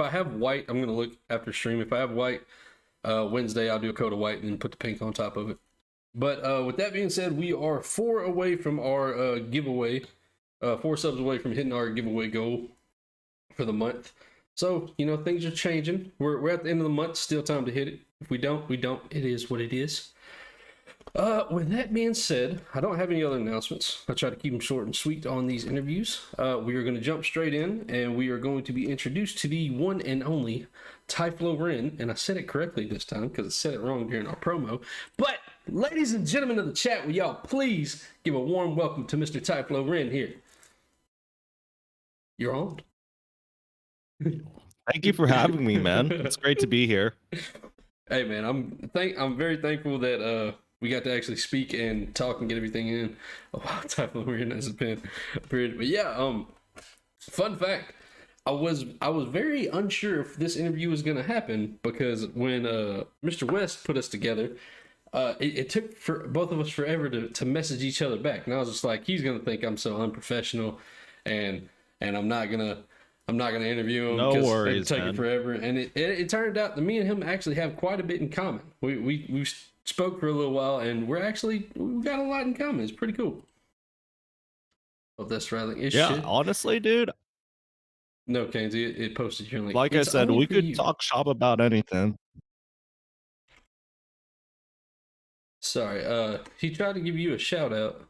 I have white, I'm gonna look after stream. If I have white Wednesday, I'll do a coat of white and then put the pink on top of it. But with that being said, we are 4 away from our giveaway, 4 subs away from hitting our giveaway goal for the month. So, you know, things are changing. We're at the end of the month, still time to hit it. If we don't, we don't. It is what it is. With that being said, I don't have any other announcements. I try to keep them short and sweet on these interviews. We are going to jump straight in, and we are going to be introduced to the one and only TyfloRen. And I said it correctly this time because I said it wrong during our promo. But, ladies and gentlemen of the chat, will y'all please give a warm welcome to Mr. TyfloRen here. You're on. Thank you for having me, man. It's great to be here. Hey, man, I'm very thankful that we got to actually speak and talk and get everything in. Oh, wow, TyfloRen has been period. But yeah, fun fact, I was very unsure if this interview was gonna happen because when Mr. West put us together, it took for both of us forever to message each other back, and I was just like, he's gonna think I'm so unprofessional, and I'm not gonna interview him. No worries, it'd take it forever. And it turned out that me and him actually have quite a bit in common. We spoke for a little while, and we got a lot in common. It's pretty cool. Oh, that's rather shit. Honestly, dude. No, Kenzie, it posted here. Like I said, we could talk shop about anything. Sorry, he tried to give you a shout out.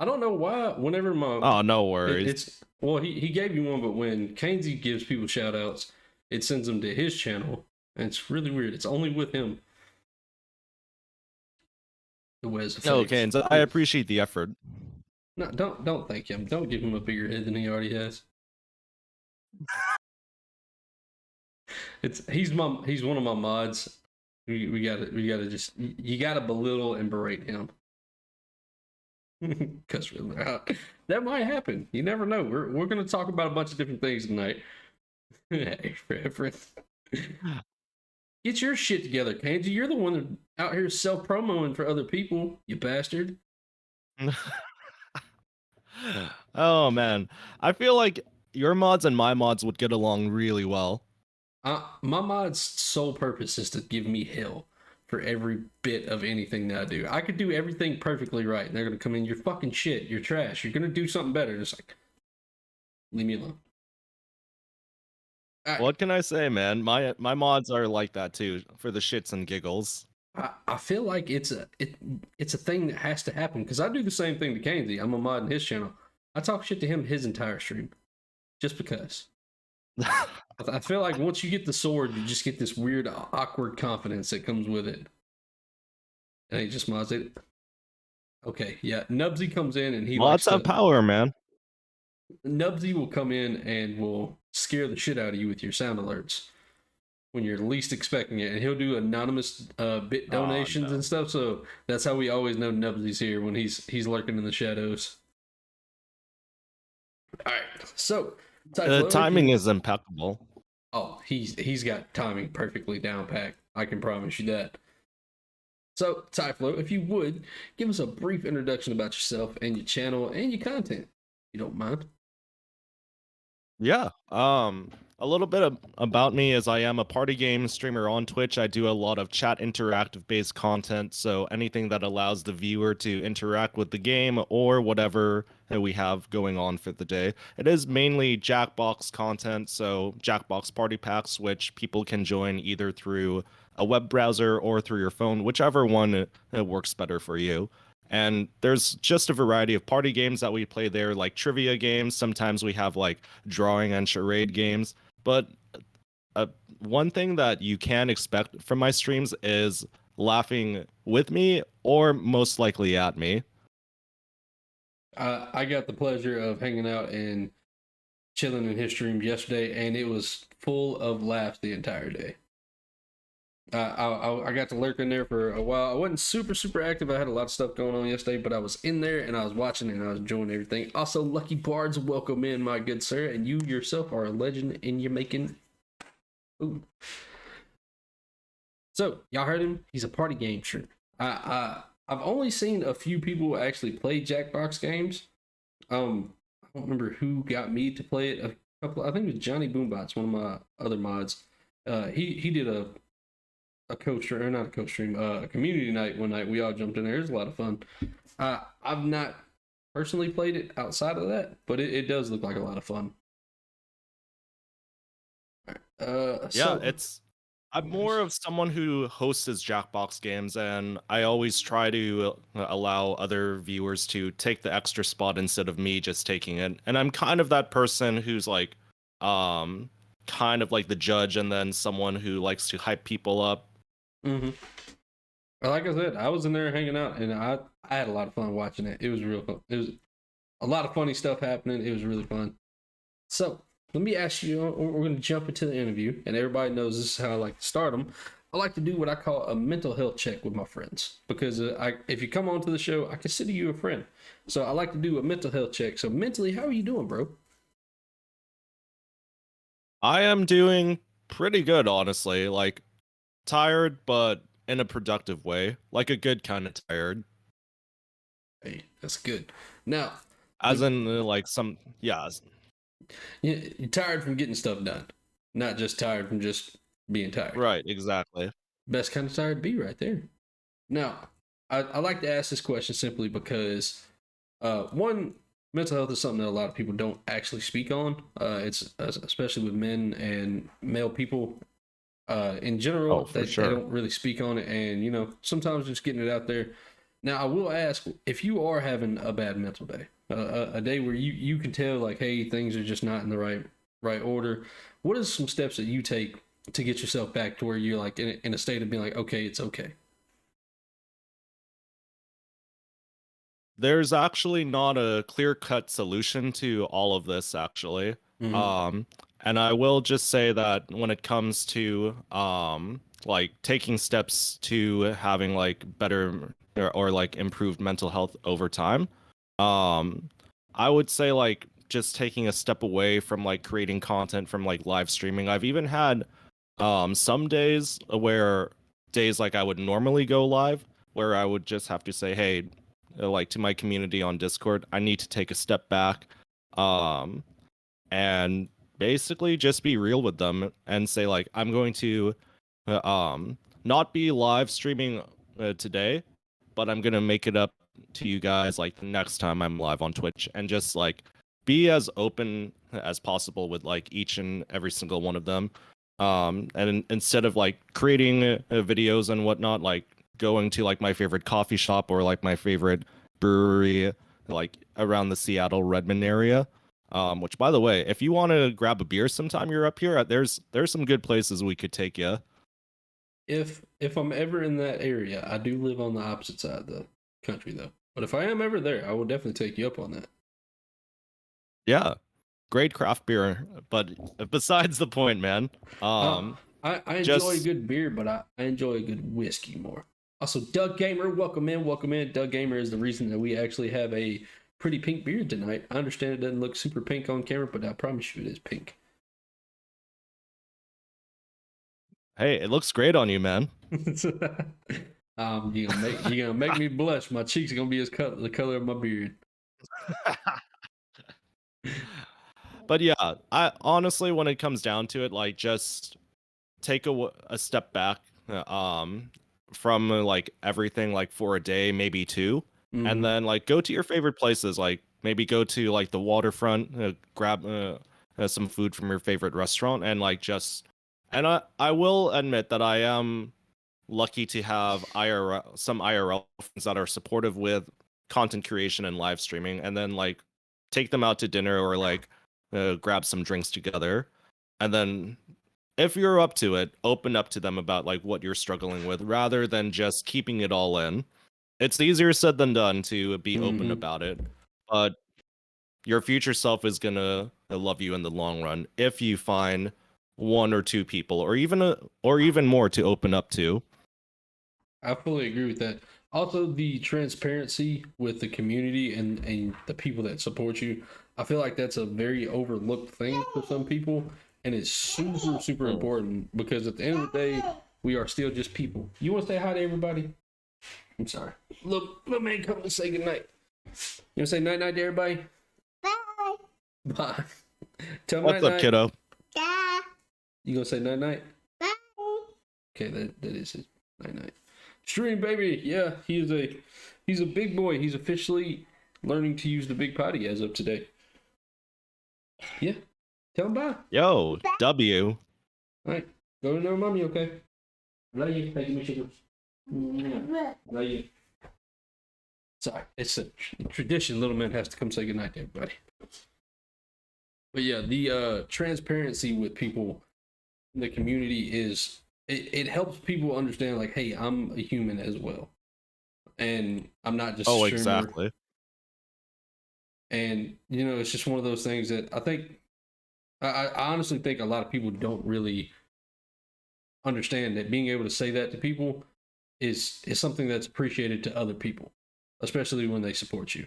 I don't know why. Whenever no worries. Well, he gave you one, but when Kainsey gives people shout outs, it sends them to his channel, and it's really weird. It's only with him. The Wes. No, Keynes, I appreciate the effort. No, don't thank him. Don't give him a bigger head than he already has. He's one of my mods. We gotta just, you gotta belittle and berate him. Because that might happen. You never know. We're gonna talk about a bunch of different things tonight. Hey, reference. Get your shit together, Kenzie. You're the one that out here self-promoing for other people, you bastard. Oh man, I feel like your mods and my mods would get along really well. My mod's sole purpose is to give me hell for every bit of anything that I do. I could do everything perfectly right, and they're gonna come in, you're fucking shit, you're trash, you're gonna do something better. Just like, leave me alone. What can I say, man? My mods are like that too, for the shits and giggles. I feel like it's a thing that has to happen, because I do the same thing to Kainsey. I'm a mod in his channel. I talk shit to him his entire stream, just because. I feel like once you get the sword, you just get this weird, awkward confidence that comes with it. And he just mods it. Okay, yeah. Nubsy comes in and he mods have power, man. Nubsy will come in and will scare the shit out of you with your sound alerts when you're least expecting it. And he'll do anonymous bit donations and stuff. So that's how we always know Nubsy's here, when he's lurking in the shadows. All right, so the timing is impeccable. Oh, he's got timing perfectly down pat. I can promise you that. So, Tyflo, if you would, give us a brief introduction about yourself and your channel and your content, if you don't mind. Yeah. A little bit about me is I am a party game streamer on Twitch. I do a lot of chat interactive based content, so anything that allows the viewer to interact with the game or whatever that we have going on for the day. It is mainly Jackbox content, so Jackbox party packs, which people can join either through a web browser or through your phone, whichever one works better for you. And there's just a variety of party games that we play there, like trivia games. Sometimes we have like drawing and charade games. But one thing that you can expect from my streams is laughing with me or most likely at me. I got the pleasure of hanging out and chilling in his stream yesterday, and it was full of laughs the entire day. I got to lurk in there for a while. I wasn't super active. I had a lot of stuff going on yesterday, but I was in there and I was watching and I was enjoying everything. Also, Lucky Bards, welcome in, my good sir, and you yourself are a legend in your making. Ooh. So y'all heard him. He's a party game streamer. I've only seen a few people actually play Jackbox games. I don't remember who got me to play it couple. I think it was Johnny Boombots, one of my other mods. He did a coach or not a coach stream, a community night one night. We all jumped in there. It was a lot of fun. I've not personally played it outside of that, but it does look like a lot of fun. Yeah, So I'm more of someone who hosts his Jackbox games, and I always try to allow other viewers to take the extra spot instead of me just taking it. And I'm kind of that person who's like, um, kind of like the judge, and then someone who likes to hype people up. mm-hmm. Like I said, I was in there hanging out, and I had a lot of fun watching it. It was real fun. It was a lot of funny stuff happening. It was really fun. So let me ask you. We're going to jump into the interview, and everybody knows this is how I like to start them. I like to do what I call a mental health check with my friends because if you come onto the show, I consider you a friend. So I like to do a mental health check. So mentally, how are you doing, bro? I am doing pretty good, honestly. Like, tired, but in a productive way. Like a good kind of tired. Hey, that's good. Now, As in, like, some, yeah. you're tired from getting stuff done, not just tired from just being tired. Right, exactly. Best kind of tired to be right there. Now, I like to ask this question simply because, one, mental health is something that a lot of people don't actually speak on. It's especially with men and male people in general, Oh, for they sure. don't really speak on it. And, sometimes just getting it out there. Now, I will ask if you are having a bad mental day, a day where you can tell, like, hey, things are just not in the right order. What are some steps that you take to get yourself back to where you're like in a state of being like, okay, it's okay? There's actually not a clear-cut solution to all of this, actually. Mm-hmm. Um, and I will just say that when it comes to like taking steps to having like better or like improved mental health over time, um, I would say like just taking a step away from like creating content from like live streaming. I've even had some days like I would normally go live where I would just have to say, hey, like to my community on Discord, I need to take a step back, um, and basically just be real with them and say like I'm going to, not be live streaming today, but I'm gonna make it up to you guys like the next time I'm live on Twitch, and just like be as open as possible with like each and every single one of them. And instead of like creating videos and whatnot, like going to like my favorite coffee shop or like my favorite brewery, like around the Seattle Redmond area. Which by the way, if you want to grab a beer sometime you're up here, there's some good places we could take you. If I'm ever in that area, I do live on the opposite side of the country though. But if I am ever there, I will definitely take you up on that. Yeah, great craft beer, but besides the point, man. Uh, Um, I enjoy a just good beer, but I enjoy a good whiskey more. Also, Doug Gamer, welcome in, welcome in. Doug Gamer is the reason that we actually have a pretty pink beard tonight. I understand it doesn't look super pink on camera, but I promise you it is pink. hey, it looks great on you, man. You gonna make me blush. My cheeks are gonna be the color of my beard. But yeah, I honestly, when it comes down to it, like just take a step back, from like everything, like for a day, maybe two, and Mm-hmm. then like go to your favorite places, like maybe go to like the waterfront, grab some food from your favorite restaurant, and like just, and I will admit that I am lucky to have some IRL friends that are supportive with content creation and live streaming, and then like take them out to dinner or like grab some drinks together, and then if you're up to it, open up to them about like what you're struggling with rather than just keeping it all in. It's easier said than done to be open Mm-hmm. about it, but your future self is gonna love you in the long run if you find one or two people or even more to open up to. I fully agree with that. Also, the transparency with the community and the people that support you, I feel like that's a very overlooked thing for some people, and it's super Mm. important because at the end of the day, we are still just people. You want to say hi to everybody? I'm sorry. Look, little man, come to say goodnight. You want to say night night to everybody? Bye. Bye. Tell him What's night up, night. kiddo? You gonna say night night? Okay, that is his night night. Stream baby, yeah, he's a big boy. He's officially learning to use the big potty as of today. Yeah, tell him bye. Yo, W. All right, go to know mommy, okay? Love you. Thank you, sugar. Love you. Sorry, it's a tradition. Little man has to come say goodnight to everybody. But yeah, the transparency with people in the community is it helps people understand like, hey, I'm a human as well, and I'm not just a streamer. Exactly. And it's just one of those things that I think I honestly think a lot of people don't really understand that being able to say that to people is something that's appreciated to other people, especially when they support you.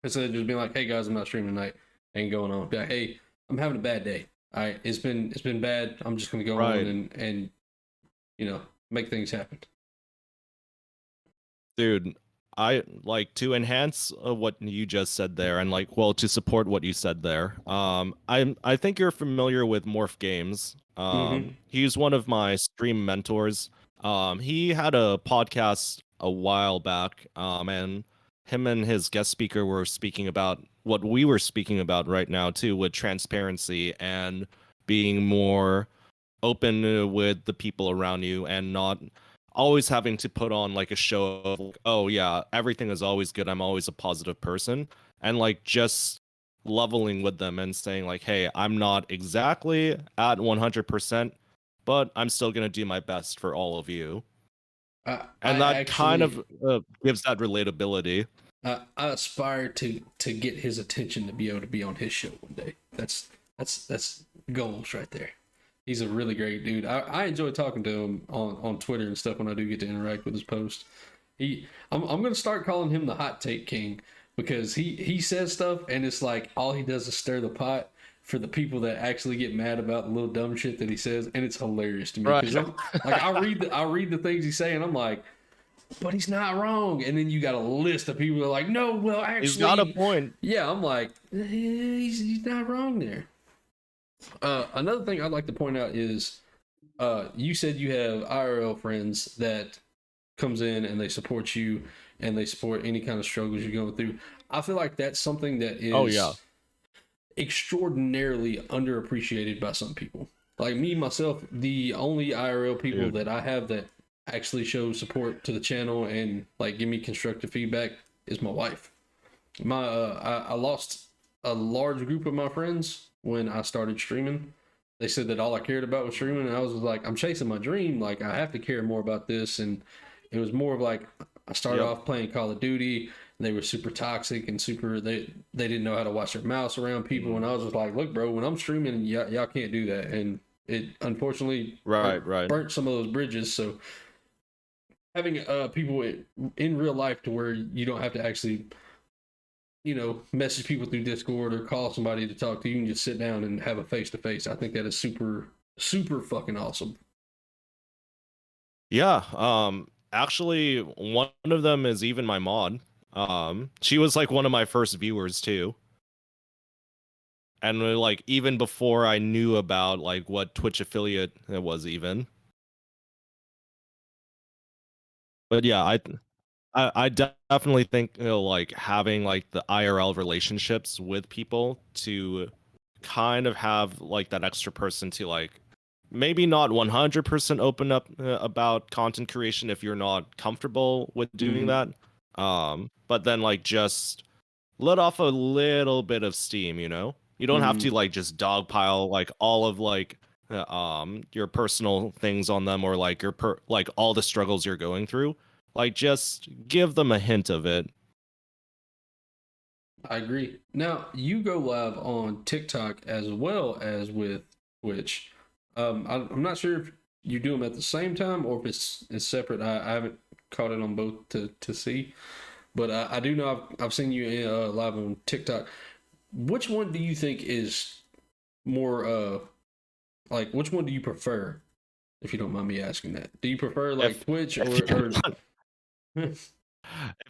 Instead of just being like, hey guys, I'm not streaming tonight, ain't going on. Be like, hey, I'm having a bad day. All right, it's been bad. I'm just gonna go on and make things happen. Dude, I like to enhance what you just said there, and to support what you said there. I think you're familiar with Morph Games. He's one of my stream mentors. He had a podcast a while back, and him and his guest speaker were speaking about what we were speaking about right now too, with transparency and being more open with the people around you and not always having to put on like a show of like, oh yeah, everything is always good, I'm always a positive person, and like just leveling with them and saying like, hey, I'm not exactly at 100%, but I'm still going to do my best for all of you. And that kind of gives that relatability. I aspire to get his attention to be able to be on his show one day. That's goals right there. He's a really great dude. I enjoy talking to him on Twitter and stuff when I do get to interact with his posts. I'm gonna start calling him the hot take king, because he says stuff and it's like all he does is stir the pot for the people that actually get mad about the little dumb shit that he says, and it's hilarious to me. Right. Like I read the things he's saying, I'm like, but he's not wrong. And then you got a list of people that are like, no, well, actually, he's got a point. Yeah, I'm like, he's not wrong there. Another thing I'd like to point out is, you said you have IRL friends that comes in and they support you and they support any kind of struggles you're going through. I feel like that's something that is extraordinarily underappreciated by some people. Like me, myself, the only IRL people that I have that actually show support to the channel and like give me constructive feedback is my wife. I lost a large group of my friends when I started streaming. They said that all I cared about was streaming, and I was like, I'm chasing my dream. Like, I have to care more about this. And it was more of like, I started off playing Call of Duty, and they were super toxic and they didn't know how to watch their mouse around people. And I was just like, look, bro, when I'm streaming, y'all can't do that. And it unfortunately burnt some of those bridges. So having people in real life to where you don't have to actually message people through Discord or call somebody to talk to you and just sit down and have a face-to-face. I think that is super, super fucking awesome. Yeah. Actually, one of them is even my mod. She was like one of my first viewers too. And like even before I knew about like what Twitch affiliate it was even. But yeah, I definitely think like having like the IRL relationships with people to kind of have like that extra person to like maybe not 100% open up about content creation if you're not comfortable with doing that. But then like just let off a little bit of steam, you don't have to like just dogpile like all of like your personal things on them or like your like all the struggles you're going through. Like, just give them a hint of it. I agree. Now, you go live on TikTok as well as with Twitch. I'm not sure if you do them at the same time or if it's separate. I haven't caught it on both to see. But I do know I've seen you live on TikTok. Which one do you think is more, like, which one do you prefer? If you don't mind me asking that. Do you prefer, like, Twitch or if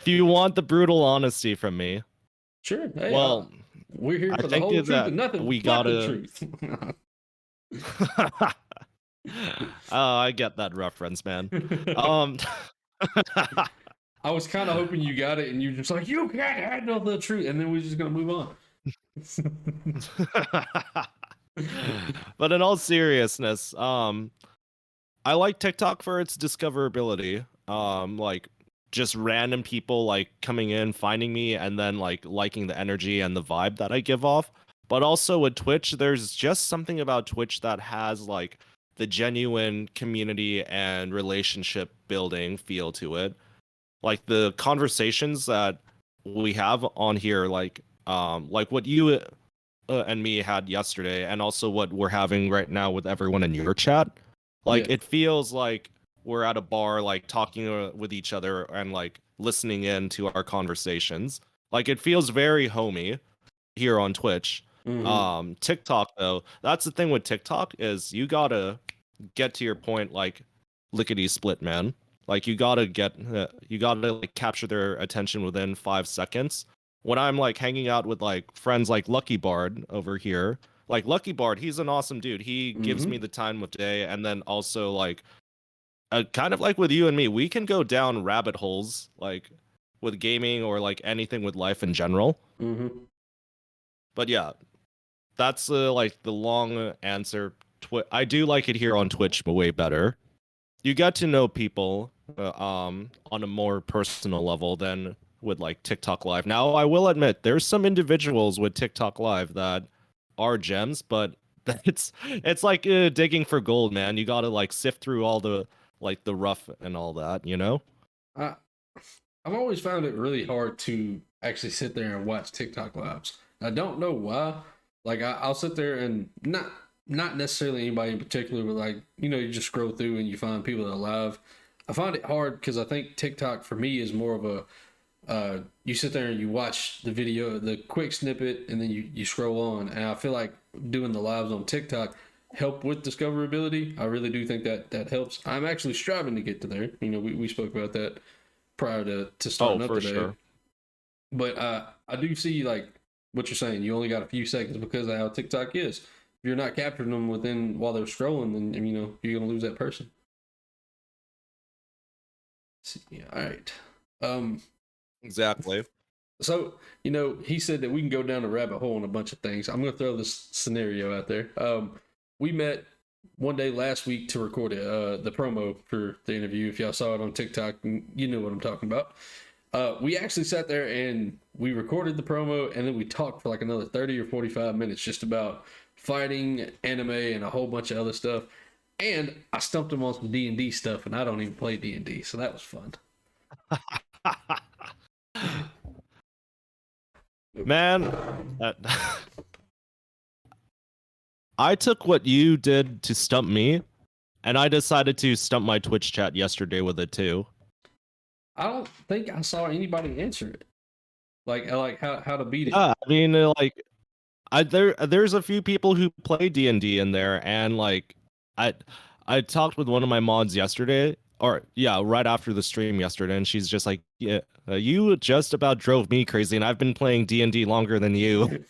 you want the brutal honesty from me, sure. Hey, well, We're here I for the think whole truth that and nothing we but the gotta. truth. Oh, I get that reference, man. Um, I was kind of hoping you got it, and you're just like, you can't handle the truth, and then we're just gonna move on. but in all seriousness, I like TikTok for its discoverability. Like just random people like coming in, finding me, and then like liking the energy and the vibe that I give off. But also with Twitch, there's just something about Twitch that has like the genuine community and relationship building feel to it. Like the conversations that we have on here, like what you and me had yesterday, and also what we're having right now with everyone in your chat. Like Yeah. it feels like we're at a bar, like talking with each other and like listening in to our conversations. Like it feels very homey here on Twitch. TikTok though, that's the thing with TikTok is you gotta get to your point like lickety split, man. Like you gotta like capture their attention within 5 seconds. When I'm like hanging out with like friends like Lucky Bard over here, like Lucky Bard, he's an awesome dude. He gives me the time of day, and then also like kind of like with you and me, we can go down rabbit holes like with gaming or like anything with life in general. But yeah, that's like the long answer. I do like it here on Twitch, but way better. You get to know people on a more personal level than with like TikTok Live. Now, I will admit there's some individuals with TikTok Live that are gems, but it's like digging for gold, man. You got to like sift through all the like the rough and all that, you know? I, I've always found it really hard to actually sit there and watch TikTok lives. I don't know why. Like I'll sit there and not necessarily anybody in particular, but like you just scroll through and you find people that are live. I find it hard because I think TikTok for me is more of a you sit there and you watch the video, the quick snippet, and then you scroll on. And I feel like doing the lives on TikTok help with discoverability. I really do think that helps. I'm actually striving to get to there. We spoke about that prior to Oh, starting up for today. sure. But I do see like what you're saying. You only got a few seconds because of how TikTok is. If you're not capturing them within while they're scrolling, then you're gonna lose that person. Let's see, all right. Exactly. So, he said that we can go down a rabbit hole on a bunch of things. I'm going to throw this scenario out there. We met one day last week to record the promo for the interview. If y'all saw it on TikTok, you know what I'm talking about. We actually sat there and we recorded the promo, and then we talked for like another 30 or 45 minutes just about fighting, anime, and a whole bunch of other stuff. And I stumped him on some D&D stuff, and I don't even play D&D, so that was fun. Man, I took what you did to stump me, and I decided to stump my Twitch chat yesterday with it too. I don't think I saw anybody answer it. Like how to beat it. Yeah, I mean, like, there's a few people who play D&D in there, and like, I talked with one of my mods yesterday, or yeah, right after the stream yesterday, and she's just like, yeah, you just about drove me crazy, and I've been playing D&D longer than you.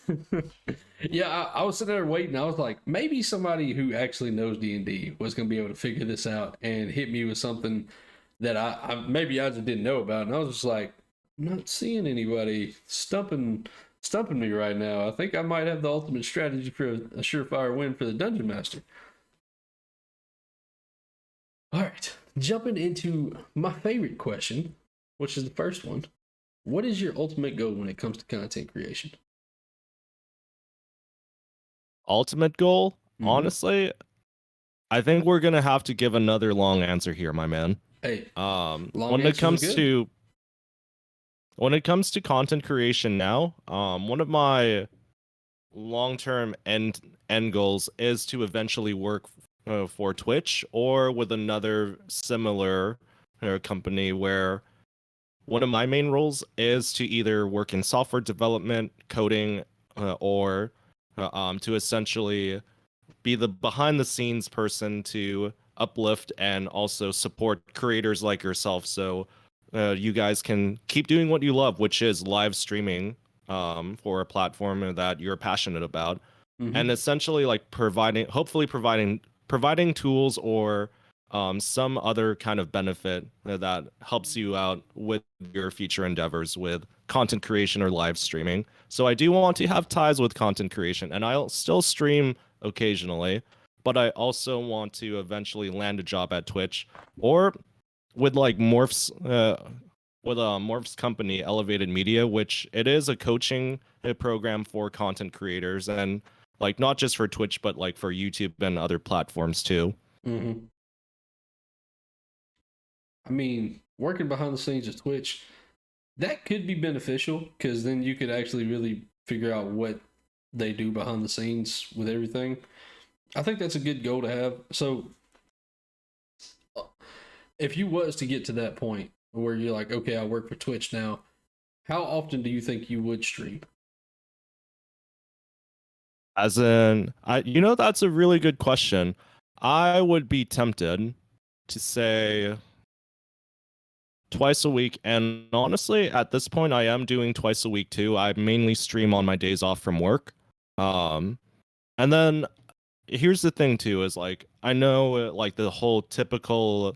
Yeah, I was sitting there waiting. I was like, maybe somebody who actually knows D&D was going to be able to figure this out and hit me with something that I maybe I just didn't know about. And I was just like, I'm not seeing anybody stumping me right now. I think I might have the ultimate strategy for a surefire win for the Dungeon Master. All right, jumping into my favorite question, which is the first one. What is your ultimate goal when it comes to content creation? Ultimate goal, honestly, I think we're gonna have to give another long answer here, my man. Hey, long when it comes to content creation now, one of my long-term end goals is to eventually work for Twitch or with another similar company where one of my main roles is to either work in software development, coding, or to essentially be the behind the scenes person to uplift and also support creators like yourself so you guys can keep doing what you love, which is live streaming for a platform that you're passionate about, and Mm-hmm. essentially like hopefully providing tools or some other kind of benefit that helps you out with your future endeavors with content creation or live streaming. So I do want to have ties with content creation, and I'll still stream occasionally, but I also want to eventually land a job at Twitch or with like Morph's company, Elevated Media, which it is a coaching program for content creators, and like not just for Twitch, but like for YouTube and other platforms too. Mm-hmm. I mean, working behind the scenes of Twitch, that could be beneficial because then you could actually really figure out what they do behind the scenes with everything. I think that's a good goal to have. So, if you was to get to that point where you're like, okay, I work for Twitch now, how often do you think you would stream? As in, that's a really good question. I would be tempted to say twice a week, and honestly, at this point, I am doing twice a week too. I mainly stream on my days off from work. Um, and then here's the thing too is like I know like the whole typical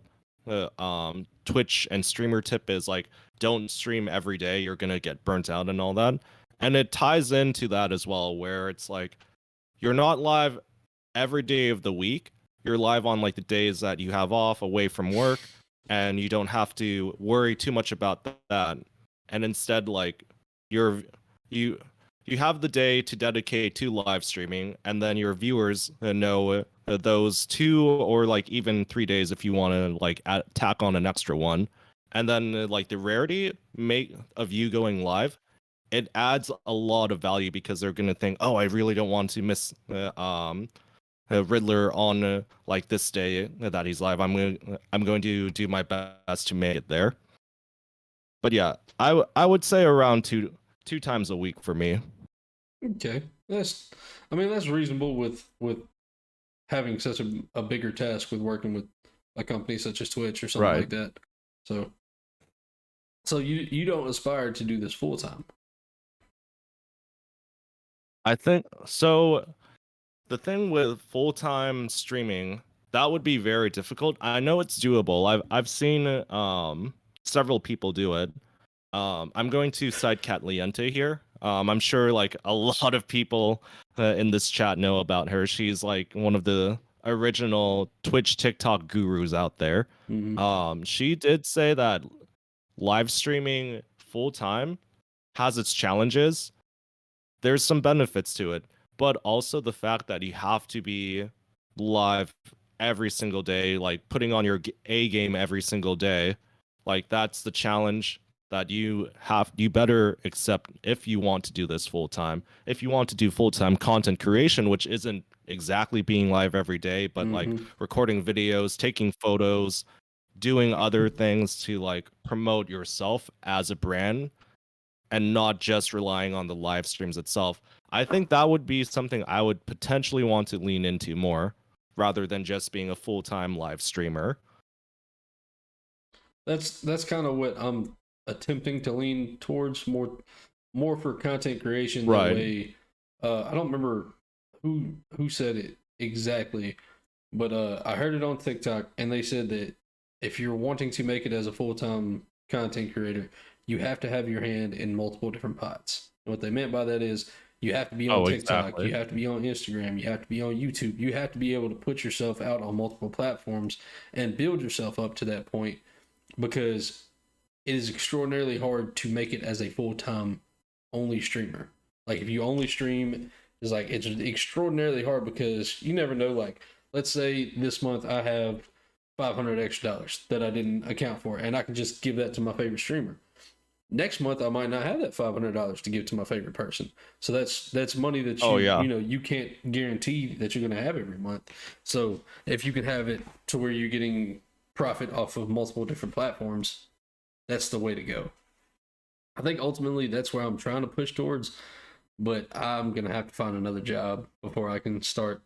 Twitch and streamer tip is like don't stream every day, you're gonna get burnt out and all that, and it ties into that as well where it's like you're not live every day of the week, you're live on like the days that you have off away from work, and you don't have to worry too much about that, and instead like you're you you have the day to dedicate to live streaming, and then your viewers know those 2 or like even 3 days if you want to like tack on an extra one, and then like the rarity make of you going live, it adds a lot of value because they're gonna think, oh, I really don't want to miss Riddler on like this day that he's live. I'm going to do my best to make it there. But yeah, I would say around two times a week for me. Okay, I mean, that's reasonable with having such a bigger task with working with a company such as Twitch or something Right. like that. So, so you don't aspire to do this full time. I think so. The thing with full-time streaming, that would be very difficult. I know it's doable. I've seen several people do it. I'm going to cite Cat Liente here. I'm sure like a lot of people in this chat know about her. She's like one of the original Twitch TikTok gurus out there. Mm-hmm. She did say that live streaming full time has its challenges. There's some benefits to it, but also the fact that you have to be live every single day, like putting on your A game every single day. Like that's the challenge that you better accept if you want to do this full time. If you want to do full time content creation, which isn't exactly being live every day, but like Mm-hmm. recording videos, taking photos, doing other things to like promote yourself as a brand and not just relying on the live streams itself. I think that would be something I would potentially want to lean into more rather than just being a full-time live streamer. That's kind of what I'm attempting to lean towards more for content creation. That Right. way, I don't remember who said it exactly, but I heard it on TikTok, and they said that if you're wanting to make it as a full time content creator, you have to have your hand in multiple different pots. And what they meant by that is you have to be on Oh, TikTok, exactly. you have to be on Instagram, you have to be on YouTube, you have to be able to put yourself out on multiple platforms and build yourself up to that point because it is extraordinarily hard to make it as a full time only streamer. Like if you only stream, is like it's extraordinarily hard because you never know. Like let's say this month I have $500 extra that I didn't account for, and I can just give that to my favorite streamer. Next month I might not have that $500 to give to my favorite person. So that's money that Oh, yeah. you can't guarantee that you're going to have every month. So if you can have it to where you're getting profit off of multiple different platforms, that's the way to go. I think ultimately that's where I'm trying to push towards, but I'm gonna have to find another job before I can start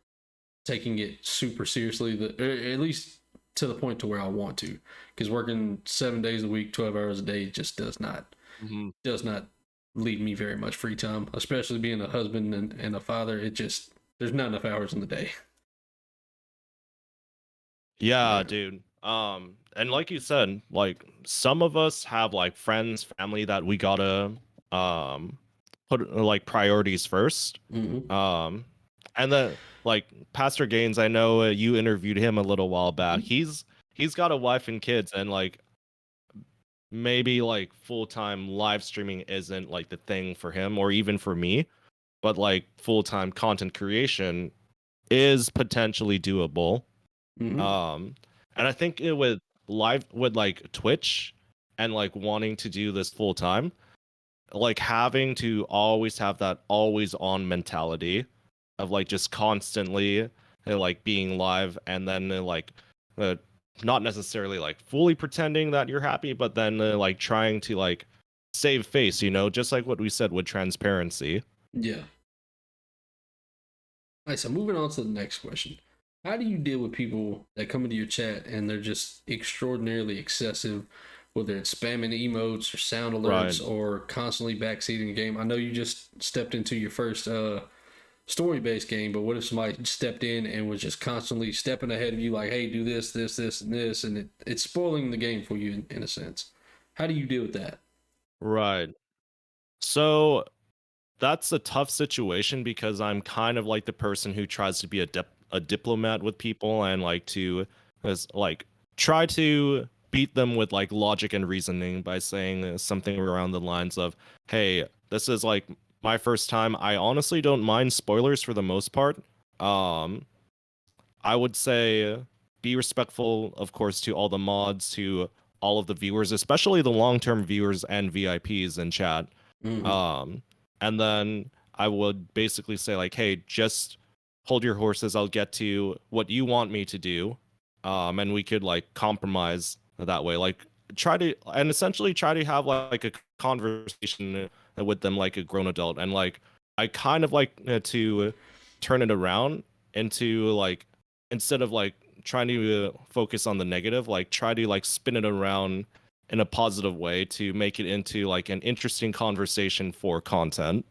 taking it super seriously. At least to the point to where I want to, because working 7 days a week, 12 hours a day, just does not Mhm. does not leave me very much free time, especially being a husband and a father. It just, there's not enough hours in the day. Yeah, Yeah. dude. And like you said, like some of us have like friends, family that we gotta um put like priorities first. Mm-hmm. Um, and then like Pastor Gaines, I know you interviewed him a little while back. He's got a wife and kids, and like maybe like full-time live streaming isn't like the thing for him or even for me, but like full-time content creation is potentially doable. Mm-hmm. Um, and I think it would live with like Twitch and like wanting to do this full time, like having to always have that always on mentality of like just constantly like being live and then uh, not necessarily like fully pretending that you're happy, but then like trying to like save face, you know, just like what we said with transparency. Yeah. All right, so moving on to the next question. How do you deal with people that come into your chat and they're just extraordinarily excessive, whether it's spamming emotes or sound Right. alerts or constantly backseating the game? I know you just stepped into your first story-based game, but what if somebody stepped in and was just constantly stepping ahead of you, like, hey, do this, this, this, and this, and it's spoiling the game for you in a sense? How do you deal with that? Right. So that's a tough situation because I'm kind of like the person who tries to be a diplomat with people and like to like try to beat them with like logic and reasoning by saying something around the lines of, "Hey, this is like my first time. I honestly don't mind spoilers for the most part. Um, I would say be respectful, of course, to all the mods, to all of the viewers, especially the long-term viewers and VIPs in chat. Mm-hmm. Um, and then I would basically say like, hey, just hold your horses. I'll get to what you want me to do. And we could like compromise that way. Like try to and essentially try to have like a conversation with them like a grown adult. And like I kind of like to turn it around into like instead of like trying to focus on the negative, like try to like spin it around in a positive way to make it into like an interesting conversation for content.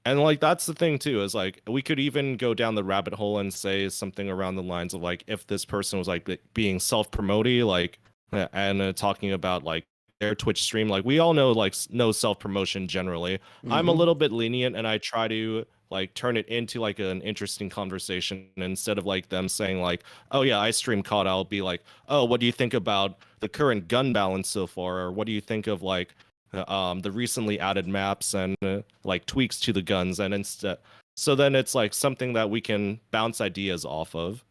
And like that's the thing too, is like we could even go down the rabbit hole and say something around the lines of like if this person was like being self-promoting, like and talking about like their Twitch stream, like we all know like no self-promotion generally. I'm a Mm-hmm. little bit lenient and I try to like turn it into like an interesting conversation instead of like them saying like, oh yeah, I stream COD. I'll be like, oh, what do you think about the current gun balance so far, or what do you think of like the recently added maps and like tweaks to the guns, and instead, so then it's like something that we can bounce ideas off of.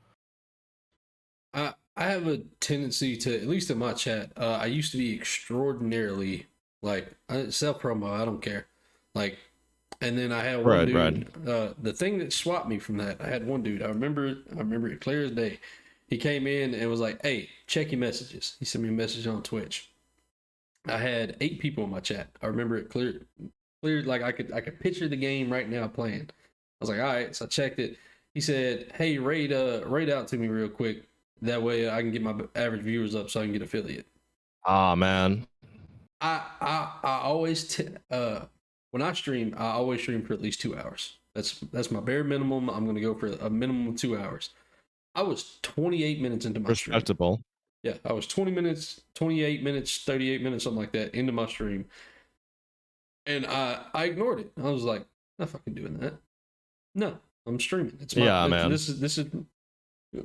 I have a tendency to, at least in my chat, I used to be extraordinarily like self promo. I don't care. Like, and then I had one Right, right. dude. The thing that swapped me from that, I had one dude. I remember it clear as day. He came in and was like, "Hey, check your messages." He sent me a message on Twitch. I had 8 people in my chat. I remember it clear like I could picture the game right now playing. I was like, all right, so I checked it. He said, "Hey, raid out to me real quick. That way I can get my average viewers up so I can get affiliate." Ah, man. I always when I stream, I always stream for at least 2 hours. That's my bare minimum. I'm gonna go for a minimum of 2 hours. I was 28 minutes into my stream. Respectable. Yeah, I was 20 minutes, 28 minutes, 38 minutes, something like that into my stream. And I ignored it. I was like, not fucking doing that. No, I'm streaming. It's my Yeah, man. this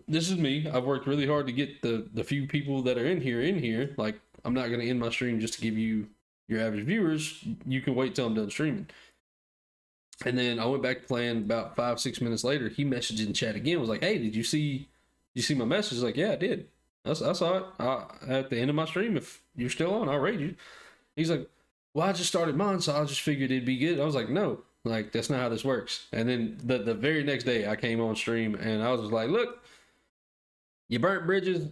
is me. I've worked really hard to get the few people that are in here. Like, I'm not gonna end my stream just to give you your average viewers. You can wait till I'm done streaming. And then I went back to playing. About 5-6 minutes later, he messaged in chat again. Was like, "Hey, did you see my message?" Like, "Yeah, I did. I saw it at the end of my stream. If you're still on, I'll raid you." He's like, "Well, I just started mine, so I just figured it'd be good." I was like, "No, like that's not how this works." And then the very next day, I came on stream and I was just like, "Look, you burnt bridges.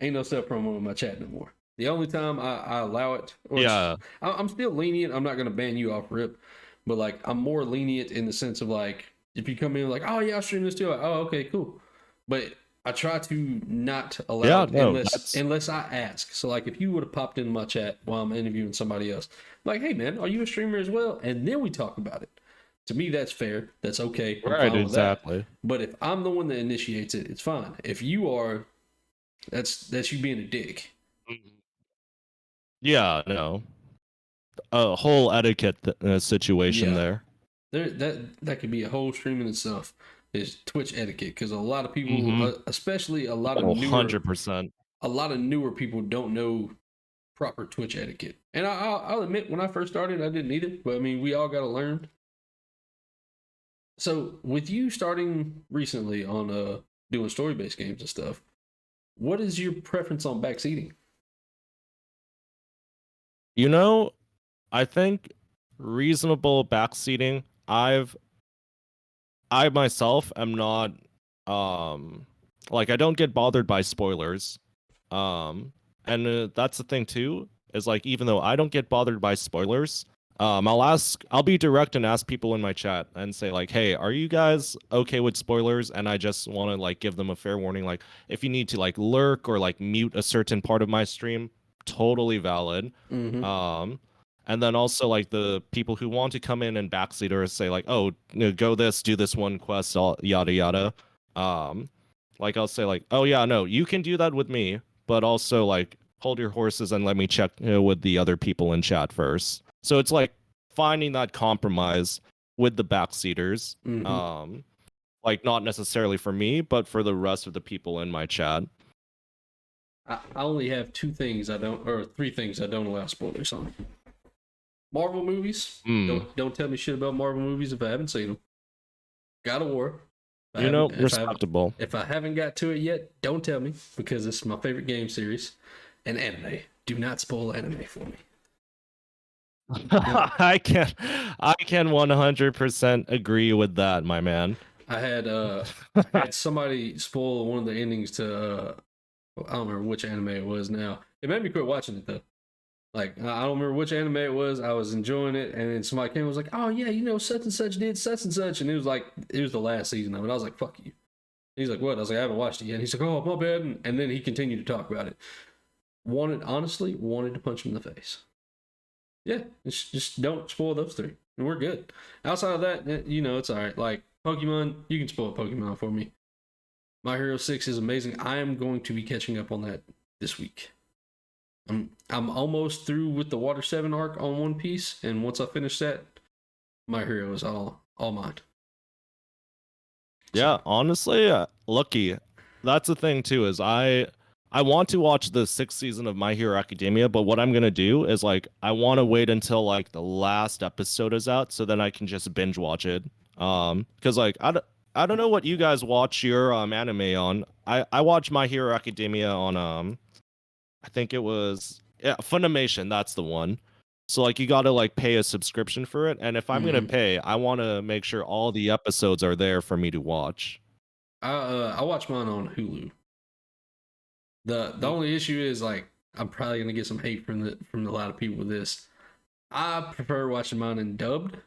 Ain't no self promo in my chat no more." The only time I allow it, Yeah. I'm still lenient. I'm not gonna ban you off rip, but like I'm more lenient in the sense of like if you come in like, "Oh yeah, I stream this too," like, "Oh okay, cool," but I try to not allow Yeah, it no, unless I ask. So like if you would have popped in my chat while I'm interviewing somebody else, like, hey man, are you a streamer as well? And then we talk about it. To me, that's fair. That's okay. I'm right, fine with that. exactly. But if I'm the one that initiates it, it's fine. If you are, that's you being a dick. Yeah, no, a whole etiquette situation Yeah, there. that could be a whole stream in itself. Is Twitch etiquette because a lot of people, Mm-hmm. especially Oh, 100%. a lot of newer people don't know proper Twitch etiquette. And I'll admit, when I first started, I didn't need it, but I mean, we all got to learn. So, with you starting recently on doing story based games and stuff, what is your preference on backseating? You know, I think reasonable backseating. I myself am not like I don't get bothered by spoilers. Um and that's the thing too is like even though I don't get bothered by spoilers, I'll be direct and ask people in my chat and say like, "Hey, are you guys okay with spoilers?" And I just want to like give them a fair warning like if you need to like lurk or like mute a certain part of my stream, totally valid. Mm-hmm. Um and then also like the people who want to come in and backseat or say like, oh, go this, do this one quest, all yada yada. Um, like I'll say like, oh yeah, no, you can do that with me, but also like hold your horses and let me check with the other people in chat first. So it's like finding that compromise with the backseaters. Mm-hmm. Like not necessarily for me, but for the rest of the people in my chat. I only have two things I don't, or three things I don't allow spoilers on. Marvel movies. Mm. Don't tell me shit about Marvel movies if I haven't seen them. God of War. Respectable. If I haven't got to it yet, don't tell me because it's my favorite game series. And anime. Do not spoil anime for me. No. I can 100% agree with that, my man. I had somebody spoil one of the endings to I don't remember which anime it was now. It made me quit watching it though. Like I don't remember which anime it was. I was enjoying it, and then somebody came and was like, "Oh yeah, you know such and such did such and such," and it was like it was the last season of it. I was like, "Fuck you." He's like, "What?" I was like, "I haven't watched it yet." He's like, "Oh my bad," and then he continued to talk about it. Wanted to punch him in the face. Yeah, just don't spoil those three, and we're good. Outside of that, it's all right. Like Pokemon, you can spoil Pokemon for me. My Hero 6 is amazing. I am going to be catching up on that this week. I'm almost through with the Water 7 arc on One Piece, and once I finish that, my hero is all mine. Yeah, honestly, lucky. That's the thing too is I want to watch the 6th season of My Hero Academia, but what I'm going to do is like I want to wait until like the last episode is out so then I can just binge watch it. Cuz like I don't know what you guys watch your anime on. I watch My Hero Academia on I think it was Funimation, that's the one. So like you got to like pay a subscription for it, and if I'm going to pay, I want to make sure all the episodes are there for me to watch. I watch mine on Hulu. The only issue is like I'm probably gonna get some hate from a lot of people with this. I prefer watching mine in dubbed.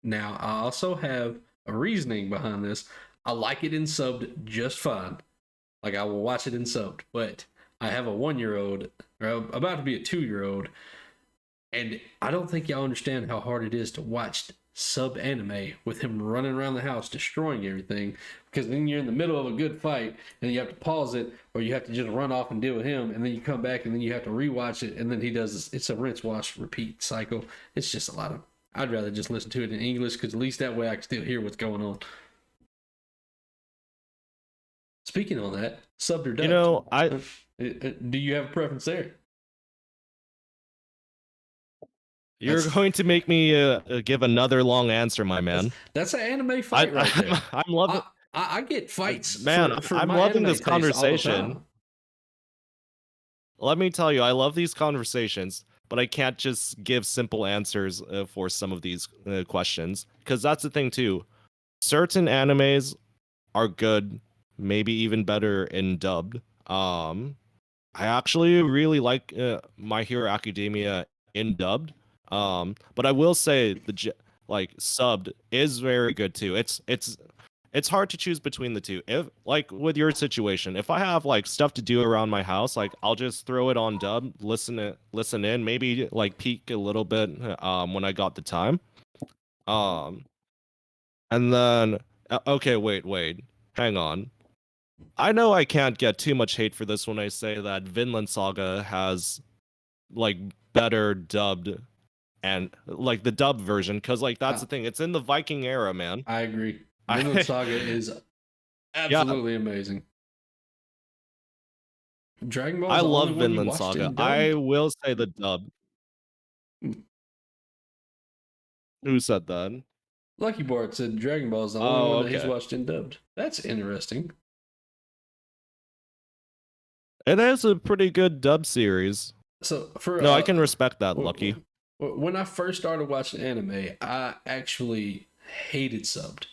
Now I also have a reasoning behind this. I like it in subbed just fine. Like I will watch it in subbed, but I have a 1-year-old, or about to be a 2-year-old, and I don't think y'all understand how hard it is to watch sub anime with him running around the house destroying everything, because then you're in the middle of a good fight and you have to pause it, or you have to just run off and deal with him, and then you come back and then you have to rewatch it, and then he does this. It's a rinse wash repeat cycle. It's just a lot of, I'd rather just listen to it in English because at least that way I can still hear what's going on. Speaking on that, subbed or dubbed, do you have a preference there? You're going to make me give another long answer, my man. That's an anime fight right there. I'm loving. I get fights, man. for I'm my loving anime this taste all the conversation. time. Let me tell you, I love these conversations, but I can't just give simple answers for some of these questions because that's the thing too. Certain animes are good, maybe even better in dubbed. I actually really like My Hero Academia in dubbed. But I will say like subbed is very good too. it's hard to choose between the two. If like with your situation, if I have like stuff to do around my house, like I'll just throw it on dub, listen in, maybe like peek a little bit when I got the time. Um and then okay, wait. Hang on. I know I can't get too much hate for this when I say that Vinland Saga has like better dubbed and like the dub version, because like that's the thing. It's in the Viking era, man. I agree. Vinland Saga is absolutely amazing. Dragon Ball I is the love only one you Vinland watched Saga. in I dubbed? will say the dub. Who said that? Lucky Bart said Dragon Ball is the only Oh, one that he's okay. watched in dubbed. That's interesting. It is a pretty good dub series. So for No, I can respect that, Lucky. When I first started watching anime, I actually hated subbed.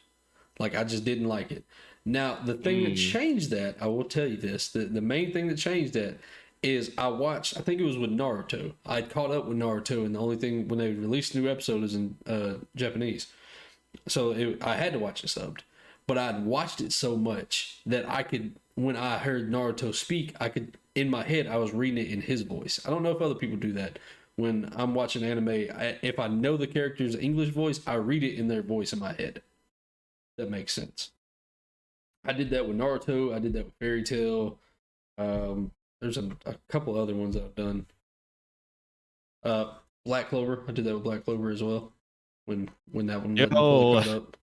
Like I just didn't like it. Now the thing that changed that, I will tell you this: the main thing that changed that is I watched. I think it was with Naruto. I caught up with Naruto, and the only thing when they released a new episode is in Japanese, so I had to watch it subbed. But I'd watched it so much that I could, when I heard Naruto speak, I could in my head I was reading it in his voice. I don't know if other people do that. When I'm watching anime, if I know the character's English voice, I read it in their voice in my head. That makes sense. I did that with Naruto. I did that with Fairy Tail. There's a couple other ones I've done. Black Clover. I did that with Black Clover as well. When that one wasn't fully caught up.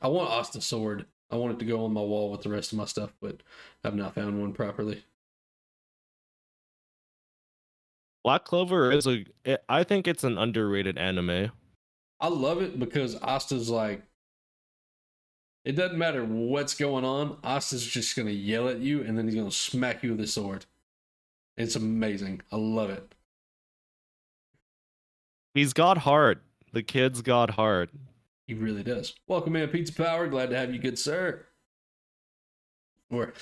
I want Asta's sword. I want it to go on my wall with the rest of my stuff, but I've not found one properly. Black Clover is I think it's an underrated anime. I love it because Asta's like, it doesn't matter what's going on. Asta's just going to yell at you and then he's going to smack you with his sword. It's amazing. I love it. He's got heart. The kid's got heart. He really does. Welcome in, Pizza Power. Glad to have you, good sir. Or,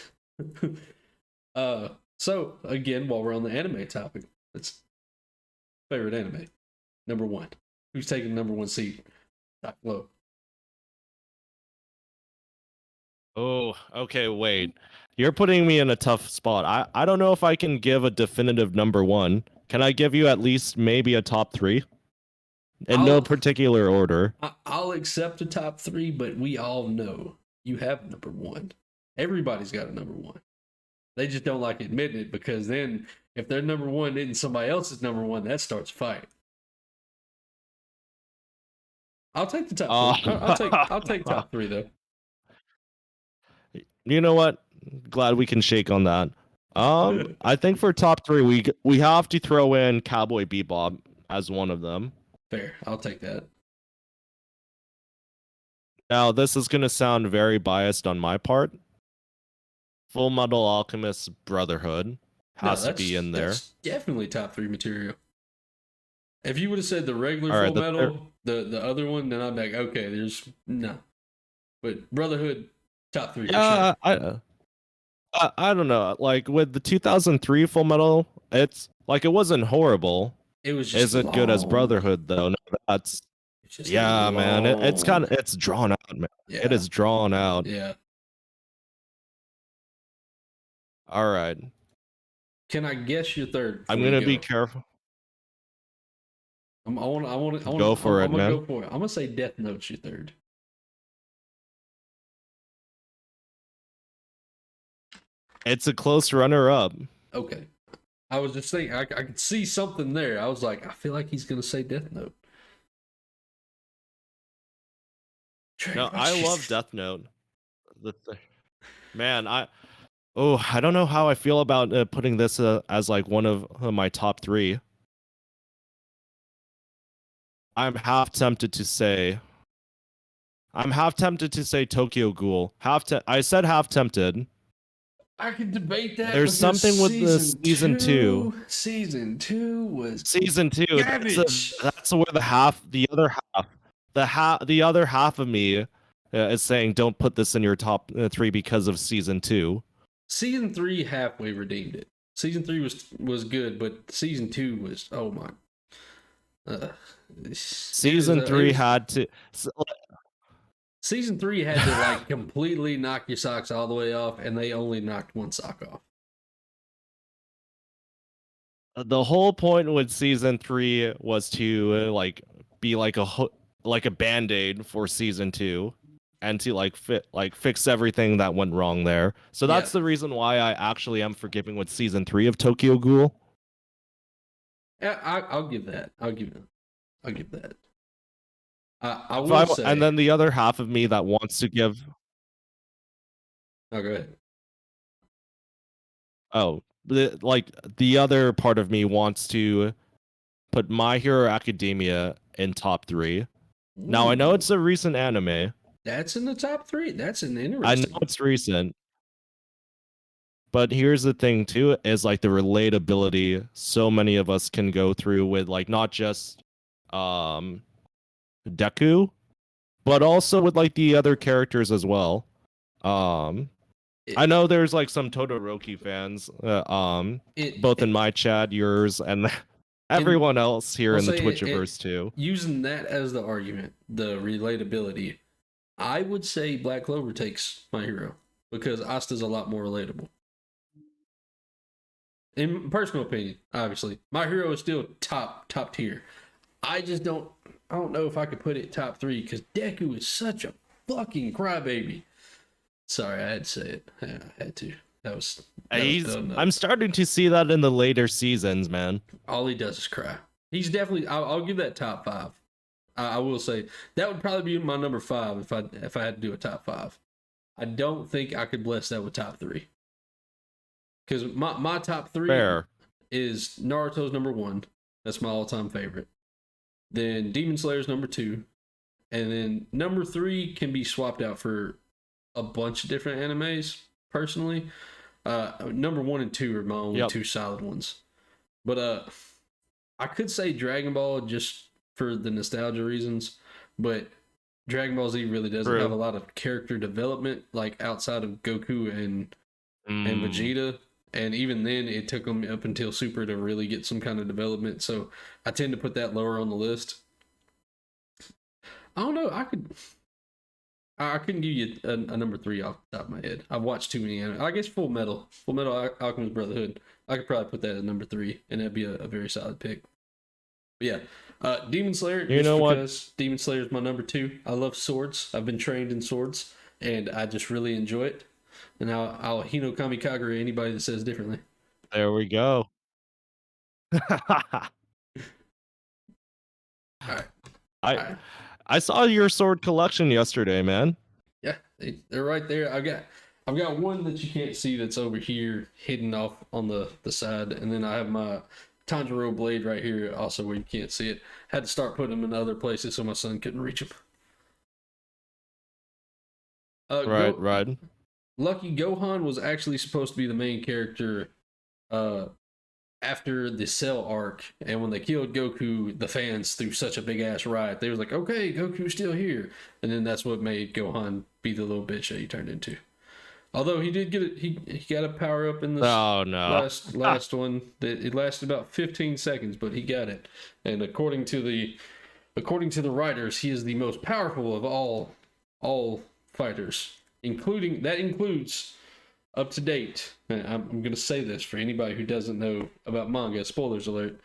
so again, while we're on the anime topic, that's favorite anime. Number one. Who's taking number one seat? Top low. Oh, okay, wait. You're putting me in a tough spot. I don't know if I can give a definitive number one. Can I give you at least maybe a top three? In no particular order. I'll accept a top three, but we all know you have number one. Everybody's got a number one. They just don't like admitting it because then if their number one isn't somebody else's number one, that starts a fight. I'll take the top three. I'll take top three though. You know what? Glad we can shake on that. I think for top three, we have to throw in Cowboy Bebop as one of them. Fair. I'll take that. Now, this is going to sound very biased on my part. Full Metal Alchemist Brotherhood has to be in there. That's definitely top three material. If you would have said the regular Full Metal, the other one, then I'd be like, okay, there's no. But Brotherhood, top three. Yeah, sure. I don't know. Like with the 2003 Full Metal, it's like it wasn't horrible. It was just Is it good as Brotherhood though? No, that's yeah, long. Man. It's drawn out, man. Yeah. It is drawn out. Yeah. All right. Can I guess your third? I'm gonna be careful. I want to go for it, man. Go for it. I'm gonna say Death Note's your third. It's a close runner-up. Okay. I was just thinking, I could see something there. I was like, I feel like he's gonna say Death Note. No, I love Death Note. Man, I don't know how I feel about putting this as like one of my top three. I'm half tempted to say Tokyo Ghoul. I said half tempted. I can debate that. There's something with the season two. Season two was season two. That's where the other half of me is saying don't put this in your top three because of season two. Season three halfway redeemed it. Season three was good, but season two was season three had to. Season 3 had to like completely knock your socks all the way off, and they only knocked one sock off. The whole point with season 3 was to like be like like a band-aid for season 2 and to fix everything that went wrong there. So Yeah. that's the reason why I actually am forgiving with season 3 of Tokyo Ghoul. Yeah, I'll give that. I'll give that. I will say. And then the other half of me that wants to give. Oh, go ahead. Oh, the other part of me wants to put My Hero Academia in top 3. Now I know it's a recent anime. That's in the top 3. That's an interesting. I know it's recent. But here's the thing too, is like the relatability so many of us can go through with like not just Deku, but also with like the other characters as well. I know there's like some Todoroki fans, both in my chat, yours, and everyone else here in the Twitchiverse too. Using that as the argument, the relatability, I would say Black Clover takes My Hero because Asta's a lot more relatable. In personal opinion, obviously, My Hero is still top tier. I don't know if I could put it top 3 because Deku is such a fucking crybaby. Sorry, I had to say it. Yeah, I had to. That was I'm starting to see that in the later seasons, man. All he does is cry. He's definitely. I'll give that top 5. I will say that would probably be my number 5 if I had to do a top 5. I don't think I could bless that with top 3 because my top 3 is Naruto's number 1. That's my all-time favorite. Then Demon Slayer's number 2, and then number 3 can be swapped out for a bunch of different animes. Personally, number 1 and 2 are my only 2 solid ones. But I could say Dragon Ball just for the nostalgia reasons, but Dragon Ball Z really doesn't have a lot of character development like outside of Goku and Vegeta. And even then, it took them up until Super to really get some kind of development. So I tend to put that lower on the list. I don't know. I couldn't give you a number 3 off the top of my head. I've watched too many anime. I guess Full Metal Alchemist Brotherhood. I could probably put that at number 3, and that'd be a very solid pick. But yeah, Demon Slayer. You know what? Demon Slayer is my number 2. I love swords. I've been trained in swords, and I just really enjoy it. And I'll Hino Kamikagure anybody that says differently. There we go. All right. I saw your sword collection yesterday, man. Yeah, they're right there. I've got one that you can't see that's over here, hidden off on the side, and then I have my Tanjiro blade right here, also where you can't see it. Had to start putting them in other places so my son couldn't reach them. Right. Lucky Gohan was actually supposed to be the main character after the Cell arc, and when they killed Goku, the fans threw such a big ass riot. They was like, okay, Goku's still here. And then that's what made Gohan be the little bitch that he turned into. Although he did get it, he got a power up in this last one. It lasted about 15 seconds, but he got it. And according to the writers, he is the most powerful of all fighters. Includes up to date. I'm going to say this for anybody who doesn't know about manga. Spoilers alert.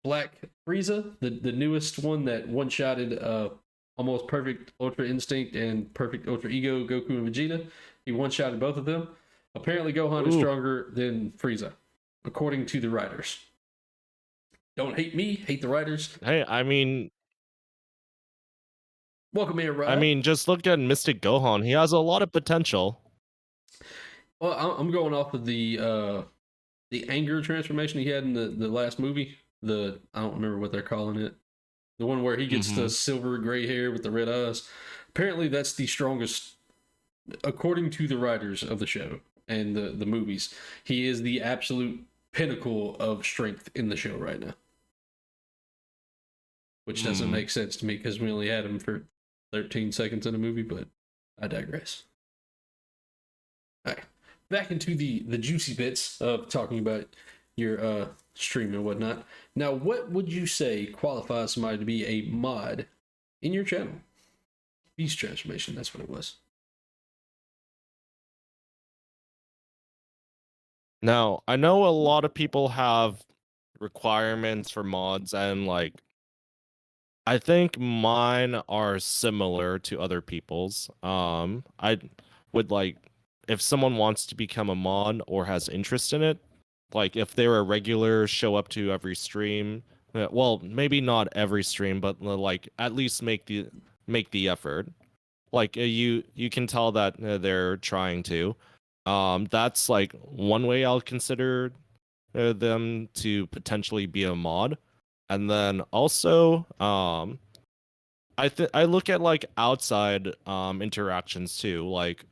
Black Frieza, the newest one that one-shotted almost perfect Ultra Instinct and perfect Ultra Ego Goku and Vegeta. He one-shotted both of them. Apparently, Gohan is stronger than Frieza, according to the writers. Don't hate me, hate the writers. Hey, I mean, welcome here, Ryan. I mean, just look at Mystic Gohan. He has a lot of potential. Well, I'm going off of the anger transformation he had in the last movie. I don't remember what they're calling it. The one where he gets the silver gray hair with the red eyes. Apparently, that's the strongest, according to the writers of the show and the movies. He is the absolute pinnacle of strength in the show right now. Which doesn't make sense to me because we only had him for 13 seconds in a movie, but I digress. All right, back into the juicy bits of talking about your stream and whatnot. Now, what would you say qualifies somebody to be a mod in your channel? Beast transformation. That's what it was. Now, I know a lot of people have requirements for mods, and like I think mine are similar to other people's. I would like if someone wants to become a mod or has interest in it, like if they're a regular, show up to every stream. Well, maybe not every stream, but like at least make the effort. Like you can tell that they're trying to. That's like one way I'll consider them to potentially be a mod. And then also, I look at like outside interactions too, like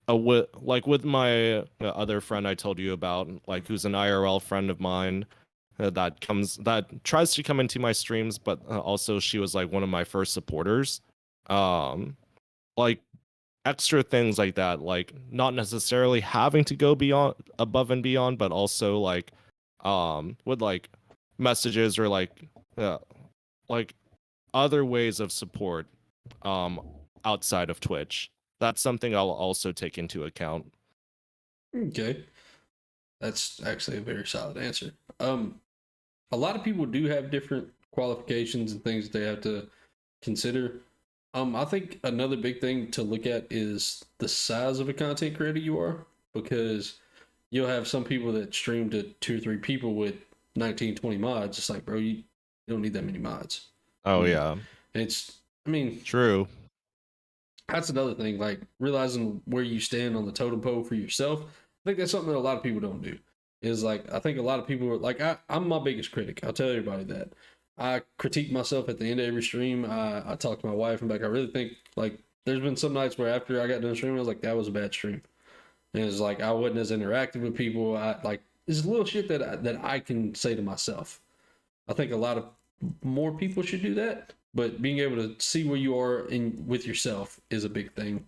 with my other friend I told you about, like who's an IRL friend of mine that tries to come into my streams, but also she was like one of my first supporters. Um, like extra things like that, like not necessarily having to go beyond above and beyond, but also like with like messages or uh, like other ways of support um outside of Twitch. That's something I'll also take into account. Okay, that's actually a very solid answer. A lot of people do have different qualifications and things that they have to consider. I think another big thing to look at is the size of a content creator you are, because you'll have some people that stream to 2 or 3 people with 19, 20 mods. It's like, bro, you don't need that many mods. Oh You know? yeah, I mean, true. that's another thing. Like realizing where you stand on the totem pole for yourself. I think that's something that a lot of people don't do. Is like I think a lot of people are like I'm my biggest critic. I'll tell everybody that. I critique myself at the end of every stream. I talk to my wife and like I really think like there's been some nights where after I got done streaming, I was like that was a bad stream. And it's like I wasn't as interactive with people. I like it's little shit that I can say to myself. I think a lot of more people should do that, but being able to see where you are in with yourself is a big thing.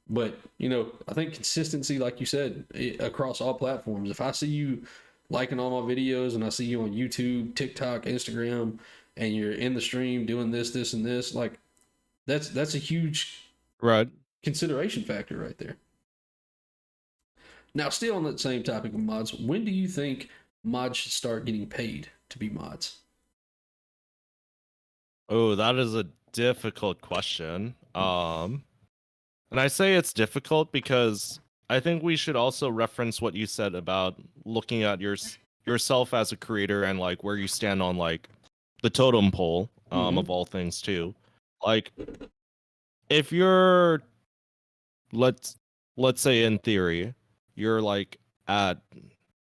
But I think consistency, like you said, across all platforms. If I see you liking all my videos and I see you on YouTube, TikTok, Instagram, and you're in the stream doing this, this, and this, like that's a huge Right. consideration factor right there. Now, still on that same topic of mods, when do you think mods should start getting paid to be mods? Oh, that is a difficult question. And I say it's difficult because I think we should also reference what you said about looking at yourself as a creator and like where you stand on like the totem pole of all things too. Like if you're let's let's say in theory you're like at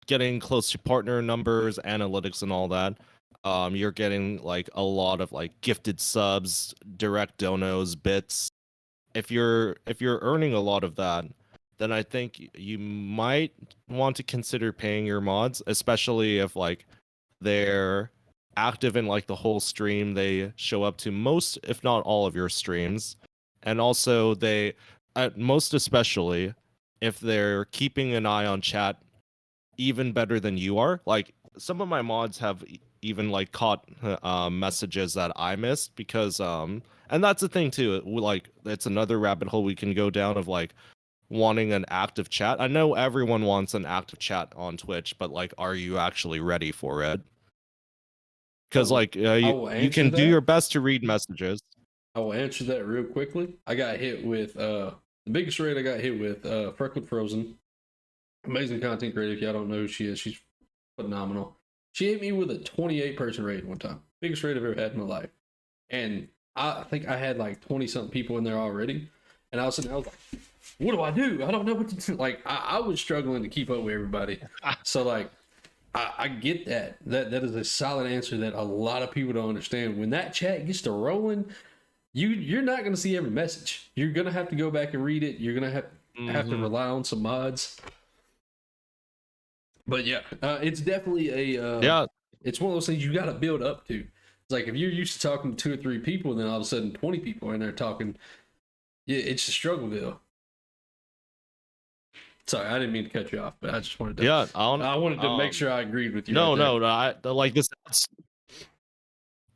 getting close to partner numbers, analytics and all that. You're getting like a lot of like gifted subs, direct donos, bits. If you're earning a lot of that, then I think you might want to consider paying your mods, especially if like they're active in like the whole stream. They show up to most, if not all, of your streams, and also they, most especially, if they're keeping an eye on chat even better than you are. Like some of my mods have even like caught messages that I missed because and that's the thing too. Like it's another rabbit hole we can go down of like wanting an active chat. I know everyone wants an active chat on Twitch, but like are you actually ready for it? Because like I you will you answer can do your that. best to read messages. I will answer that real quickly. I got hit with the biggest raid I got hit with Freckled Frozen. Amazing content creator. If y'all don't know who she is, she's phenomenal. She hit me with a 28 person raid one time. Biggest raid I've ever had in my life. And I think I had like 20 something people in there already. And I was sitting there, I was like, what do I do? I don't know what to do. Like I was struggling to keep up with everybody. So like I get that. That is a solid answer that a lot of people don't understand. When that chat gets to rolling, you're not gonna see every message. You're gonna have to go back and read it. You're gonna have to rely on some mods. But yeah, it's definitely Yeah. it's one of those things you got to build up to. It's like if you're used to talking to 2 or 3 people, and then all of a sudden 20 people are in there talking. Yeah, it's a struggleville. Sorry, I didn't mean to cut you off, but I just wanted to. Yeah. I wanted to make sure I agreed with you. No, right there. no, no. I like this.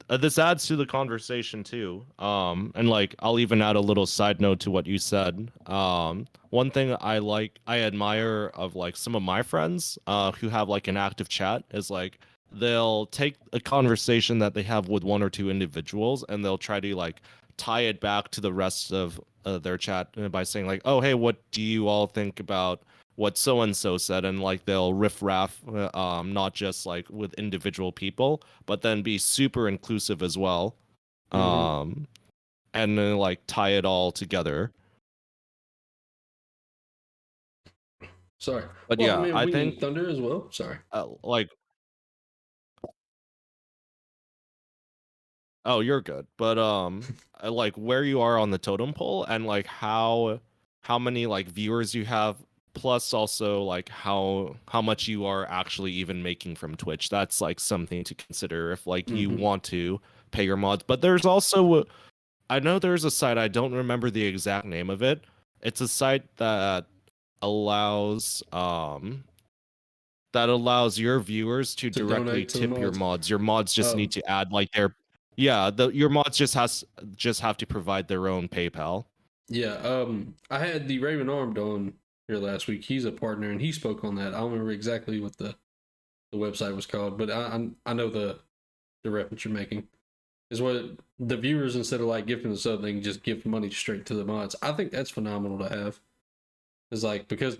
this adds to the conversation too. And like I'll even add a little side note to what you said. One thing I admire of like some of my friends who have like an active chat is like they'll take a conversation that they have with one or two individuals and they'll try to like tie it back to the rest of their chat by saying like, "Oh, hey, what do you all think about what so and so said?" And like they'll riff raff, not just like with individual people, but then be super inclusive as well, Mm-hmm. um, and then like tie it all together. Sorry. But Well, I yeah, mean, I we think need thunder as well. Sorry. like oh, you're good. But I like where you are on the totem pole and like how many like viewers you have, plus also like how much you are actually even making from Twitch. That's like something to consider if like you Mm-hmm. want to pay your mods. But there's also I know there's a site, I don't remember the exact name of it. It's a site allows um that allows your viewers to To directly donate to the tip your mods. mods. Your mods just need Um, to add like their yeah, your mods just have to provide their own PayPal. yeah. I had the Raven Armed on here last week. He's a partner, and he spoke on that. I don't remember exactly what the website was called, but I know the reference you're making is what the viewers, instead of like gifting the sub, they can just give money straight to the mods. I think that's phenomenal to have. It's like, because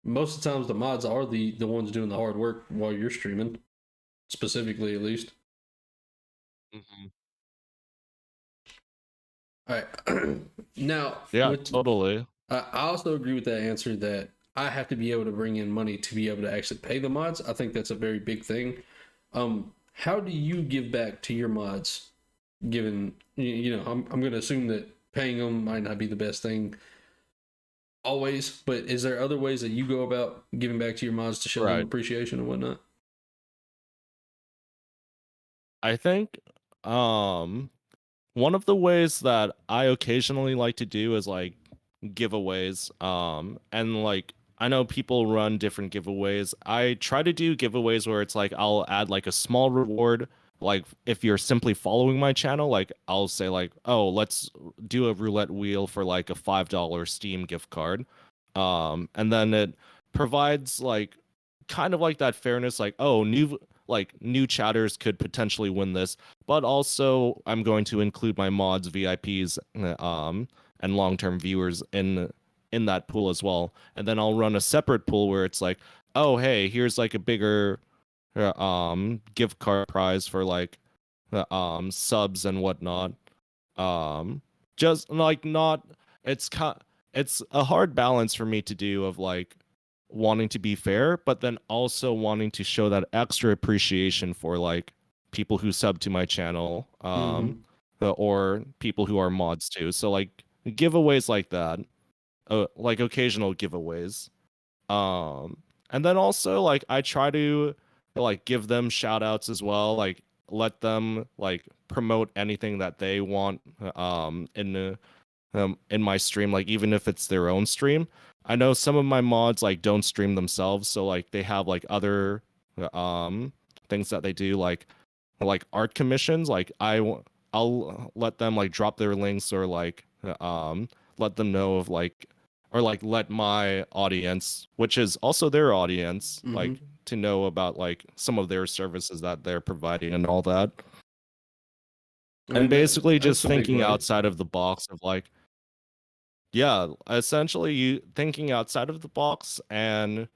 most of the times the mods are the ones doing the hard work while you're streaming, specifically at least. Mhm. All right. Now, Yeah, with totally. I also agree with that answer that I have to be able to bring in money to be able to actually pay the mods. I think that's a very big thing. How do you give back to your mods? Given I'm going to assume that paying them might not be the best thing always, but is there other ways that you go about giving back to your mods to show them Right. appreciation and whatnot? I think um one of the ways that I occasionally like to do is like giveaways. And like I know people run different giveaways. I try to do giveaways where it's like I'll add like a small reward. Like if you're simply following my channel, like I'll say like, oh, let's do a roulette wheel for like a $5 Steam gift card. And then it provides like kind of like that fairness, like, oh, new chatters could potentially win this, but also I'm going to include my mods, VIPs, and long-term viewers in that pool as well. And then I'll run a separate pool where it's like, oh, hey, here's like a bigger gift card prize for like subs and whatnot. Um just like not it's a hard balance for me to do of like wanting to be fair, but then also wanting to show that extra appreciation for like people who sub to my channel, Mm-hmm. or people who are mods too. So like giveaways like that, like occasional giveaways. Um, and then also like I try to like give them shout outs as well, like let them like promote anything that they want in my stream, like even if it's their own stream. I know some of my mods like don't stream themselves, so like they have like other um things that they do, like art commissions. Like I'll let them like drop their links or like let them know of like or like let my audience, which is also their audience, Mm-hmm. like to know about like some of their services that they're providing and all that. I And mean, basically that's just a big thinking way. outside of the box of like yeah, essentially you thinking outside of the box and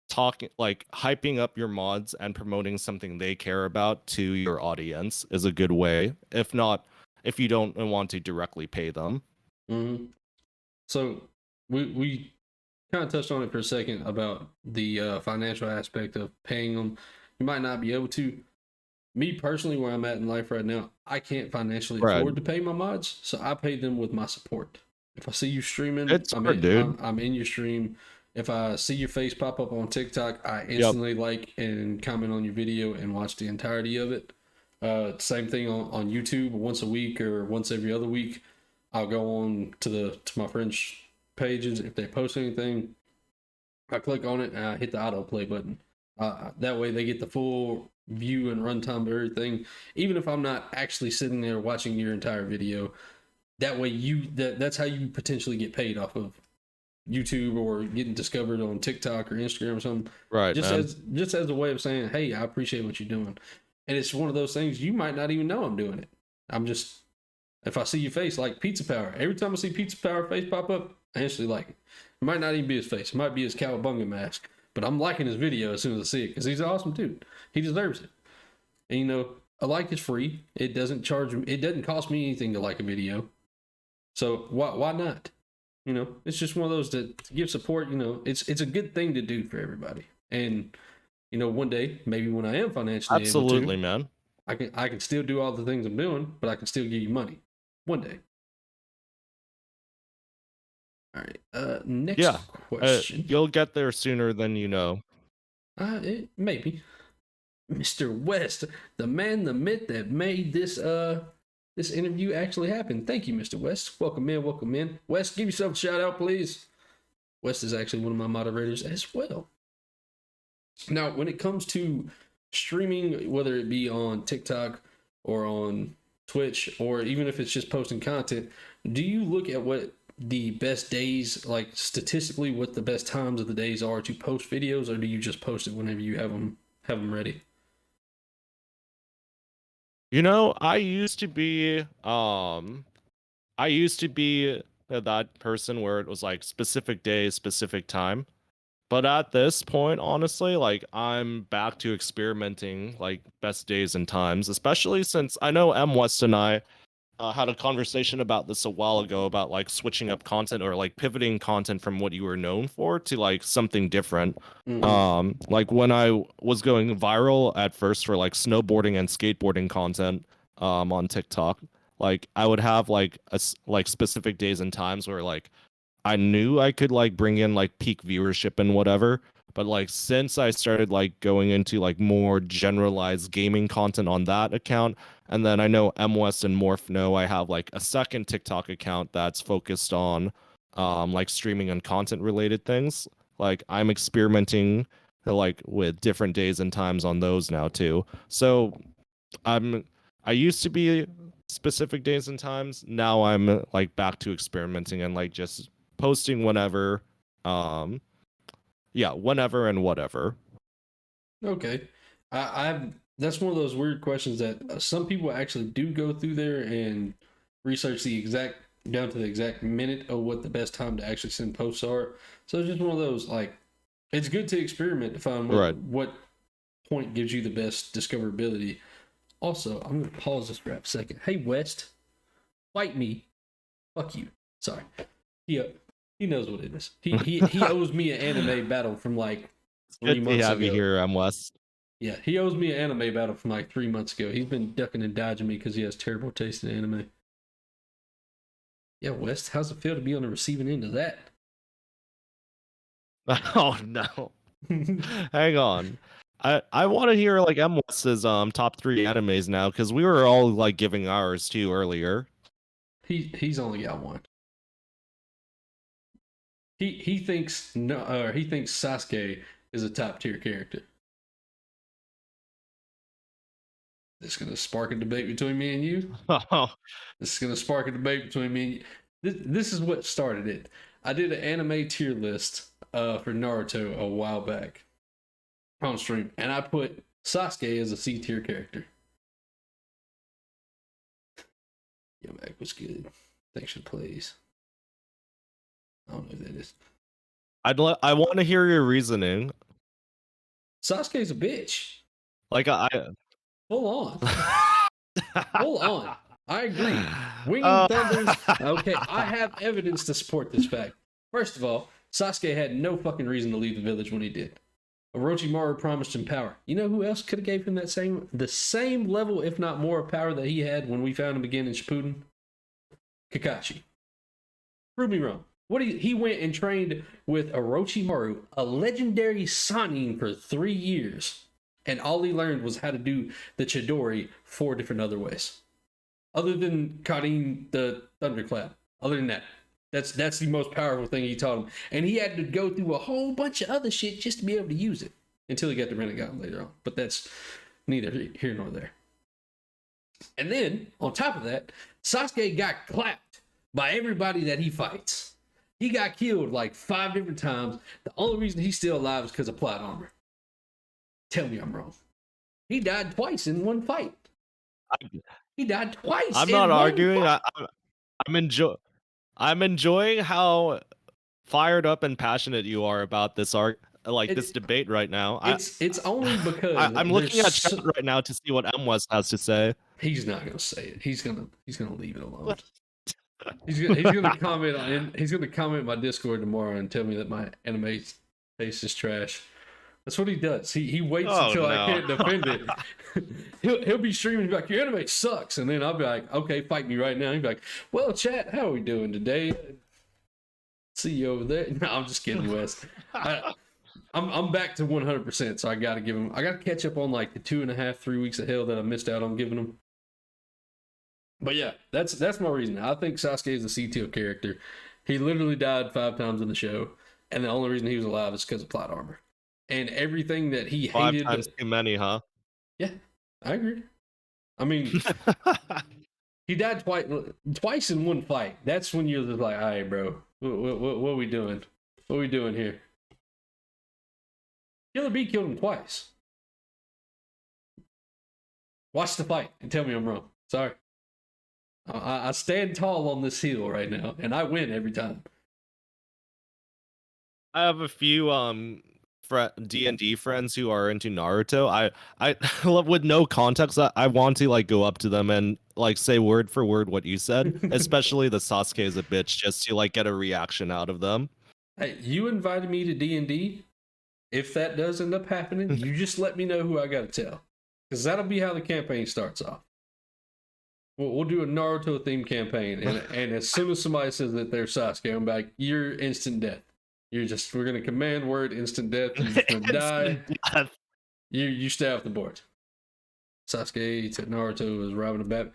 talking like hyping up your mods and promoting something they care about to your audience is a good way. If not, if you don't want to directly pay them. Mm-hmm. So we kind of touched on it for a second about the financial aspect of paying them. You might not be able to. Me personally, where I'm at in life right now, I can't financially Right. afford to pay my mods, so I pay them with my support. If I see you streaming, It's hard, dude. I'm in your stream. If I see your face pop up on TikTok, I Yep. instantly like and comment on your video and watch the entirety of it. Same thing on YouTube. Once a week or once every other week, I'll go on to my friends' pages. If they post anything, I click on it and I hit the autoplay button. That way they get the full view and runtime of everything, even if I'm not actually sitting there watching your entire video. That way, that's how you potentially get paid off of YouTube or getting discovered on TikTok or Instagram or something. Right, man. Just as a way of saying, hey, I appreciate what you're doing. And it's one of those things you might not even know I'm doing it. I'm just, if I see your face, like Pizza Power, every time I see Pizza Power face pop up, I instantly like it. It might not even be his face. It might be his cowabunga mask. But I'm liking his video as soon as I see it because he's an awesome dude. He deserves it. And you know, a like is free. It doesn't cost me anything to like a video. So why not? You know, it's just one of those to give support. You know, it's a good thing to do for everybody. And you know, one day maybe when I am financially Absolutely, able to, man. I can still do all the things I'm doing, but I can still give you money one day. All right. Next question. You'll get there sooner than you know. Maybe. Mr. West, the man, the myth that made this this interview actually happen. Thank you, Mr. West. Welcome in, welcome in. West, give yourself a shout out, please. West is actually one of my moderators as well. Now, when it comes to streaming, whether it be on TikTok or on Twitch, or even if it's just posting content, do you look at what the best days, like statistically, what the best times of the days are to post videos, or do you just post it whenever you have them ready? You know, I used to be that person where it was like specific day, specific time. But at this point, honestly, like I'm back to experimenting like best days and times, especially since I know M West and I had a conversation about this a while ago about like switching up content or like pivoting content from what you were known for to like something different. Like when I was going viral at first for like snowboarding and skateboarding content on TikTok, like I would have like like specific days and times where like I knew I could like bring in like peak viewership and whatever. But like since I started like going into like more generalized gaming content on that account, and then I know M West and Morph know I have like a second TikTok account that's focused on like streaming and content related things. Like I'm experimenting like with different days and times on those now too. So I used to be specific days and times. Now I'm like back to experimenting and like just posting whenever. Yeah, whenever and whatever. Okay. I've that's one of those weird questions that some people actually do go through there and research the exact down to the exact minute of what the best time to actually send posts are. So it's just one of those like it's good to experiment to find what point gives you the best discoverability. Also, I'm gonna pause this for a second. Hey West, fight me. Fuck you. Sorry. He knows what it is. He owes me an anime battle from like 3 months ago. Good to have you here, M West. Yeah, he owes me an anime battle from like 3 months ago. He's been ducking and dodging me because he has terrible taste in anime. Yeah, West, how's it feel to be on the receiving end of that? Oh no. Hang on. I want to hear like M West's top 3 animes now because we were all like giving ours too earlier. He's only got one. He thinks he thinks Sasuke is a top tier character. This is gonna spark a debate between me and you. This is gonna spark a debate between me and you. This is what started it. I did an anime tier list for Naruto a while back on stream, and I put Sasuke as a C tier character. Yo, Mac was good. Thanks for the plays. I don't know who that is. I want to hear your reasoning. Sasuke's a bitch. Like Full on. Full on. I agree. Winging Thunders. Okay, I have evidence to support this fact. First of all, Sasuke had no fucking reason to leave the village when he did. Orochimaru promised him power. You know who else could have gave him the same level, if not more, of power that he had when we found him again in Shippuden? Kakashi. Prove me wrong. He went and trained with Orochimaru, a legendary Sannin, for 3 years. And all he learned was how to do the Chidori 4 different other ways. Other than Karin the Thunderclap. Other than that. That's the most powerful thing he taught him. And he had to go through a whole bunch of other shit just to be able to use it. Until he got to Renegade later on. But that's neither here nor there. And then on top of that, Sasuke got clapped by everybody that he fights. He got killed like 5 different times. The only reason he's still alive is because of plot armor. Tell me I'm wrong. He died twice in one fight. He died twice. I'm not arguing. I'm enjoying how fired up and passionate you are about this this debate right now. It's only because I'm looking at chat right now to see what M West has to say. He's not gonna say it. He's gonna leave it alone. He's gonna comment on. He's gonna comment my Discord tomorrow and tell me that my anime taste is trash. That's what he does. He waits until I can't defend it. he'll be streaming like, your anime sucks, and then I'll be like, okay, fight me right now. He'll be like, well, chat, how are we doing today? See you over there. No, I'm just kidding, Wes. I'm back to 100%, so I got to catch up on like the 2.5, 3 weeks of hell that I missed out on giving him. But yeah, that's my reason. I think Sasuke is a C-tier character. He literally died 5 times in the show, and the only reason he was alive is because of plot armor. And everything that he hated. 5 times too many, huh? Yeah, I agree. I mean, he died twice in one fight. That's when you're just like, all right, bro, what are we doing? What are we doing here? Killer Bee killed him twice. Watch the fight and tell me I'm wrong. Sorry. I stand tall on this hill right now, and I win every time. I have a few D&D friends who are into Naruto. I with no context, I want to like go up to them and like say word for word what you said, especially the Sasuke is a bitch, just to like get a reaction out of them. Hey, you invited me to D&D. If that does end up happening, you just let me know who I gotta tell, because that'll be how the campaign starts off. We'll do a Naruto themed campaign, and as soon as somebody says that they're Sasuke, I'm like, you're instant death. We're gonna command word instant death. You're just gonna die. Death. You stay off the board. Sasuke to Naruto is Robin and Batman.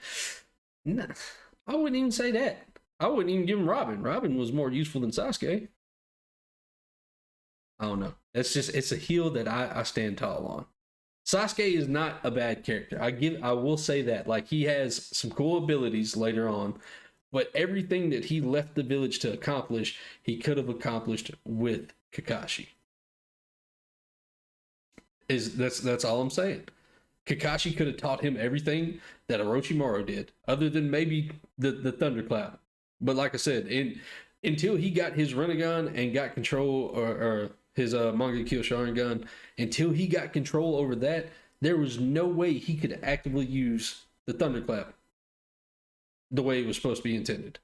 No, I wouldn't even say that. I wouldn't even give him Robin. Robin was more useful than Sasuke. I don't know. It's a hill that I stand tall on. Sasuke is not a bad character. I will say that. Like, he has some cool abilities later on. But everything that he left the village to accomplish, he could have accomplished with Kakashi. That's all I'm saying. Kakashi could have taught him everything that Orochimaru did, other than maybe the thunderclap. But like I said, until he got his Rinnegan and got control, or his Mangekyo Sharingan, until he got control over that, there was no way he could actively use the thunderclap the way it was supposed to be intended.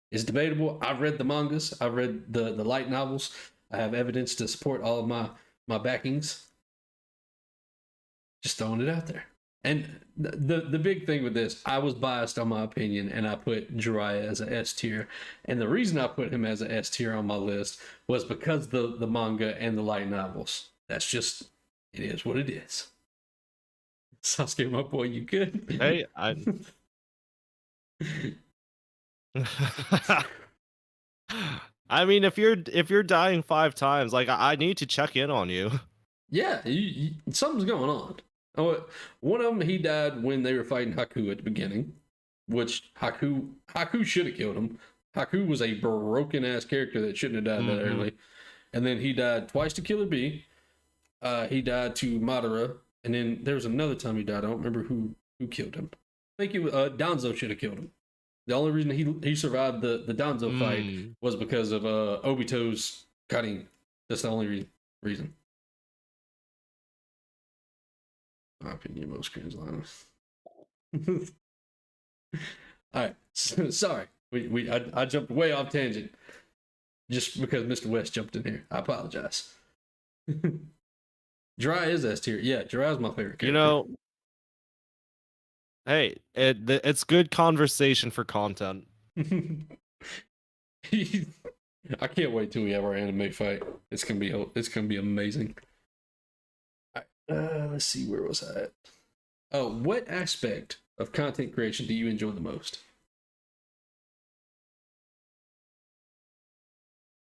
It's debatable. I've read the mangas. I've read the light novels. I have evidence to support all of my backings. Just throwing it out there. And the big thing with this, I was biased on my opinion, and I put Jiraiya as an S tier. And the reason I put him as an S tier on my list was because the manga and the light novels. That's just, it is what it is. Sasuke, my boy, you good? Hey, I mean, if you're dying 5 times, like I need to check in on you. Yeah, something's going on. Oh, one of them, he died when they were fighting Haku at the beginning, which Haku should have killed him. Haku was a broken ass character that shouldn't have died that early. And then he died twice to Killer Bee. He died to Madara. And then there was another time he died. I don't remember who killed him. I think it was Danzo should have killed him. The only reason he survived the Danzo fight was because of Obito's cutting. That's the only reason. My opinion, most cringe liners. All right, sorry. I jumped way off tangent just because Mr. West jumped in here. I apologize. Jiraiya is S tier. Yeah, Jiraiya's my favorite character. You know, hey, it's good conversation for content. I can't wait till we have our anime fight. It's gonna be amazing. All right, let's see, where was I at? Oh, what aspect of content creation do you enjoy the most?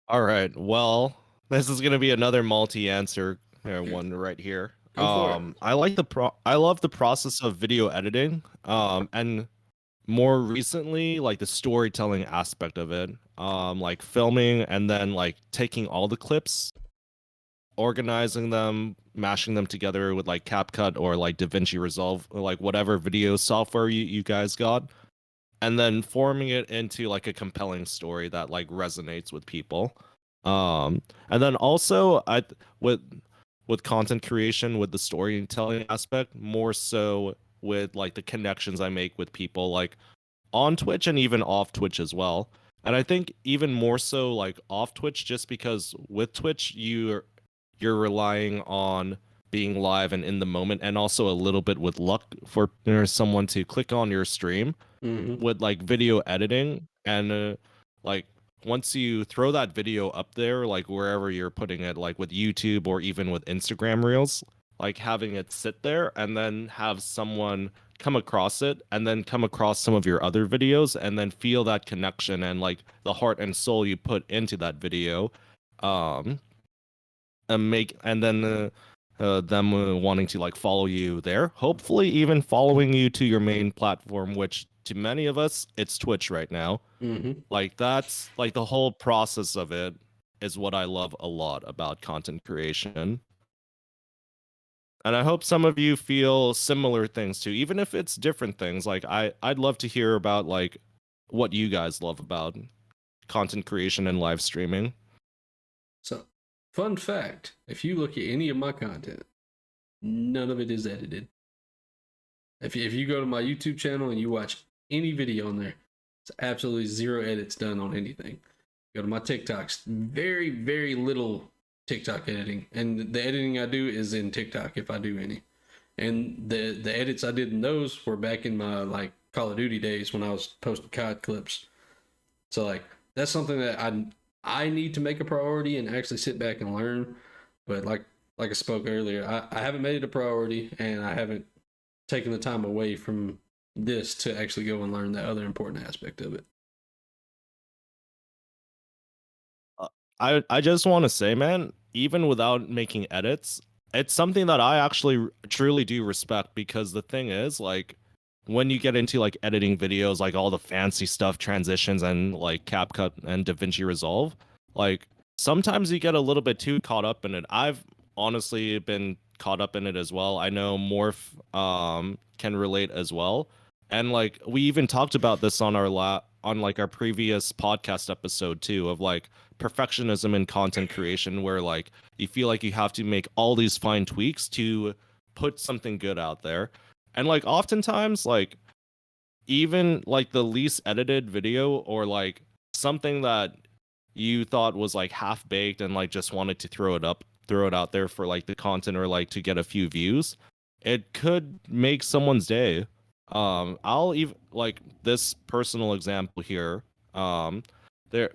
All right, well, this is gonna be another multi-answer Here, one right here. Go for it. I love the process of video editing. And more recently, like the storytelling aspect of it. Like filming and then like taking all the clips, organizing them, mashing them together with like CapCut or like DaVinci Resolve, or like whatever video software you guys got, and then forming it into like a compelling story that like resonates with people. And then also with with content creation, with the storytelling aspect, more so with like the connections I make with people like on Twitch and even off Twitch as well. And I think even more so like off Twitch, just because with Twitch you're relying on being live and in the moment, and also a little bit with luck for someone to click on your stream. Mm-hmm. With like video editing and like once you throw that video up there, like wherever you're putting it, like with YouTube or even with Instagram Reels, like having it sit there and then have someone come across it and then come across some of your other videos and then feel that connection and like the heart and soul you put into that video, um and then them wanting to like follow you there, hopefully even following you to your main platform, which to many of us it's Twitch right now. Mm-hmm. Like that's like the whole process of it is what I love a lot about content creation. And I hope some of you feel similar things too, even if it's different things. Like I'd love to hear about like what you guys love about content creation and live streaming. So, fun fact: if you look at any of my content, none of it is edited. If you go to my YouTube channel and you watch any video on there, it's absolutely zero edits done on anything. Go to my TikToks, very very little TikTok editing, and the editing I do is in TikTok if I do any. And the edits I did in those were back in my like Call of Duty days when I was posting COD clips. So like that's something that I need to make a priority and actually sit back and learn. But like I spoke earlier, I haven't made it a priority, and I haven't taken the time away from this to actually go and learn that other important aspect of it. I just want to say, man, even without making edits, it's something that I actually truly do respect, because the thing is, like, when you get into like editing videos, like all the fancy stuff, transitions and like CapCut and DaVinci Resolve, like sometimes you get a little bit too caught up in it. I've honestly been caught up in it as well. I know Morph can relate as well. And like we even talked about this on on like our previous podcast episode too, of like perfectionism in content creation, where like you feel like you have to make all these fine tweaks to put something good out there. And like oftentimes like even like the least edited video, or like something that you thought was like half baked and like just wanted to throw it out there for like the content or like to get a few views, it could make someone's day. I'll even like this personal example here. There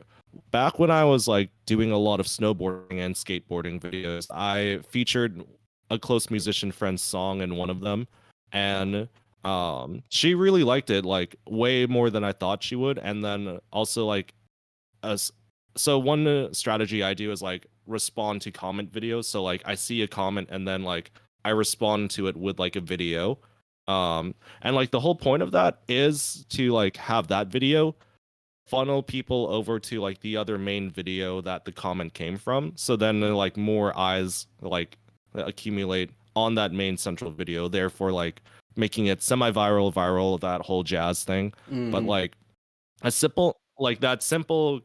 back when I was like doing a lot of snowboarding and skateboarding videos, I featured a close musician friend's song in one of them, and she really liked it, like way more than I thought she would. And then also like as so one strategy I do is like respond to comment videos. So like I see a comment and then like I respond to it with like a video. And like the whole point of that is to like have that video funnel people over to like the other main video that the comment came from. So then like more eyes like accumulate on that main central video, therefore like making it semi-viral, viral, that whole jazz thing. But Mm-hmm. like a simple like that simple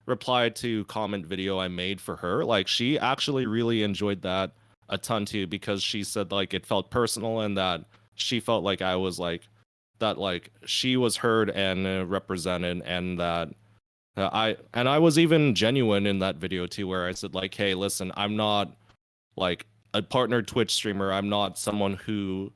reply to comment video I made for her, like she actually really enjoyed that a ton too, because she said like it felt personal and that she felt like I was like that, like she was heard and represented, and that I was even genuine in that video too, where I said like, hey, listen, I'm not like a partnered Twitch streamer, I'm not someone who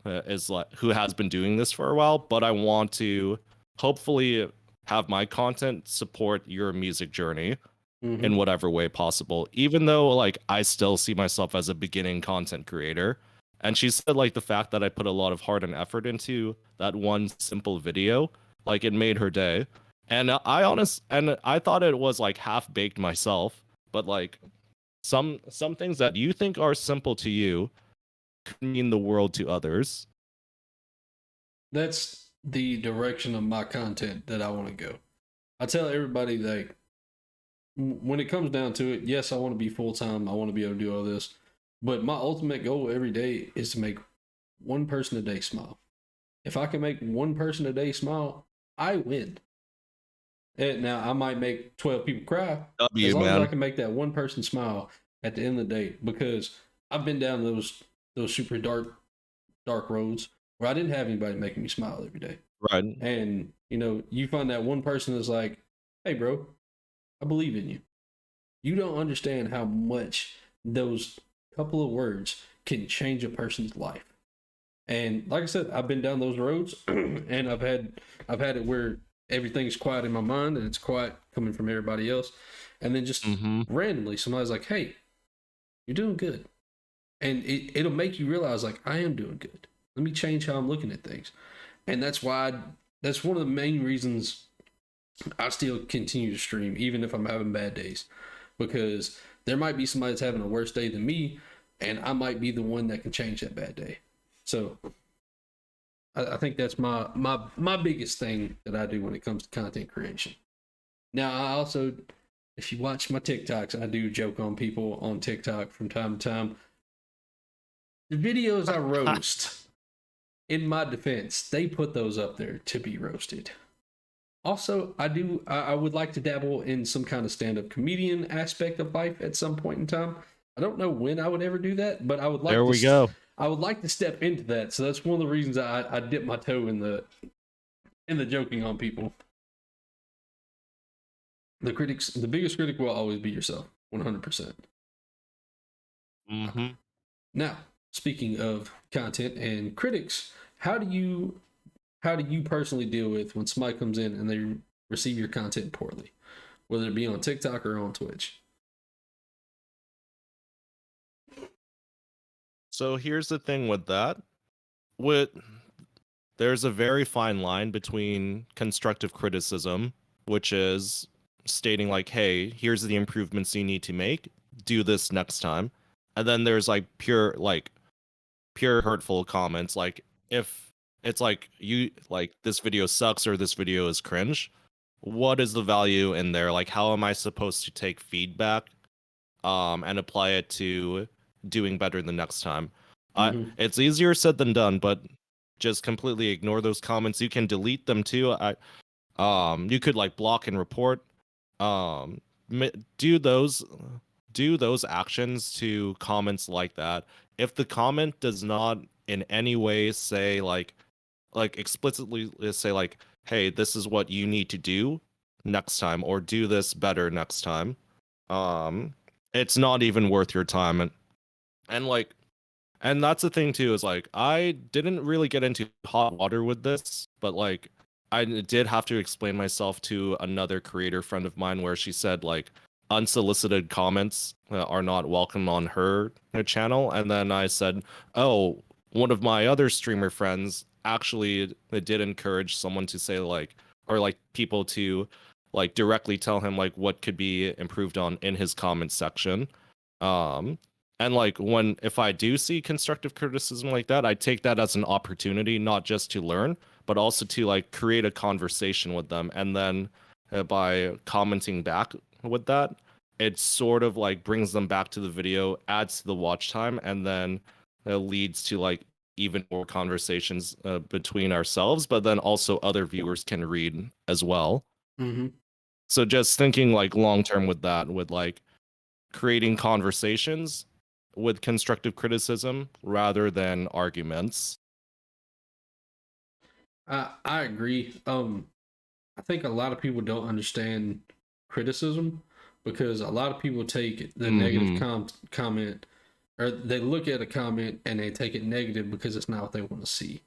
is like who has been doing this for a while, but I want to hopefully have my content support your music journey in Mm-hmm. whatever way possible, even though like I still see myself as a beginning content creator. And she said like the fact that I put a lot of heart and effort into that one simple video, like it made her day. And I thought it was like half baked myself, but like some things that you think are simple to you could mean the world to others. That's the direction of my content that I want to go. I tell everybody that when it comes down to it, yes, I want to be full time. I want to be able to do all this, but my ultimate goal every day is to make one person a day smile. If I can make one person a day smile, I win. And now I might make 12 people cry, as W, long as I man. can make that one person smile at the end of the day. Because I've been down those super dark roads where I didn't have anybody making me smile every day. Right. And you find that one person that's like, "Hey, bro, I believe in you." You don't understand how much those couple of words can change a person's life. And like I said, I've been down those roads, and I've had it where everything's quiet in my mind, and it's quiet coming from everybody else, and then just randomly somebody's like, "Hey, you're doing good," and it'll make you realize, like, I am doing good. Let me change how I'm looking at things, and that's that's one of the main reasons I still continue to stream, even if I'm having bad days, because there might be somebody that's having a worse day than me, and I might be the one that can change that bad day. So I think that's my biggest thing that I do when it comes to content creation. Now, I also, if you watch my TikToks, I do joke on people on TikTok from time to time. The videos I roast, in my defense, they put those up there to be roasted. Also, I would like to dabble in some kind of stand-up comedian aspect of life at some point in time. I don't know when I would ever do that, but I would like There we go. I would like to step into that. So that's one of the reasons I dip my toe in the joking on people. The biggest critic will always be yourself, 100%. Now, speaking of content and critics, how do you personally deal with when somebody comes in and they receive your content poorly, whether it be on TikTok or on Twitch? So here's the thing with that. There's a very fine line between constructive criticism, which is stating like, "Hey, here's the improvements you need to make. Do this next time." And then there's like pure hurtful comments, like if it's like this video sucks or this video is cringe. What is the value in there? Like, how am I supposed to take feedback and apply it to doing better the next time? It's easier said than done, but just completely ignore those comments. You can delete them too. You could like block and report. Do those actions to comments like that. If the comment does not in any way say like explicitly say like, "Hey, this is what you need to do next time," or "Do this better next time," it's not even worth your time. And that's the thing too, is like, I didn't really get into hot water with this, but like I did have to explain myself to another creator friend of mine, where she said like unsolicited comments are not welcome on her channel. And then I said, "Oh, one of my other streamer friends actually did encourage someone to say like, or like people to like directly tell him like what could be improved on in his comment section." And like if I do see constructive criticism like that, I take that as an opportunity, not just to learn, but also to like create a conversation with them. And then by commenting back with that, it sort of like brings them back to the video, adds to the watch time, and then leads to like even more conversations between ourselves, but then also other viewers can read as well. So just thinking like long term with that, with like creating conversations with constructive criticism rather than arguments. I agree. I think a lot of people don't understand criticism, because a lot of people take the negative comment, or they look at a comment and they take it negative because it's not what they want to see.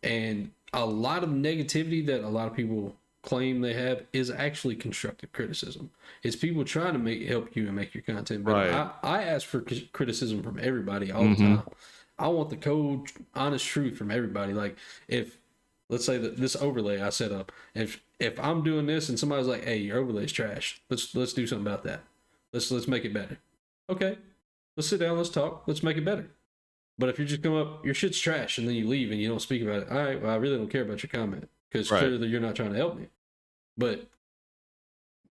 And a lot of negativity that a lot of people claim they have is actually constructive criticism. It's people trying to help you and make your content better. Right. I ask for criticism from everybody all the time. I want the cold, honest truth from everybody. Like, if let's say that this overlay I set up, if I'm doing this and somebody's like, "Hey, your overlay's trash. Let's do something about that. Let's make it better." Okay, let's sit down, let's talk, let's make it better. But if you just come up, your shit's trash, and then you leave and you don't speak about it, all right, well, I really don't care about your comment because Right. clearly you're not trying to help me. But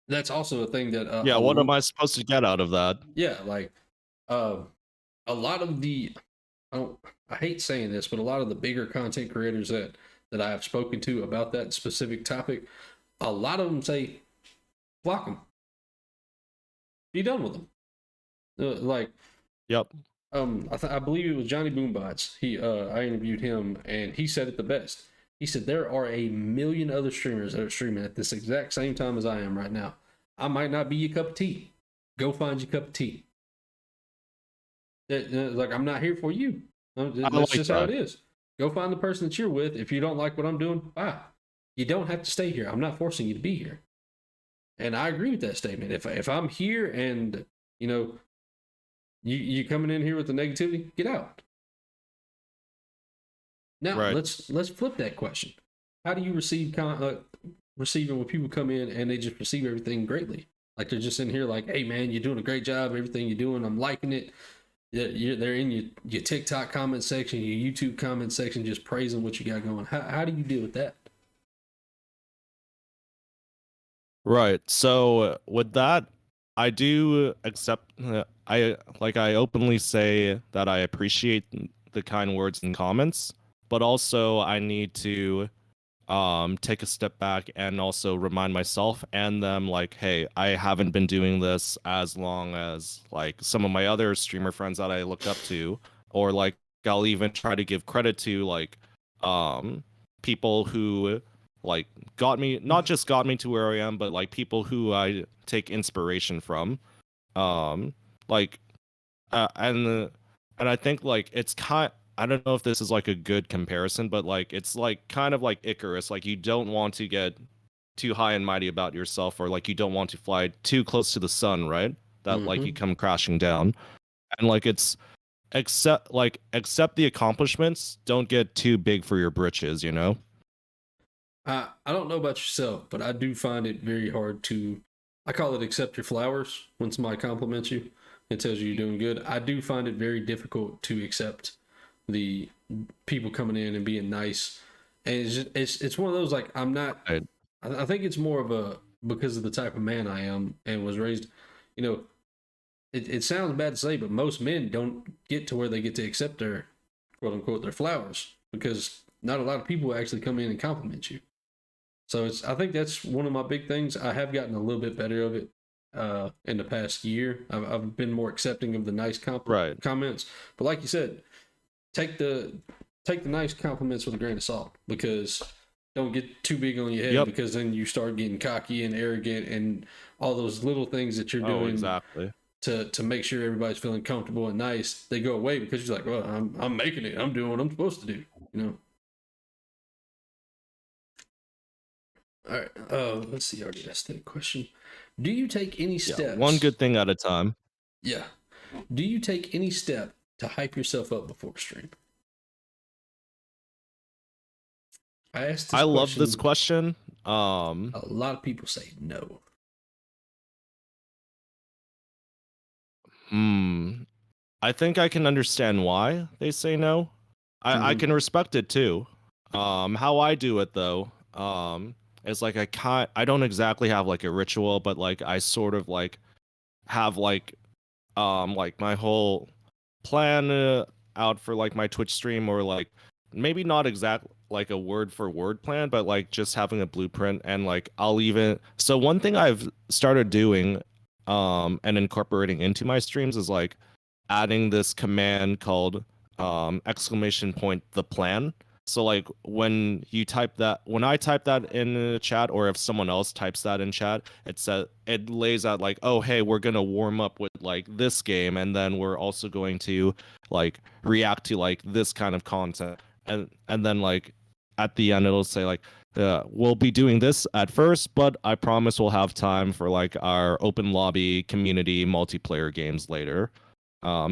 that's also a thing that Yeah, what am I supposed to get out of that? yeah, like uh, a lot of the I don't I hate saying this, but a lot of the bigger content creators that I have spoken to about that specific topic, a lot of them say block them, be done with them. Like Yep. I believe it was Johnny Boombots. I interviewed him, and he said it the best. He said there are a million other streamers that are streaming at this exact same time as I am right now. I might not be your cup of tea. Go find your cup of tea. Like I'm not here for you. I That's like just how it that. is. Go find the person that you're with. If you don't like what I'm doing, bye. You don't have to stay here. I'm not forcing you to be here. And I agree with that statement. If I'm here and you know you coming in here with the negativity, get out. Now Right. let's flip that question. How do you receiving when people come in and they just receive everything greatly? Like they're just in here like, hey man, you're doing a great job. Everything you're doing, I'm liking it. They're in your TikTok comment section, your YouTube comment section, just praising what you got going. How do you deal with that? Right. So with that, I do accept. I openly say that I appreciate the kind words and comments, but also I need to take a step back and also remind myself and them like, hey, I haven't been doing this as long as like some of my other streamer friends that I look up to, or like I'll even try to give credit to like um people who like got me, not just got me to where I am, but like people who I take inspiration from. Um like and and I think like it's kind, I don't know if this is like a good comparison, but like it's like kind of like Icarus. Like you don't want to get too high and mighty about yourself, or like you don't want to fly too close to the sun, right? That like you Mm-hmm. come crashing down. And like it's accept the accomplishments. Don't get too big for your britches, you know? I don't know about yourself, but I do find it very hard to. I call it accept your flowers when somebody compliments you and tells you you're doing good. I do find it very difficult to accept the people coming in and being nice, and it's one of those like I'm not. Right. I think it's more of a because of the type of man I am and was raised. You know, it sounds bad to say, but most men don't get to where they get to accept their quote unquote their flowers because not a lot of people actually come in and compliment you. So I think that's one of my big things. I have gotten a little bit better of it in the past year. I've been more accepting of the nice Right. comments, but like you said, take the take the nice compliments with a grain of salt because don't get too big on your head Yep. because then you start getting cocky and arrogant and all those little things that you're Oh, doing exactly. to make sure everybody's feeling comfortable and nice. They go away because you're like, well, I'm making it. I'm doing what I'm supposed to do. You know. All right. Let's see. I already asked that question. Do you take any Yeah. One steps? good thing at a time. Yeah. Do you take any step to hype yourself up before stream? I asked this I love this question. question. A lot of people say no. Hmm. I think I can understand why they say no. I Mm-hmm. can respect it too. How I do it though, is like I don't exactly have like a ritual, but like I sort of like have like my whole plan out for like my Twitch stream, or like maybe not exact like a word for word plan, but like just having a blueprint. And like I'll even, so one thing I've started doing and incorporating into my streams is like adding this command called exclamation point the plan. So like when you type that, when I type that in the chat, or if someone else types that in chat, it lays out like, oh hey, we're gonna warm up with like this game, and then we're also going to like react to like this kind of content, and then like at the end it'll say like we'll be doing this at first, but I promise we'll have time for like our open lobby community multiplayer games later,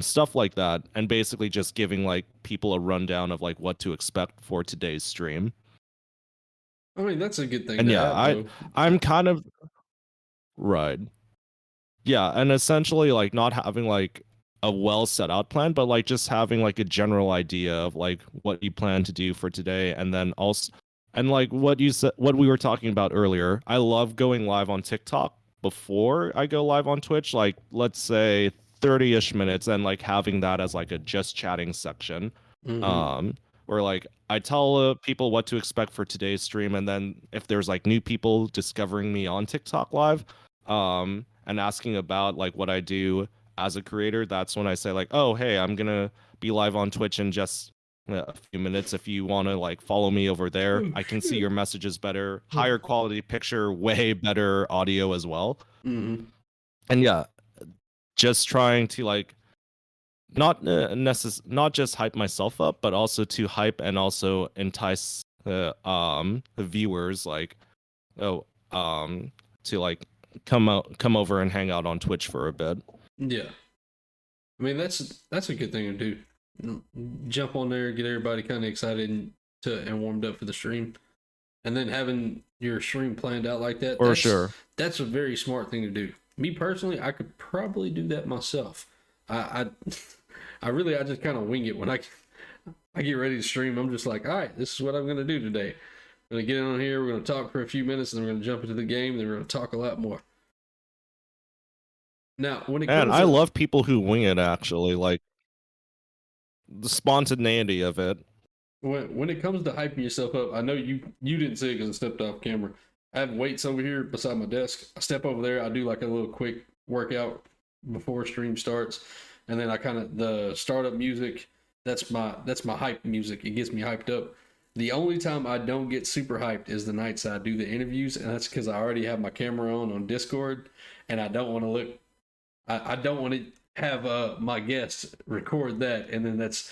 stuff like that. And basically just giving like people a rundown of like what to expect for today's stream. I mean, that's a good thing And to yeah, have, though. I'm kind of right. Yeah, and essentially like not having like a well set out plan, but like just having like a general idea of like what you plan to do for today, and then also and like what you said, what we were talking about earlier. I love going live on TikTok before I go live on Twitch, like let's say 30-ish minutes, and like having that as like a just chatting section. Mm-hmm. Um, where like I tell people what to expect for today's stream, and then if there's like new people discovering me on TikTok live, and asking about like what I do as a creator, that's when I say like, oh hey, I'm gonna be live on Twitch in just a few minutes. If you want to like follow me over there, Oh I can see shit. your messages better, higher quality picture, way better audio as well. Mm-hmm. And yeah, just trying to like not just hype myself up, but also to hype and also entice the viewers like, oh, to like come over and hang out on Twitch for a bit. Yeah. I mean, that's a good thing to do. Jump on there, get everybody kind of excited and warmed up for the stream, and then having your stream planned out like that. For sure. That's a very smart thing to do. Me personally, I could probably do that myself. I I really I just kind of wing it when I get ready to stream. I'm just like, all right, this is what I'm gonna do today. I'm gonna get on here. We're gonna talk for a few minutes, and then we're gonna jump into the game. And then we're gonna talk a lot more. Now, when it And comes I to love people who wing it actually, like the spontaneity of it. when it comes to hyping yourself up, I know you didn't see it because I stepped off camera. I have weights over here beside my desk. I step over there. I do like a little quick workout before stream starts, and then I kind of the startup music. That's my hype music. It gets me hyped up. The only time I don't get super hyped is the nights I do the interviews, and that's because I already have my camera on Discord, and I don't want to look. I don't want to have my guests record that, and then that's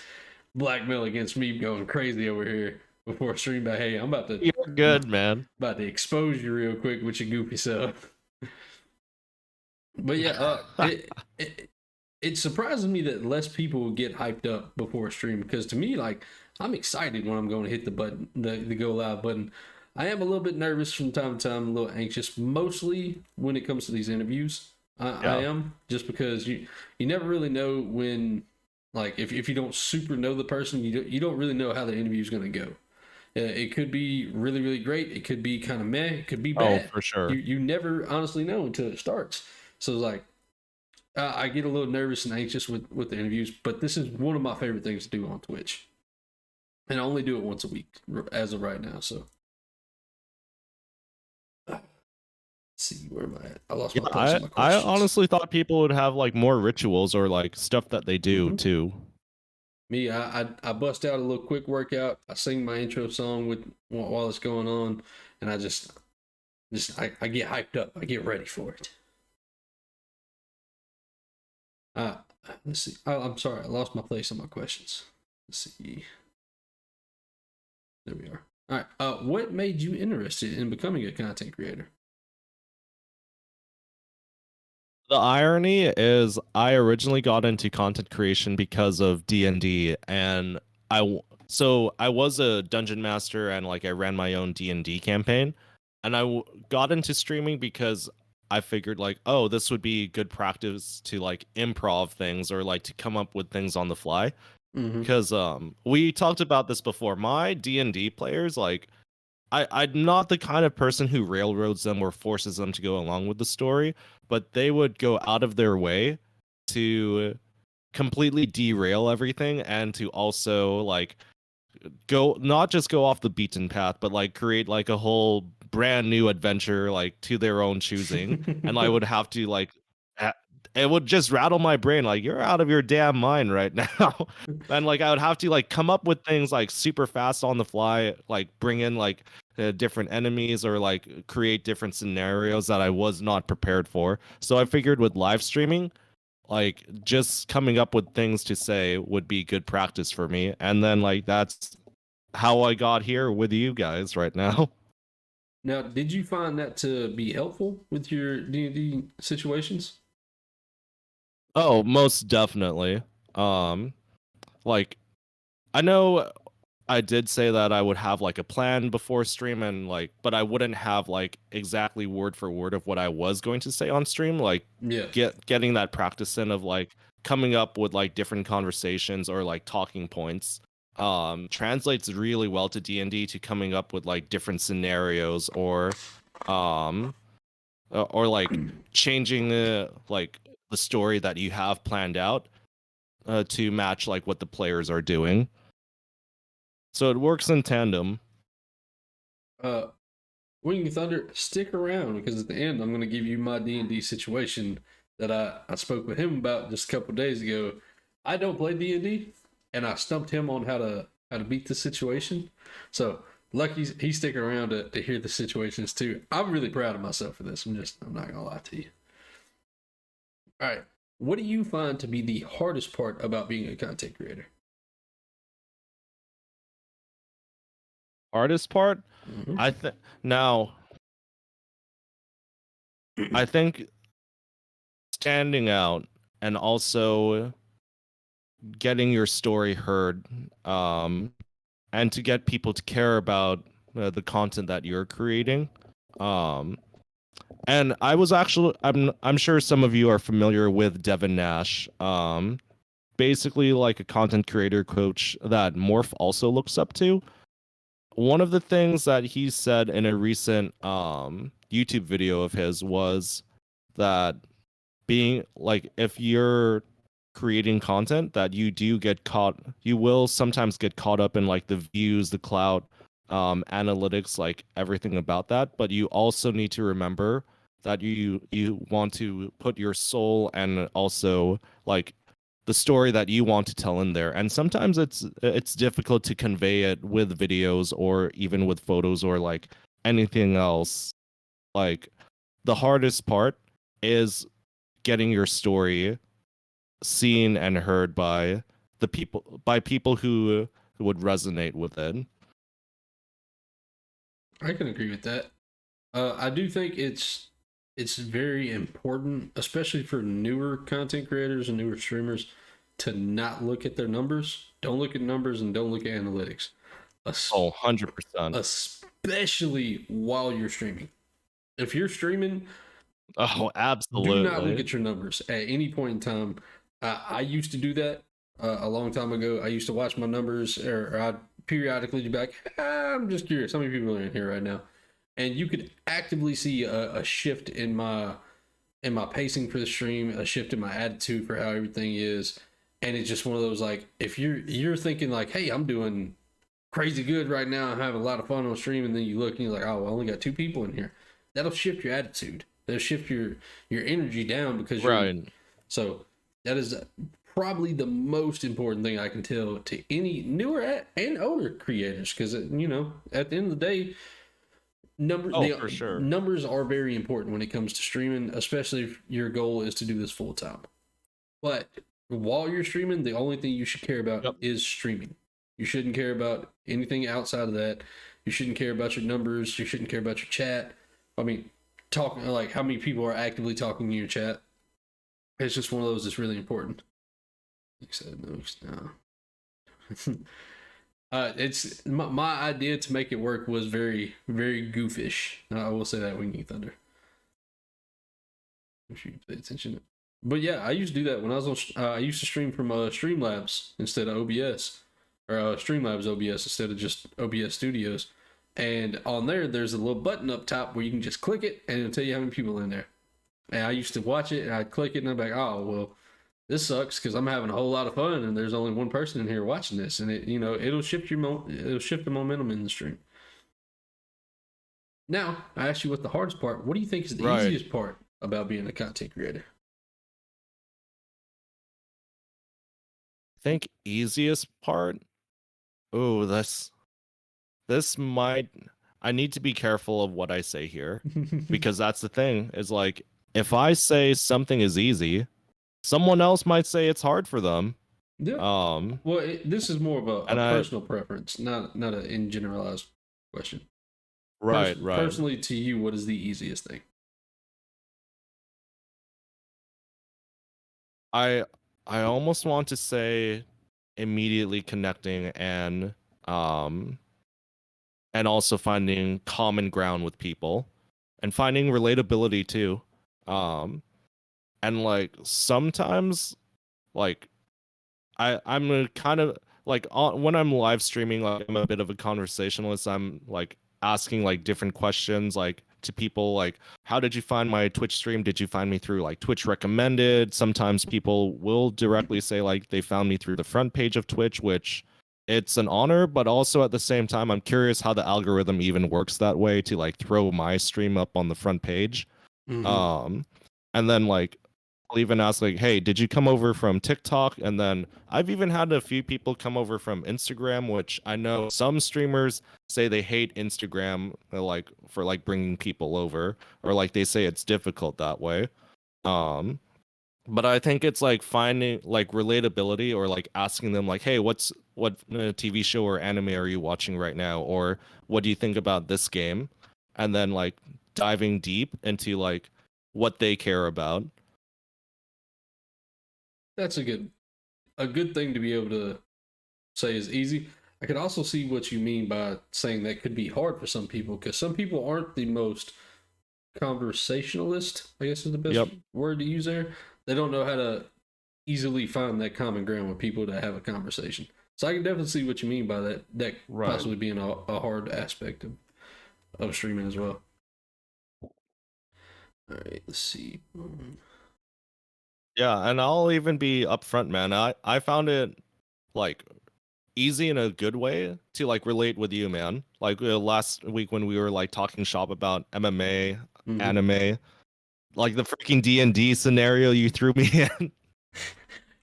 blackmail against me going crazy over here before stream. But hey, You're good, man. about to expose you real quick with your goofy self. But yeah, it surprises me that less people get hyped up before a stream, because to me, like, I'm excited when I'm going to hit the button, the go live button. I am a little bit nervous from time to time, a little anxious, mostly when it comes to these interviews. I Yeah. am, just because you never really know when, like, if you don't super know the person, you don't really know how the interview is going to go. It could be really really great. It could be kind of meh. It could be Oh, bad. for sure. You never honestly know until it starts. So like, I get a little nervous and anxious with the interviews, but this is one of my favorite things to do on Twitch, and I only do it once a week as of right now. So, let's see, where am I at? I lost Yeah, my place on my I questions. honestly thought people would have like more rituals or like stuff that they do too. Me, I bust out a little quick workout. I sing my intro song while it's going on, and I just I get hyped up. I get ready for it. Uh, let's see. I'm sorry, I lost my place on my questions. Let's see. There we are. All right. What made you interested in becoming a content creator? The irony is I originally got into content creation because of D&D, and so I was a dungeon master and like I ran my own D&D campaign, and got into streaming because I figured like, oh, this would be good practice to like improv things or like to come up with things on the fly. Mm-hmm. Because we talked about this before. My D&D players, like I'm not the kind of person who railroads them or forces them to go along with the story, but they would go out of their way to completely derail everything and to also like go not just go off the beaten path, but like create like a whole brand new adventure like to their own choosing. And I would have to like ha- it would just rattle my brain like you're out of your damn mind right now. And like I would have to like come up with things like super fast on the fly, like bring in like different enemies or like create different scenarios that I was not prepared for. So I figured with live streaming, like just coming up with things to say would be good practice for me. And then like that's how I got here with you guys right now. Now, did you find that to be helpful with your D&D situations? Oh, most definitely. Like I know I did say that I would have like a plan before stream and like, but I wouldn't have like exactly word for word of what I was going to say on stream. Like Yeah. getting that practice in of like coming up with like different conversations or like talking points translates really well to D&D, to coming up with like different scenarios um or like changing like the story that you have planned out to match like what the players are doing. So it works in tandem. Uh, Wing Thunder, stick around because at the end I'm going to give you my D&D situation that I spoke with him about just a couple days ago. I don't play D&D, and I stumped him on how to beat the situation. So lucky he's sticking around to hear the situations too. I'm really proud of myself for this. I'm not gonna lie to you. All right, what do you find to be the hardest part about being a content creator? Hardest part, Mm-hmm. I think now I think standing out and also getting your story heard, and to get people to care about the content that you're creating. Um, and I'm sure some of you are familiar with Devin Nash. Basically like a content creator coach that Morph also looks up to. One of the things that he said in a recent YouTube video of his was that being like, if you're creating content, that you will sometimes get caught up in like the views, the clout, analytics, like everything about that, but you also need to remember that you want to put your soul and also like the story that you want to tell in there. And sometimes it's difficult to convey it with videos or even with photos or like anything else. Like the hardest part is getting your story seen and heard by people who would resonate with it. I can agree with that. I do think it's very important, especially for newer content creators and newer streamers, to not look at their numbers. Don't look at numbers and don't look at analytics, Oh, 100%. especially while you're streaming. If you're streaming, Oh, do not look absolutely. at your numbers at any point in time. I used to do that a long time ago. I used to watch my numbers, or I'd periodically be like, I'm just curious how many people are in here right now, and you could actively see a shift in my pacing for the stream, a shift in my attitude for how everything is, and it's just one of those like, if you're thinking like, hey, I'm doing crazy good right now, I'm having a lot of fun on stream, and then you look and you're like, oh, I only got 2 people in here. That'll shift your attitude. That'll shift your energy down because you're Right. so that is probably the most important thing I can tell to any newer and older creators, because you know at the end of the day, Oh, for sure. numbers are very important when it comes to streaming, especially if your goal is to do this full time. But while you're streaming, the only thing you should care about Yep. is streaming. You shouldn't care about anything outside of that. You shouldn't care about your numbers. You shouldn't care about your chat. I mean, talking like how many people are actively talking in your chat. It's just one of those that's really important. Like I said, no. It's my idea to make it work was very, very goofish. I will say that, Winging Thunder. If you pay attention. But yeah, I used to do that when I was on. I used to stream from Streamlabs instead of OBS, or Streamlabs OBS instead of just OBS Studios. And on there, there's a little button up top where you can just click it, and it'll tell you how many people in there. And I used to watch it, and I'd click it, and I'm like, oh well, this sucks because I'm having a whole lot of fun, and there's only one person in here watching this, and it'll shift it'll shift the momentum in the stream. Now, I asked you what the hardest part. What do you think is the Right. easiest part about being a content creator? I think easiest part. Oh, this might I need to be careful of what I say here, because that's the thing is like, if I say something is easy, someone else might say it's hard for them. Yeah. Um Well, this is more of a and I personal preference, not a in generalized question. right. Personally, to you, what is the easiest thing? I I almost want to say immediately connecting and um, and also finding common ground with people and finding relatability too. And like sometimes like I'm a kind of like when I'm live streaming, like I'm a bit of a conversationalist. I'm like asking like different questions like to people like how did you find my Twitch stream? Did you find me through like Twitch recommended? Sometimes people will directly say like they found me through the front page of Twitch, which it's an honor, but also at the same time I'm curious how the algorithm even works that way to like throw my stream up on the front page. Mm-hmm. Um and then like I'll even ask like, "Hey, did you come over from TikTok?" And then I've even had a few people come over from Instagram, which I know some streamers say they hate Instagram, like for like bringing people over, or like they say it's difficult that way. Um, but I think it's like finding like relatability or like asking them like, "Hey, what TV show or anime are you watching right now?" Or what do you think about this game? And then like diving deep into like what they care about. That's a good thing to be able to say is easy. I could also see what you mean by saying that could be hard for some people because some people aren't the most conversationalist, I guess is the best Yep. word to use there. They don't know how to easily find that common ground with people to have a conversation. So I can definitely see what you mean by that. That Right. possibly being a hard aspect of streaming as well. All right, let's see. Yeah, and I'll even be upfront, man. I found it like easy in a good way to like relate with you, man. Like last week when we were like talking shop about MMA, Mm-hmm. anime, like the freaking D&D scenario you threw me in.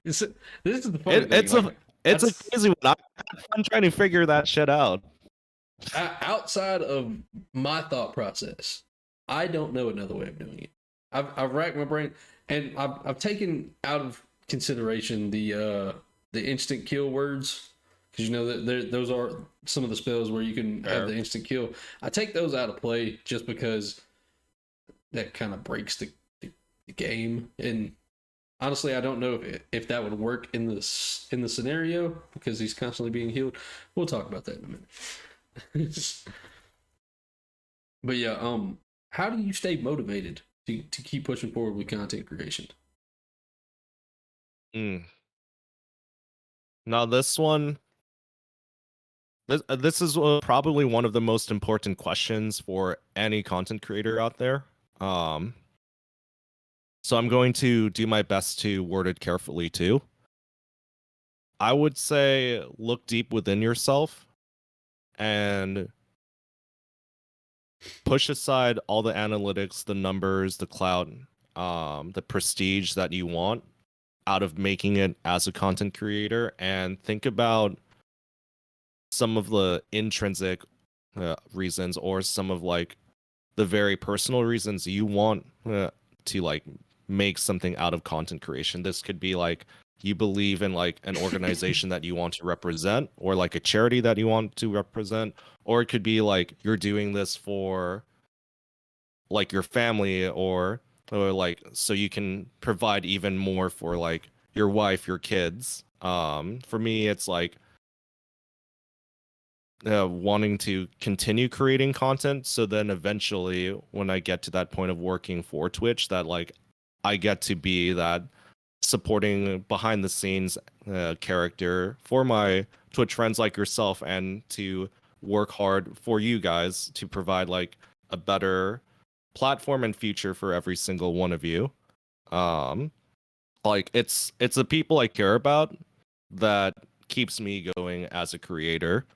This is the funny It, thing. it's Like a it's a that's crazy one. I had fun trying to figure that shit out. outside of my thought process. I don't know another way of doing it. I've racked my brain, and I've taken out of consideration the instant kill words because you know that those are some of the spells where you can have Fair. the instant kill. I take those out of play just because that kind of breaks the game. And honestly, I don't know if that would work in the scenario because he's constantly being healed. We'll talk about that in a minute. But yeah, how do you stay motivated to keep pushing forward with content creation? Mm. Now this is probably one of the most important questions for any content creator out there. Um, so I'm going to do my best to word it carefully too. I would say look deep within yourself and push aside all the analytics, the numbers, the clout, the prestige that you want out of making it as a content creator, and think about some of the intrinsic reasons or some of like the very personal reasons you want to like make something out of content creation. This could be like you believe in like an organization that you want to represent or like a charity that you want to represent, or it could be like you're doing this for like your family or like so you can provide even more for like your wife, your kids. For me it's like wanting to continue creating content so then eventually when I get to that point of working for Twitch that like I get to be that supporting behind the scenes character for my Twitch friends like yourself and to work hard for you guys to provide like a better platform and future for every single one of you. um like it's the people I care about that keeps me going as a creator,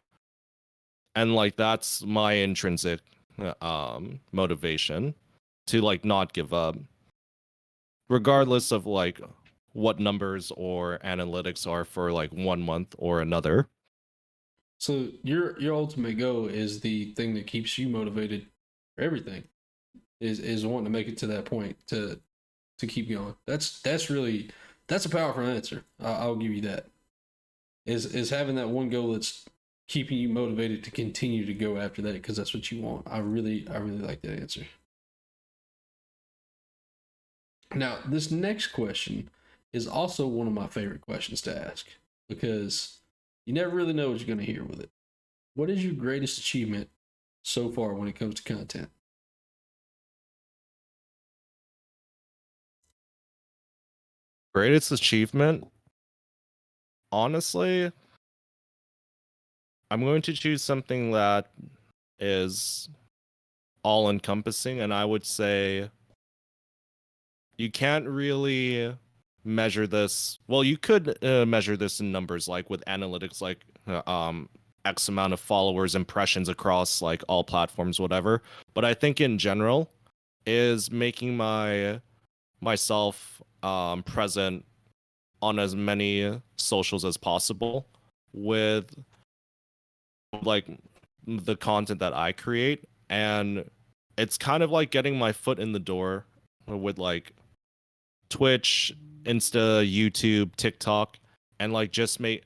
and like that's my intrinsic motivation to like not give up regardless of like what numbers or analytics are for like 1 month or another. So your ultimate goal is the thing that keeps you motivated for everything. Is wanting to make it to that point to keep going. That's really that's a powerful answer. I'll give you that. Is having that one goal that's keeping you motivated to continue to go after that because that's what you want. I really like that answer. Now, this next question is also one of my favorite questions to ask because you never really know what you're going to hear with it. what is your greatest achievement so far when it comes to content? Greatest achievement? Honestly, I'm going to choose something that is all encompassing, and I would say you can't really measure this. Well, you could measure this in numbers, like with analytics, like X amount of followers, impressions across like all platforms, whatever. But I think in general is making myself present on as many socials as possible with like the content that I create, and it's kind of like getting my foot in the door with like Twitch, Insta, YouTube, TikTok, and like just make.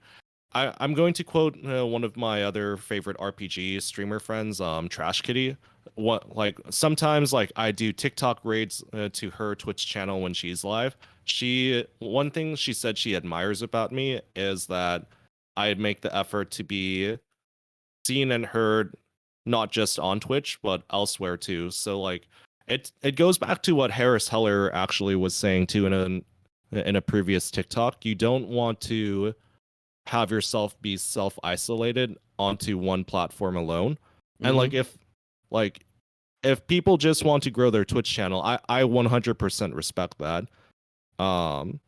I'm going to quote one of my other favorite RPG streamer friends, Trash Kitty. What like sometimes like I do TikTok raids to her Twitch channel when she's live. She one thing she said she admires about me is that I make the effort to be seen and heard not just on Twitch but elsewhere too. So like it goes back to what Harris Heller actually was saying too in a previous TikTok. You don't want to have yourself be self isolated onto one platform alone. And like if people just want to grow their Twitch channel, I 100% respect that. Um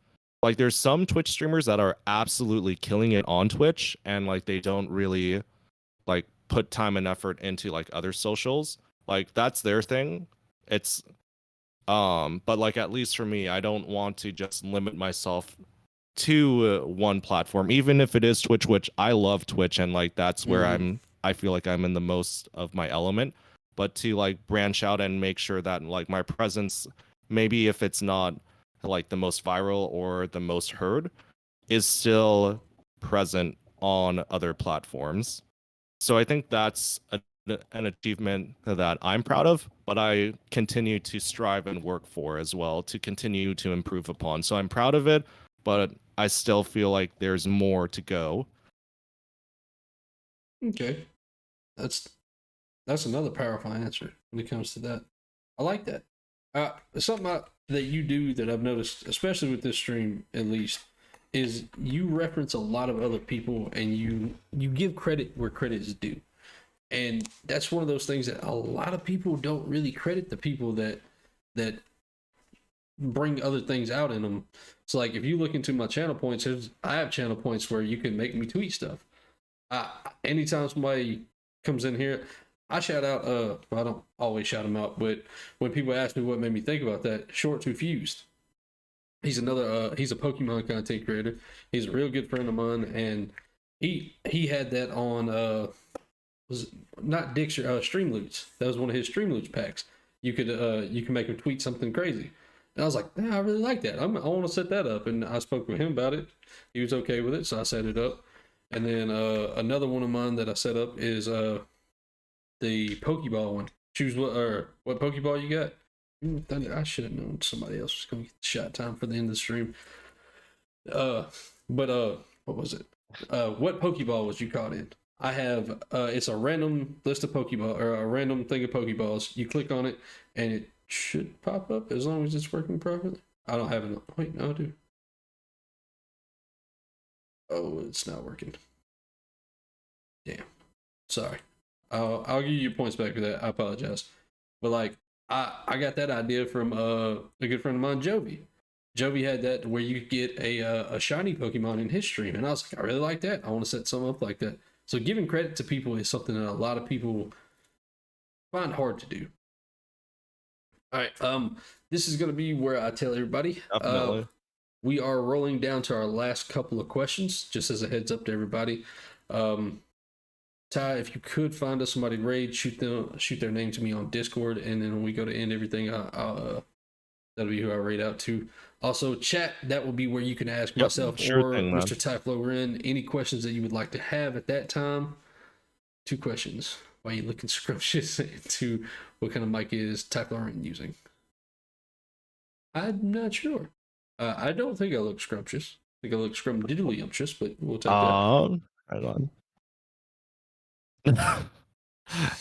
like there's some Twitch streamers that are absolutely killing it on Twitch and like they don't really like put time and effort into like other socials. Like that's their thing. It's but like at least for me, I don't want to just limit myself to one platform, even if it is Twitch, which I love Twitch and like that's where Mm-hmm. I feel like I'm in the most of my element. But to like branch out and make sure that like my presence, maybe if it's not like the most viral or the most heard, is still present on other platforms. So I think that's an achievement that I'm proud of, but I continue to strive and work for as well to continue to improve upon. So I'm proud of it, but I still feel like there's more to go. Okay, that's that's another powerful answer when it comes to that. I like that. Something that you do that I've noticed, especially with this stream at least, is you reference a lot of other people and you give credit where credit is due. And that's one of those things that a lot of people don't really credit the people that bring other things out in them. So like if you look into my channel points, I have channel points where you can make me tweet stuff. Anytime somebody comes in here, I shout out. Well, I don't always shout them out, but when people ask me what made me think about that, Short Too Fused. He's another. He's a Pokemon content creator. He's a real good friend of mine, and he had that on. Was it not Dixer? Streamloots. That was one of his Streamloots packs. You can make him tweet something crazy. And I was like, I really like that. I want to set that up. And I spoke with him about it. He was okay with it, so I set it up. And then another one of mine that I set up is the Pokeball one. Choose what Pokeball you got. I should have known somebody else was going to get the shot time for the end of the stream. Uh, but what was it? What Pokeball was you caught in? I have it's a random list of Pokeball or a random thing of Pokeballs. You click on it and it should pop up as long as it's working properly. I don't have it. Wait, no, I do. Oh, it's not working. Damn. Sorry. I'll give you your points back for that. I apologize. But like I got that idea from a good friend of mine, Jovi. Jovi had that where you could get a shiny Pokemon in his stream, and I was like, I really like that. I want to set something up like that. So giving credit to people is something that a lot of people find hard to do. All right. This is gonna be where I tell everybody. Definitely. We are rolling down to our last couple of questions, just as a heads up to everybody. Ty, if you could find us somebody to raid, shoot their name to me on Discord, and then when we go to end everything, that'll be who I raid out to. Also, chat, that will be where you can ask Yep, myself sure or thing, man. Mr. TyfloRen any questions that you would like to have at that time. 2 questions. Why are you looking scrumptious into what kind of mic is TyfloRen using? I'm not sure. I don't think I look scrumptious. I think I look scrumdiddlyumptious, but we'll take that. Right on.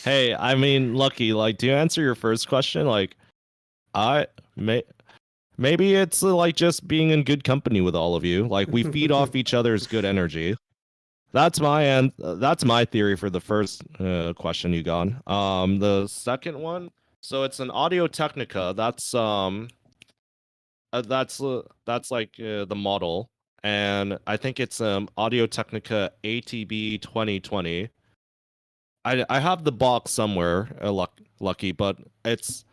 Hey, I mean, Lucky, like, to answer your first question, like, I may maybe it's like just being in good company with all of you. Like, we feed off each other's good energy. That's my theory for the first question you got. The second one, so it's an Audio Technica. That's like the model, and I think it's Audio Technica ATB 2020. I have the box somewhere, Lucky, but it's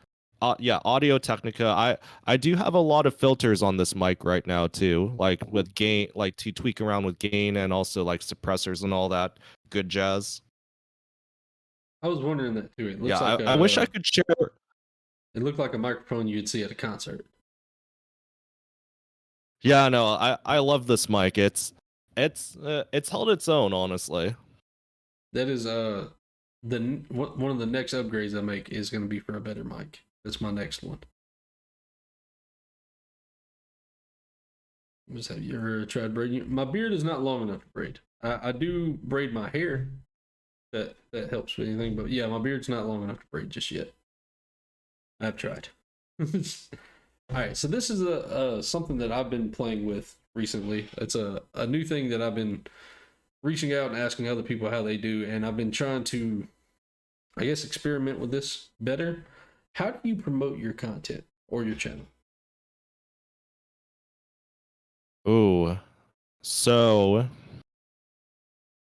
yeah, Audio Technica. I do have a lot of filters on this mic right now too, like with gain, like to tweak around with gain and also like suppressors and all that good jazz. I was wondering that too. It Yeah, looks like I wish I a could share. it looked like a microphone you'd see at a concert. Yeah, no, I love this mic. It's held its own, honestly. That is one of the next upgrades I make is going to be for a better mic. That's my next one. Just have you ever tried braiding? My beard is not long enough to braid. I do braid my hair. That helps with anything, but yeah, my beard's not long enough to braid just yet. I've tried. All right, so this is a something that I've been playing with recently. It's a new thing that I've been reaching out and asking other people how they do, and I've been trying to, I guess, experiment with this better. How do you promote your content or your channel? Ooh, so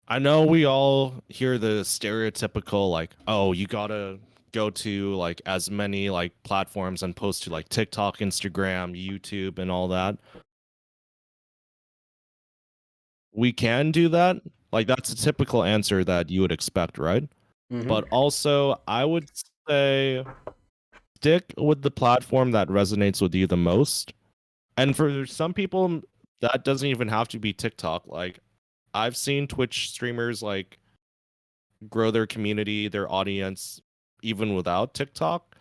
I know we all hear the stereotypical like, oh, you gotta go to like as many like platforms and post to like TikTok, Instagram, YouTube, and all that. We can do that. Like that's a typical answer that you would expect, right? Mm-hmm. But also, I would say stick with the platform that resonates with you the most. And for some people, that doesn't even have to be TikTok. Like I've seen Twitch streamers like grow their community, their audience, even without TikTok,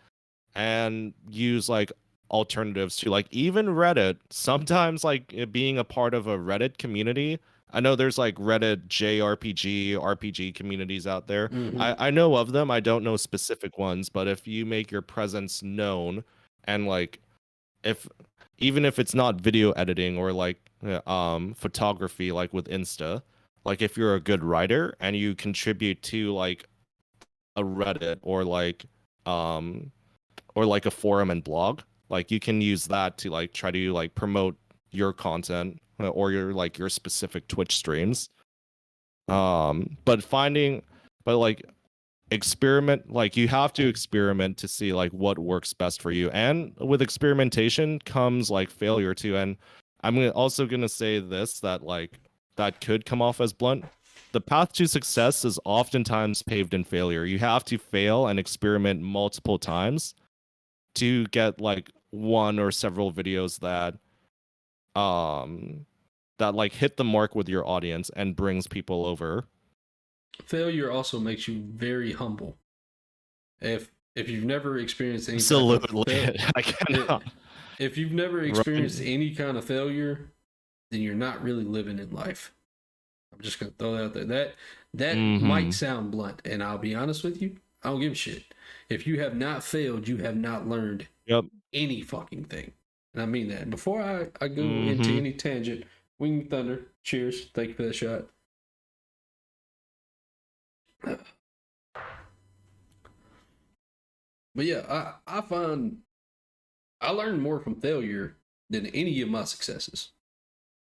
and use like alternatives to like even Reddit. Sometimes like being a part of a Reddit community. I know there's like Reddit JRPG, RPG communities out there. Mm-hmm. I know of them. I don't know specific ones, but if you make your presence known and like if even if it's not video editing or like photography like with Insta, like if you're a good writer and you contribute to like a Reddit um or like a forum and blog, like you can use that to like try to like promote your content or your like your specific Twitch streams. But finding but like experiment, like you have to experiment to see like what works best for you, and with experimentation comes like failure too. And also gonna say this, that like that could come off as blunt. The path to success is oftentimes paved in failure. You have to fail and experiment multiple times to get like one or several videos um that like hit the mark with your audience and brings people over. Failure also makes you very humble. If you've never experienced any type of Absolutely. I cannot. if you've never experienced Right. any kind of failure, then you're not really living in life. I'm just gonna throw that out there. That might Mm-hmm. sound blunt, and I'll be honest with you. I don't give a shit. If you have not failed, you have not learned Yep. any fucking thing. And I mean that. Before I go into Mm-hmm. any tangent, Wing Thunder, cheers. Thank you for that shot. But yeah, I find I learned more from failure than any of my successes.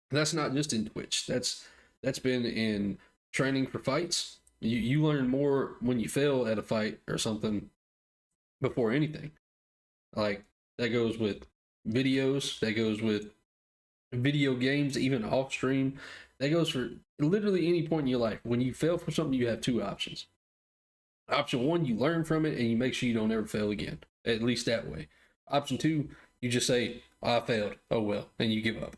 That's not just in Twitch. That's been in training for fights. You learn more when you fail at a fight or something before anything. Like that goes with videos, that goes with video games, even off stream. That goes for literally any point in your life. When you fail for something, you have two options. Option one, you learn from it and you make sure you don't ever fail again. At least that way. Option two, you just say, oh, I failed. Oh well, and you give up.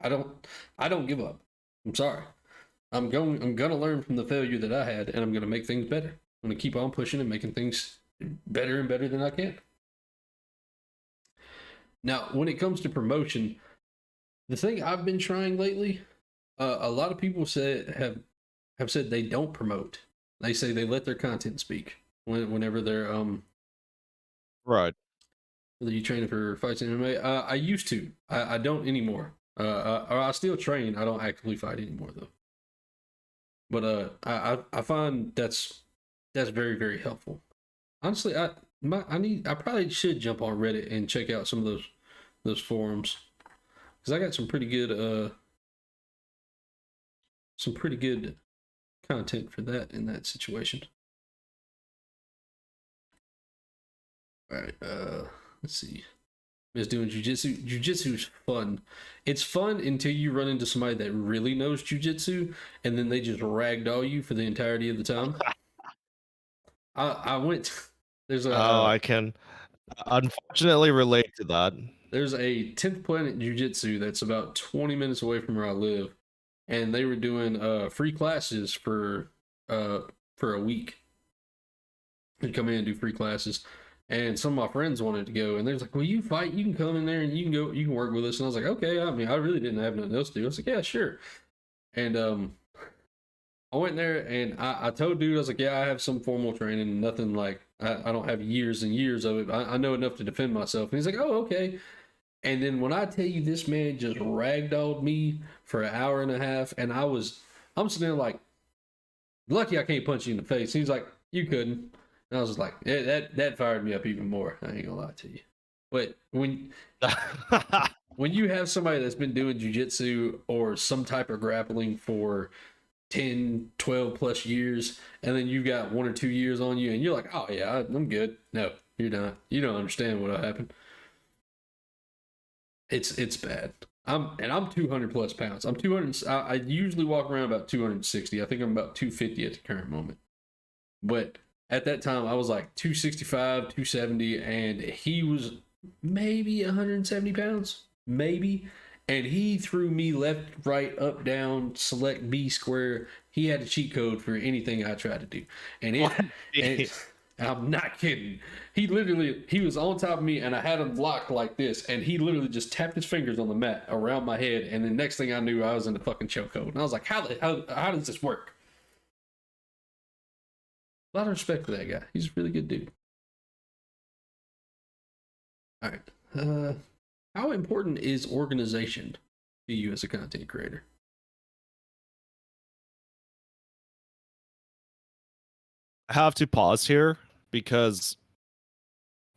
I don't I don't give up. I'm sorry. I'm gonna learn from the failure that I had and I'm gonna make things better. I'm gonna keep on pushing and making things better and better than I can. Now, when it comes to promotion, the thing I've been trying lately, a lot of people said have have said they don't promote. They say they let their content speak whenever they're Right. whether you training for fights in MMA. I used to. I don't anymore. Or I still train. I don't actively fight anymore though. But I find that's very very helpful. Honestly, I probably should jump on Reddit and check out some of those forums because I got some pretty good content for that in that situation. All right, let's see. Is doing jujitsu. Jujitsu is fun. It's fun until you run into somebody that really knows jujitsu, and then they just ragdoll you for the entirety of the time. I went. There's Oh, a I can unfortunately relate to that. there's a 10th Planet Jiu-Jitsu that's about 20 minutes away from where I live, and they were doing free classes for a week. You'd come in and do free classes, and some of my friends wanted to go, and they was like, "Well, you fight, you can come in there and you can go, you can work with us." And I was like, "Okay." I mean, I really didn't have nothing else to do. I was like, "Yeah, sure." And I went there and I told dude, I was like, "Yeah, I have some formal training, nothing like I don't have years and years of it. I know enough to defend myself." And he's like, "Oh, okay." And then when I tell you this man just ragdolled me for an hour and a half, and I'm sitting there like, lucky I can't punch you in the face. He's like, "You couldn't." And I was just like, yeah, that fired me up even more. I ain't gonna lie to you. But when you have somebody that's been doing jujitsu or some type of grappling for 10, 12 plus years, and then you've got 1 or 2 years on you, and you're like, "Oh yeah, I'm good." No, you're not. You don't understand what happened. It's bad. I'm 200 plus pounds. I'm 200. I usually walk around about 260. I think I'm about 250 at the current moment. But at that time, I was like 265, 270, and he was maybe 170 pounds, maybe. And he threw me left, right, up, down, select B square. He had a cheat code for anything I tried to do, and and I'm not kidding. He was on top of me, and I had him locked like this, and he literally just tapped his fingers on the mat around my head, and the next thing I knew, I was in the fucking chokehold, and I was like, how does this work? A lot of respect for that guy. He's a really good dude. All right. How important is organization to you as a content creator? I have to pause here because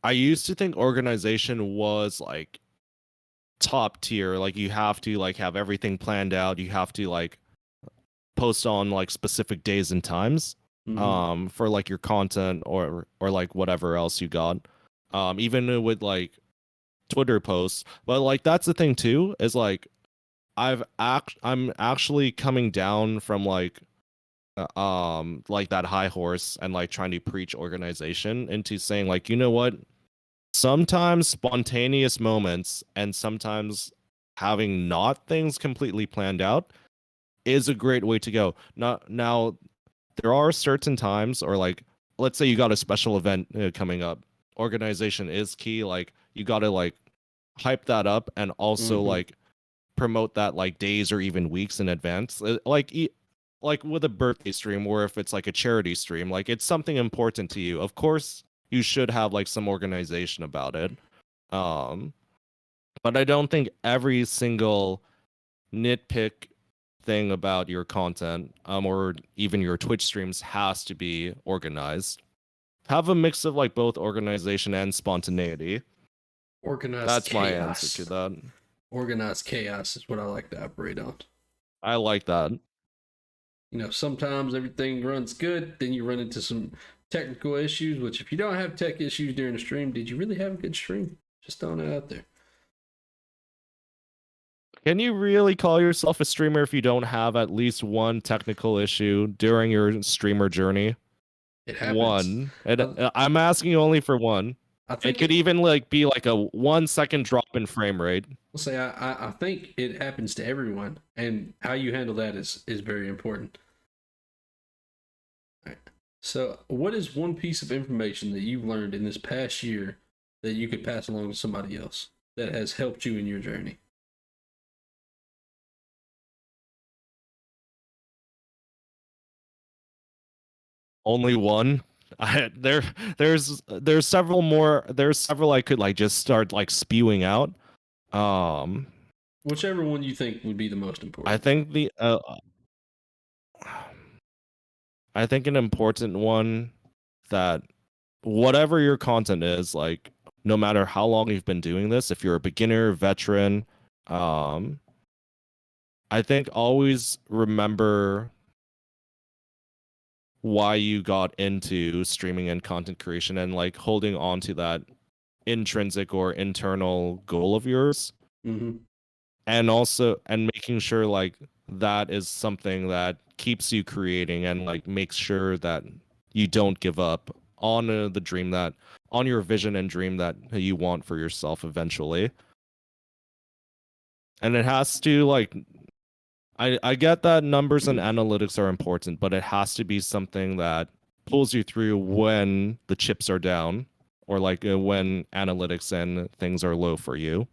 I used to think organization was like top tier. Like you have to like have everything planned out. You have to like post on like specific days and times Mm-hmm. for like your content or like whatever else you got. Even with like Twitter posts. But like that's the thing too, is like I'm actually coming down from like that high horse and like trying to preach organization into saying like, you know what, sometimes spontaneous moments and sometimes having not things completely planned out is a great way to go. Not now there are certain times, or like let's say you got a special event coming up, organization is key. Like you got to like hype that up and also Mm-hmm. like promote that like days or even weeks in advance. Like with a birthday stream, or if it's like a charity stream, like it's something important to you, of course you should have like some organization about it. um but I don't think every single nitpick thing about your content or even your Twitch streams has to be organized. Have a mix of like both organization and spontaneity. Organized That's my answer to chaos. that. Organized chaos is what I like to operate on. I like that. You know, sometimes everything runs good, then you run into some technical issues, which if you don't have tech issues during the stream, did you really have a good stream? Just throwing it out there. Can you really call yourself a streamer if you don't have at least one technical issue during your streamer journey? It happens. One. And I, I'm asking only for one. I It think could it, even like be like a 1 second drop in frame rate. let's say I think it happens to everyone, and how you handle that is very important. All right. So, what is one piece of information that you've learned in this past year that you could pass along to somebody else that has helped you in your journey? Only one. There's several more. There's several I could like just start like spewing out. Um, Whichever one you think would be the most I important. think the I think an important one that whatever your content is, like no matter how long you've been doing this, if you're a beginner, veteran, um, I think always remember why you got into streaming and content creation and like holding on to that intrinsic or internal goal of yours, Mm-hmm. and also and making sure like that is something that keeps you creating and like makes sure that you don't give up on the dream that on your vision and dream that you want for yourself eventually. And it has to like I get that numbers and analytics are important, but it has to be something that pulls you through when the chips are down or like when analytics and things are low for you.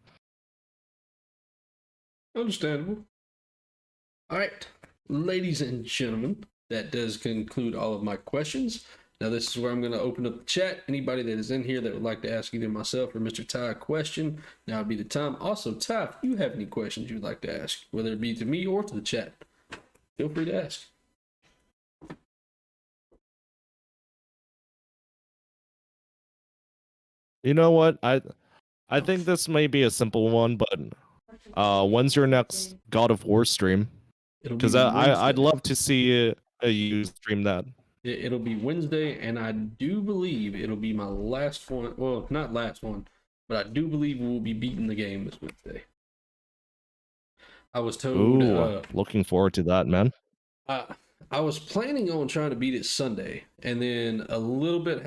Understandable. All right, ladies and gentlemen, that does conclude all of my questions. Now, this is where I'm going to open up the chat. Anybody that is in here that would like to ask either myself or Mr. Ty a question, now would be the time. Also, Ty, if you have any questions you'd like to ask, whether it be to me or to the chat, feel free to ask. You know what? I think this may be a simple one, but when's your next God of War stream? It'll be Because I'd Wednesday. love to see you stream that. It'll be Wednesday, and I do believe it'll be my last one. Well, not last one, but I do believe we'll be beating the game this Wednesday. I was told Ooh, looking forward to that, man. I I was planning on trying to beat it Sunday, and then a little bit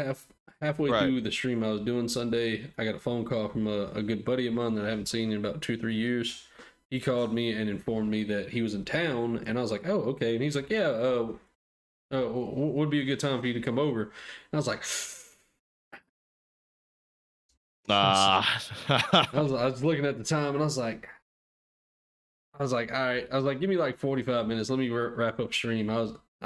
halfway Right. through the stream I was doing Sunday, I got a phone call from a good buddy of mine that I haven't seen in about 2 3 years. He called me and informed me that he was in town, and I was like, "Oh, okay." And he's like, "Yeah, would be a good time for you to come over." And I was like, Ah. I was looking at the time, and I was like, all right. I was like, give me like 45 minutes. Let me wrap up stream. I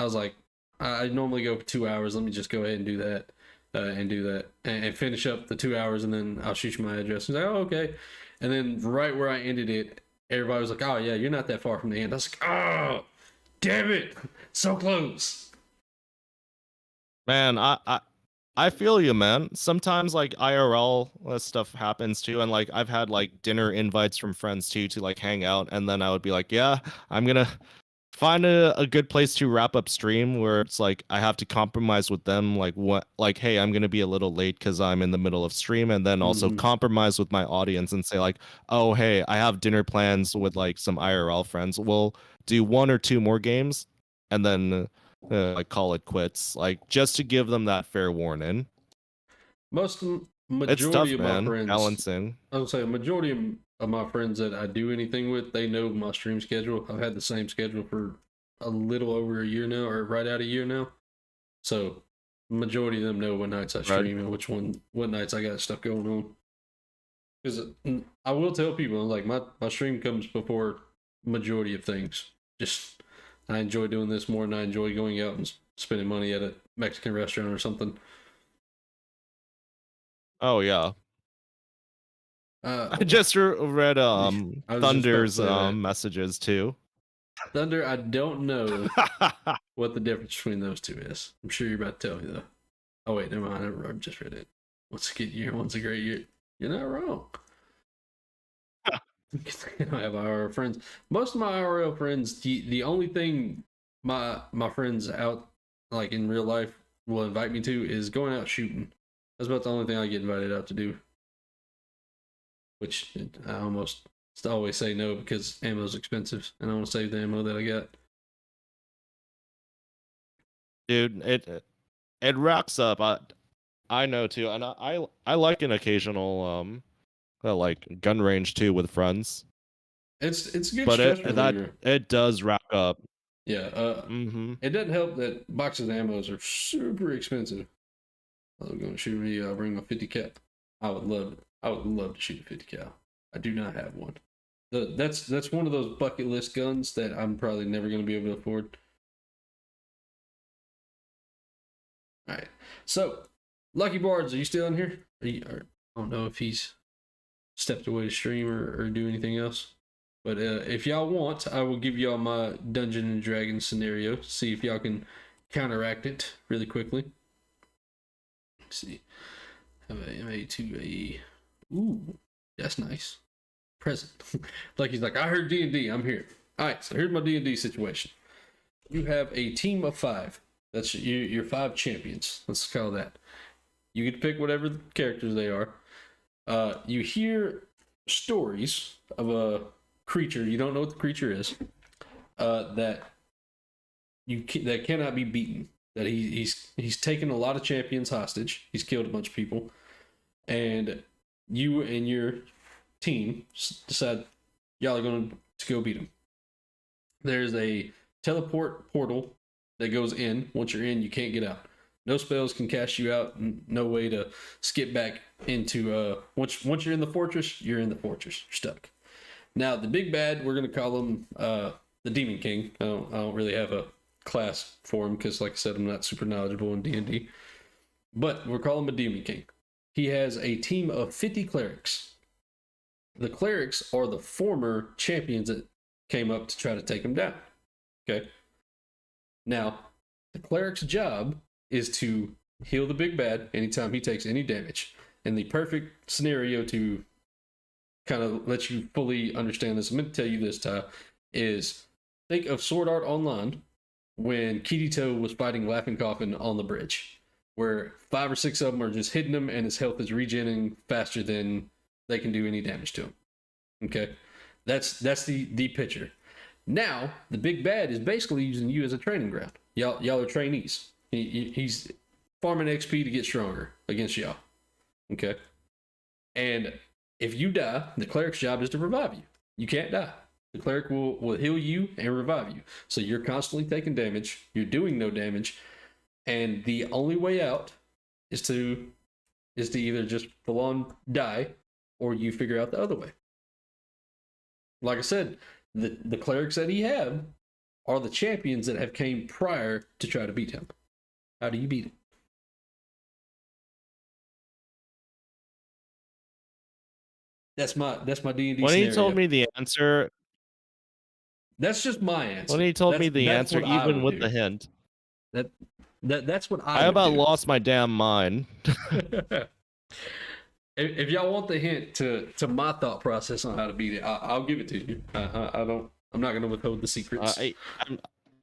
was like, I normally go for 2 hours. Let me just go ahead and do that, and finish up the 2 hours, and then I'll shoot you my address. He's like, oh, okay. And then right where I ended it, everybody was like, oh yeah, you're not that far from the end. I was like, oh, damn it, so close. Man, I feel you, man. Sometimes like IRL stuff happens too, and like I've had like dinner invites from friends too to like hang out, and then I would be like, yeah, I'm gonna find a good place to wrap up stream where it's like I have to compromise with them, like what, like hey, I'm gonna be a little late because I'm in the middle of stream, and then also Mm-hmm. compromise with my audience and say like, oh hey, I have dinner plans with like some IRL friends. We'll do one or two more games, and then like call it quits, like just to give them that fair warning. Most It's majority tough, of my man. friends, Balancing. I would say a majority of my friends that I do anything with, they know my stream schedule. I've had the same schedule for a little over a year now, or right out a year now. So majority of them know what nights I Right. stream and what nights I got stuff going on. Because I will tell people, like my stream comes before majority of things. Just I enjoy doing this more than I enjoy going out and spending money at a Mexican restaurant or something. Oh yeah. I What? just read I was just about to Thunder's say that. messages too. Thunder, I don't know what the difference between those two is. I'm sure you're about to tell me though. Oh wait, never mind. I just read it. Once a good year, once a great year. You're not wrong. I have IRL friends. Most of my IRL friends, the only thing my friends out like in real life will invite me to is going out shooting. That's about the only thing I get invited out to do. Which I almost always say no because ammo's expensive and I want to save the ammo that I got. Dude, it racks up. I know too, and I like an occasional like gun range too with friends. It's a good But stress that reliever. it does rack up. Yeah. Mm-hmm. It doesn't help that boxes of ammos are super expensive. I was going to shoot me. Bring my 50 cal. I would love it. I would love to shoot a 50 cal. I do not have one. That's one of those bucket list guns that I'm probably never going to be able to afford. All right. So, Lucky Bards, are you still in here? I don't know if he's stepped away to stream or do anything else. But if y'all want, I will give y'all my Dungeon and Dragons scenario. See if y'all can counteract it really quickly. Let's see. Have a MA2A. Ooh, that's nice. Present. Like he's like, I heard D&D. I'm here. All right, so here's my D&D situation. You have a team of 5. That's your 5 champions. Let's call that. You get to pick whatever the characters they are. You hear stories of a creature. You don't know what the creature is. That cannot be beaten. That he's taken a lot of champions hostage. He's killed a bunch of people, and you and your team decide y'all are going to go beat him. There's a teleport portal that goes in. Once you're in, you can't get out. No spells can cast you out. No way to skip back into. Once you're in the fortress, you're in the fortress. You're stuck. Now the big bad, we're gonna call him the Demon King. I don't really have a class for him because, like I said, I'm not super knowledgeable in D&D. But we're calling him a Demon King. He has a team of 50 clerics. The clerics are the former champions that came up to try to take him down. Okay. Now, the cleric's job is to heal the big bad anytime he takes any damage. And the perfect scenario to kind of let you fully understand this, I'm going to tell you this, Ty, is think of Sword Art Online when Kirito was fighting Laughing Coffin on the bridge, where 5 or 6 of them are just hitting him and his health is regenerating faster than they can do any damage to him. Okay? That's the picture. Now, the big bad is basically using you as a training ground. Y'all are trainees. He's farming XP to get stronger against y'all. Okay? And if you die, the cleric's job is to revive you. You can't die. The cleric will heal you and revive you. So you're constantly taking damage. You're doing no damage. And the only way out is to either just full on die or you figure out the other way. Like I said, the clerics that he have are the champions that have came prior to try to beat him. How do you beat it? That's my D&D When scenario. he told me the answer, that's just my answer. when he told me the that's answer, what I even would with do. the hint, That's what I would about do. lost my damn mind. If y'all want the hint to my thought process on how to beat it, I'll give it to you. I'm not going to withhold the secrets. I'm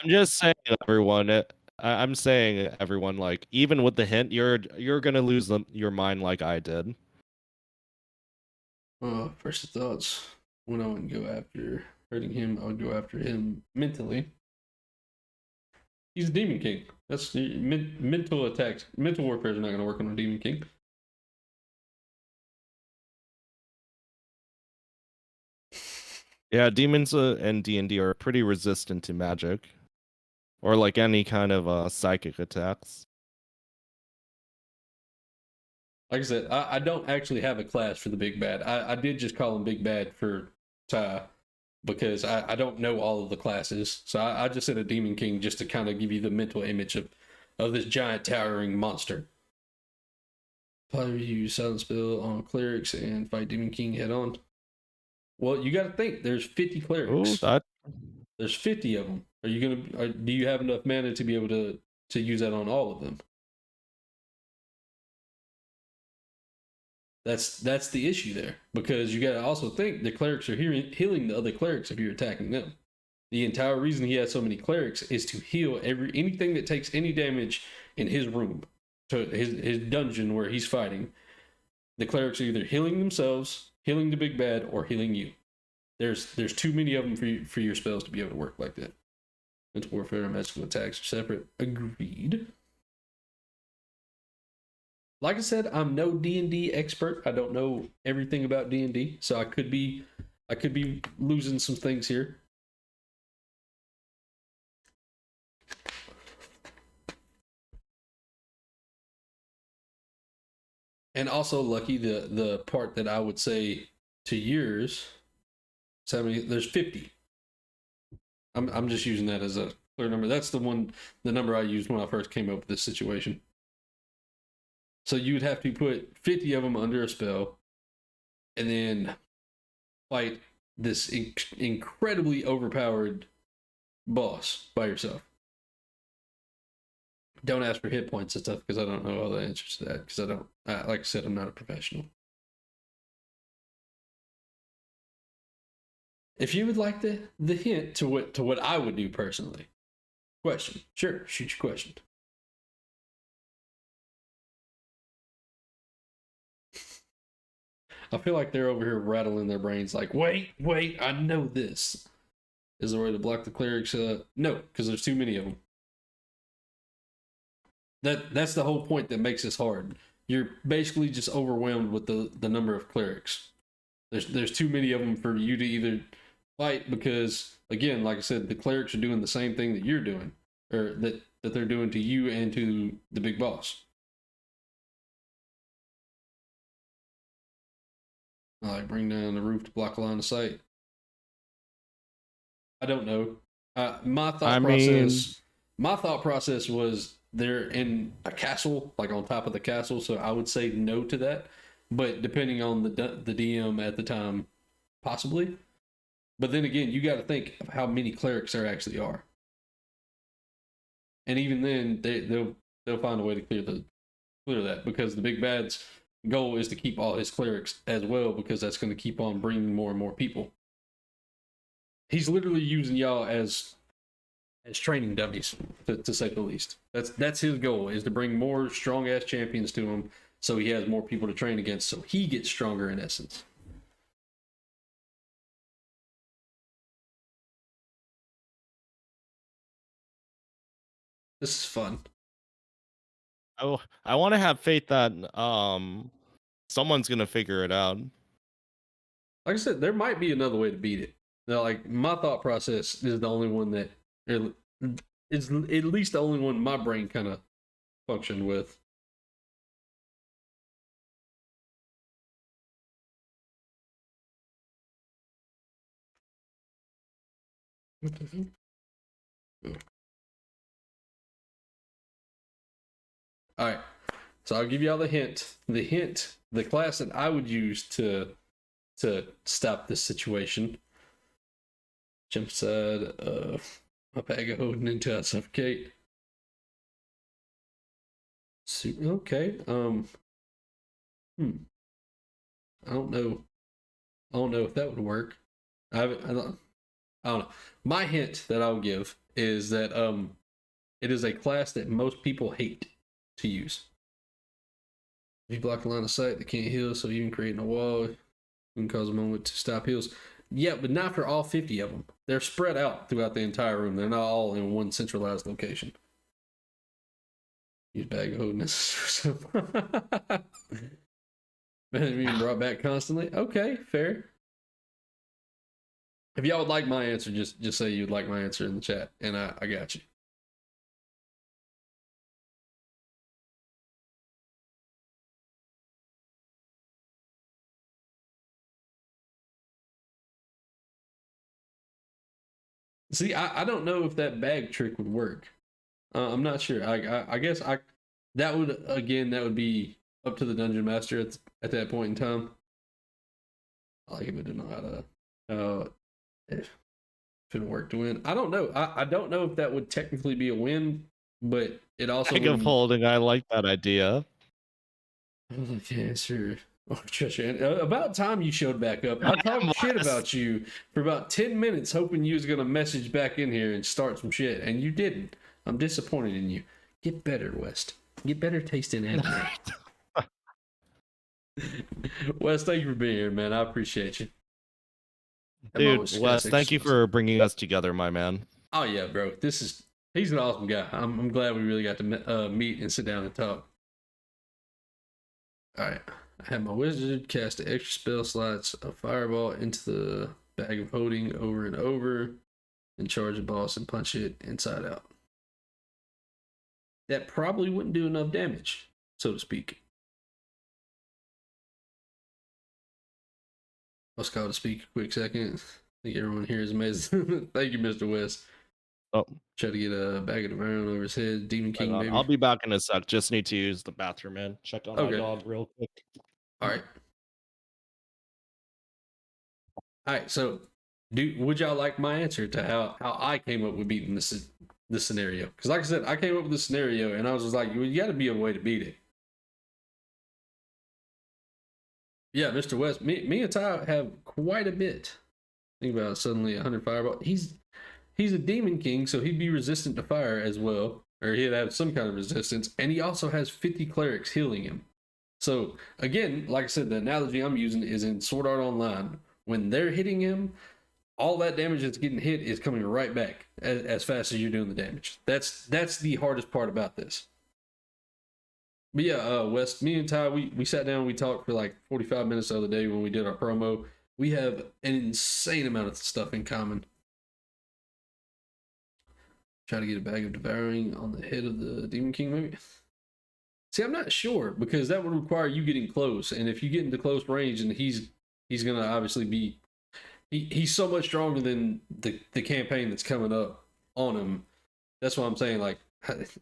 just saying, everyone. I'm saying, everyone. Like, even with the hint, you're gonna lose your mind like I did. First thoughts, when I wouldn't go after hurting him, I would go after him mentally. He's a Demon King. That's mental attacks. Mental warfare is not going to work on a Demon King. Yeah, demons and D&D are pretty resistant to magic, or like any kind of psychic attacks. Like I said, I don't actually have a class for the Big Bad. I did just call him Big Bad for Ty because I don't know all of the classes. So I just said a Demon King just to kind of give you the mental image of this giant towering monster. Probably use Silent Spell on clerics and fight Demon King head on. Well, you got to think there's 50 clerics. Ooh, There's 50 of them. Are you gonna? Do you have enough mana to be able to use that on all of them? That's the issue there, because you got to also think the clerics are healing the other clerics if you're attacking them. The entire reason he has so many clerics is to heal anything that takes any damage in his room, to his dungeon where he's fighting. The clerics are either healing themselves, healing the big bad, or healing you. There's too many of them for your spells to be able to work like that. Mental warfare and magical attacks are separate. Agreed. Like I said, I'm no D&D expert. I don't know everything about D&D, so I could be losing some things here. And also, Lucky, the part that I would say to yours, so there's 50. I'm just using that as a clear number. That's the number I used when I first came up with this situation. So you would have to put 50 of them under a spell, and then fight this incredibly overpowered boss by yourself. Don't ask for hit points and stuff because I don't know all the answers to that because I don't. Like I said, I'm not a professional. If you would like the hint to what I would do personally, question. Sure, shoot your question. I feel like they're over here rattling their brains like, wait, I know this. Is there a way to block the clerics? No, because there's too many of them. That's the whole point that makes this hard. You're basically just overwhelmed with the number of clerics. There's too many of them for you to either fight because, again, like I said, the clerics are doing the same thing that you're doing, or that they're doing to you and to the big boss. Like bring down the roof to block a line of sight. I don't know. My thought process was they're in a castle, like on top of the castle, so I would say no to that. But depending on the DM at the time, possibly. But then again, you got to think of how many clerics there actually are, and even then, they'll find a way to clear that because the big bad's goal is to keep all his clerics as well because that's going to keep on bringing more and more people. He's literally using y'all as training dummies, to say the least. That's his goal, is to bring more strong ass champions to him so he has more people to train against, so he gets stronger in essence. This is fun. I want to have faith that someone's gonna figure it out. Like I said, there might be another way to beat it. Now, like my thought process is the only one that it's at least the only one my brain kind of functioned with. All right, so I'll give y'all the hint. The class that I would use to stop this situation. Jump side of my bag of holding until I suffocate. Okay. I don't know. I don't know if that would work. I don't know. My hint that I'll give is that it is a class that most people hate to use. If you block a line of sight, they can't heal, so even creating a wall can cause a moment to stop heals. Yeah, but not for all 50 of them. They're spread out throughout the entire room. They're not all in one centralized location. Use bag of holdness. Being brought back constantly. Okay, fair. If y'all would like my answer, just say you'd like my answer in the chat, and I got you. See, I don't know if that bag trick would work. I'm not sure. I guess that would be up to the dungeon master at that point in time. I like it, but don't know how to if it worked to win. I don't know. I don't know if that would technically be a win, but it also Bag of holding. I like that idea. Yeah, sure. Oh, about time you showed back up. I talked shit about you for about 10 minutes, hoping you was gonna message back in here and start some shit, and you didn't. I'm disappointed in you. Get better, West. Get better taste in anime. Wes, thank you for being here, man. I appreciate you. Dude, Wes, thank you for bringing us together, my man. Oh yeah, bro. He's an awesome guy. I'm glad we really got to meet and sit down and talk. All right. I have my wizard cast the extra spell slots of fireball into the bag of holding over and over, and charge the boss and punch it inside out. That probably wouldn't do enough damage, so to speak. Let's call to speak a quick second. I think everyone here is amazing. Thank you, Mr. West. Oh, Try to get a bag of Devouring over his head. Demon hang King, on. maybe. I'll be back in a sec. Just need to use the bathroom, man. Check on my Okay. dog real quick. All right. All right. So, would y'all like my answer to how I came up with beating this scenario? Because, like I said, I came up with this scenario, and I was just like, you got to be a way to beat it. Yeah, Mr. West, me and Ty have quite a bit. Think about it, suddenly 100 fireball. He's a demon king, so he'd be resistant to fire as well, or he'd have some kind of resistance, and he also has 50 clerics healing him. So again, like I said, the analogy I'm using is in Sword Art Online. When they're hitting him, all that damage that's getting hit is coming right back as fast as you're doing the damage. That's the hardest part about this. But yeah, Wes, me and Ty, we sat down, we talked for like 45 minutes the other day when we did our promo. We have an insane amount of stuff in common. Try to get a bag of devouring on the head of the Demon King, maybe. See, I'm not sure because that would require you getting close, and if you get into close range, and he's gonna obviously be he's so much stronger than the campaign that's coming up on him. That's what I'm saying. Like,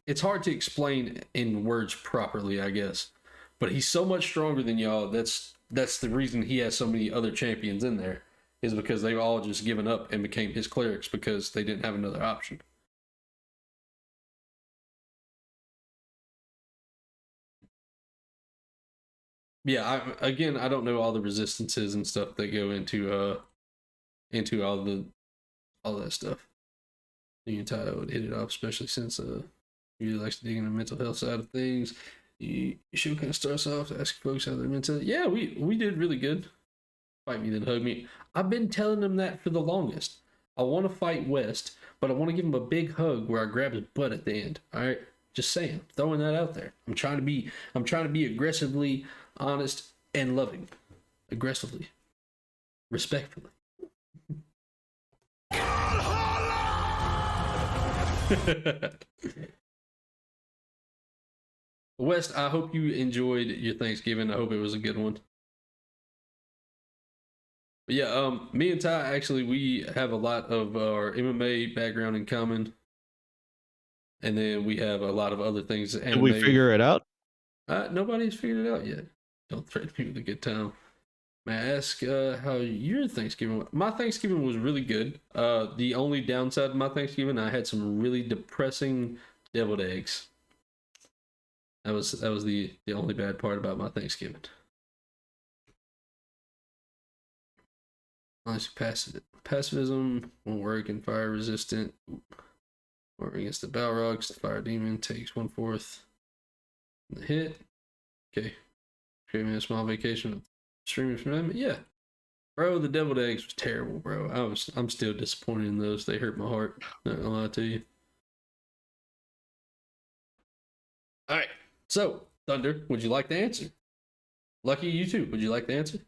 it's hard to explain in words properly, I guess. But he's so much stronger than y'all. That's the reason he has so many other champions in there, is because they've all just given up and became his clerics because they didn't have another option. Yeah, I don't know all the resistances and stuff that go into all that stuff. You and Tyler would hit it off, especially since he really likes to dig into the mental health side of things. You should kind of starts off asking folks how they're mental. Yeah, we did really good. Fight me, then hug me. I've been telling them that for the longest. I want to fight West, but I want to give him a big hug where I grab his butt at the end. All right, just saying, throwing that out there. I'm trying to be aggressively honest and loving, aggressively, respectfully. West, I hope you enjoyed your Thanksgiving. I hope it was a good one. But yeah, me and Ty actually we have a lot of our MMA background in common, and then we have a lot of other things. Did we figure it out? Nobody's figured it out yet. Don't threaten me with a good time. May I ask how your Thanksgiving went? My Thanksgiving was really good. The only downside of my Thanksgiving, I had some really depressing deviled eggs. That was the only bad part about my Thanksgiving. Nice pacifism won't work in fire resistant. Or against the Balrogs, the fire demon takes 1/4 the hit. Okay. Creating a small vacation of streaming from them. Yeah. Bro, the deviled eggs was terrible, bro. I'm still disappointed in those. They hurt my heart. Not gonna lie to you. Alright. So, Thunder, would you like the answer? Lucky, you too. Would you like the answer?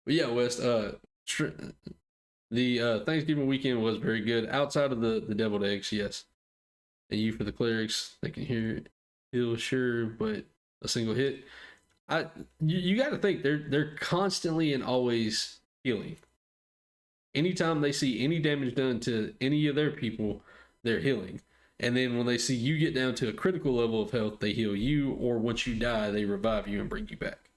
But yeah, West, the Thanksgiving weekend was very good. Outside of the deviled eggs, yes. And you for the clerics, they can heal sure, but a single hit. You got to think they're constantly and always healing. Anytime they see any damage done to any of their people, they're healing. And then when they see you get down to a critical level of health, they heal you, or once you die, they revive you and bring you back.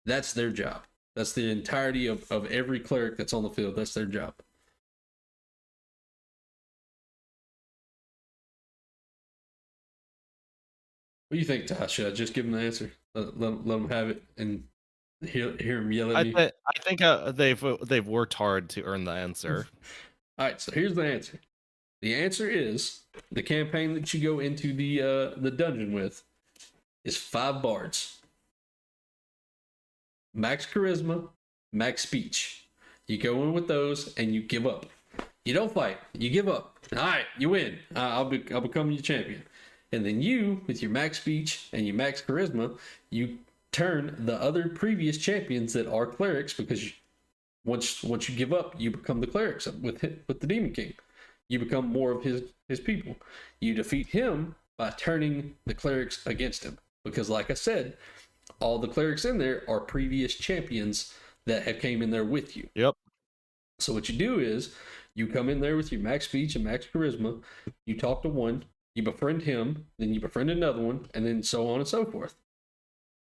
That's their job. That's the entirety of every cleric that's on the field. That's their job. What do you think, Tosh? Should I just give them the answer? Let them have it and hear them yell at me? I think they've worked hard to earn the answer. All right, so here's the answer. The answer is the campaign that you go into the dungeon with is 5 bards. Max charisma, max speech. You go in with those and you give up. You don't fight. You give up. All right, you win. I'll become your champion. And then you, with your max speech and your max charisma, you turn the other previous champions that are clerics, because once you give up, you become the clerics with the Demon King. You become more of his people. You defeat him by turning the clerics against him. Because like I said, all the clerics in there are previous champions that have came in there with you. Yep. So what you do is you come in there with your max speech and max charisma, you talk to one, you befriend him, then you befriend another one, and then so on and so forth.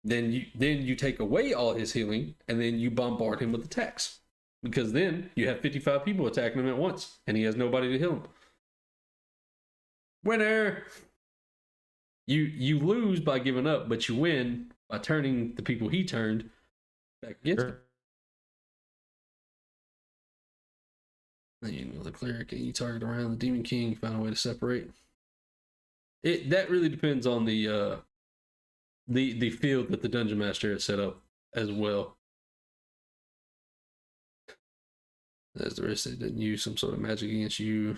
Then you take away all his healing, and then you bombard him with attacks. Because then you have 55 people attacking him at once, and he has nobody to heal him. Winner! You lose by giving up, but you win by turning the people he turned back against him. Then you know the cleric, and you target around the demon king, find a way to separate. That really depends on the field that the dungeon master has set up as well. As the rest, it didn't use some sort of magic against you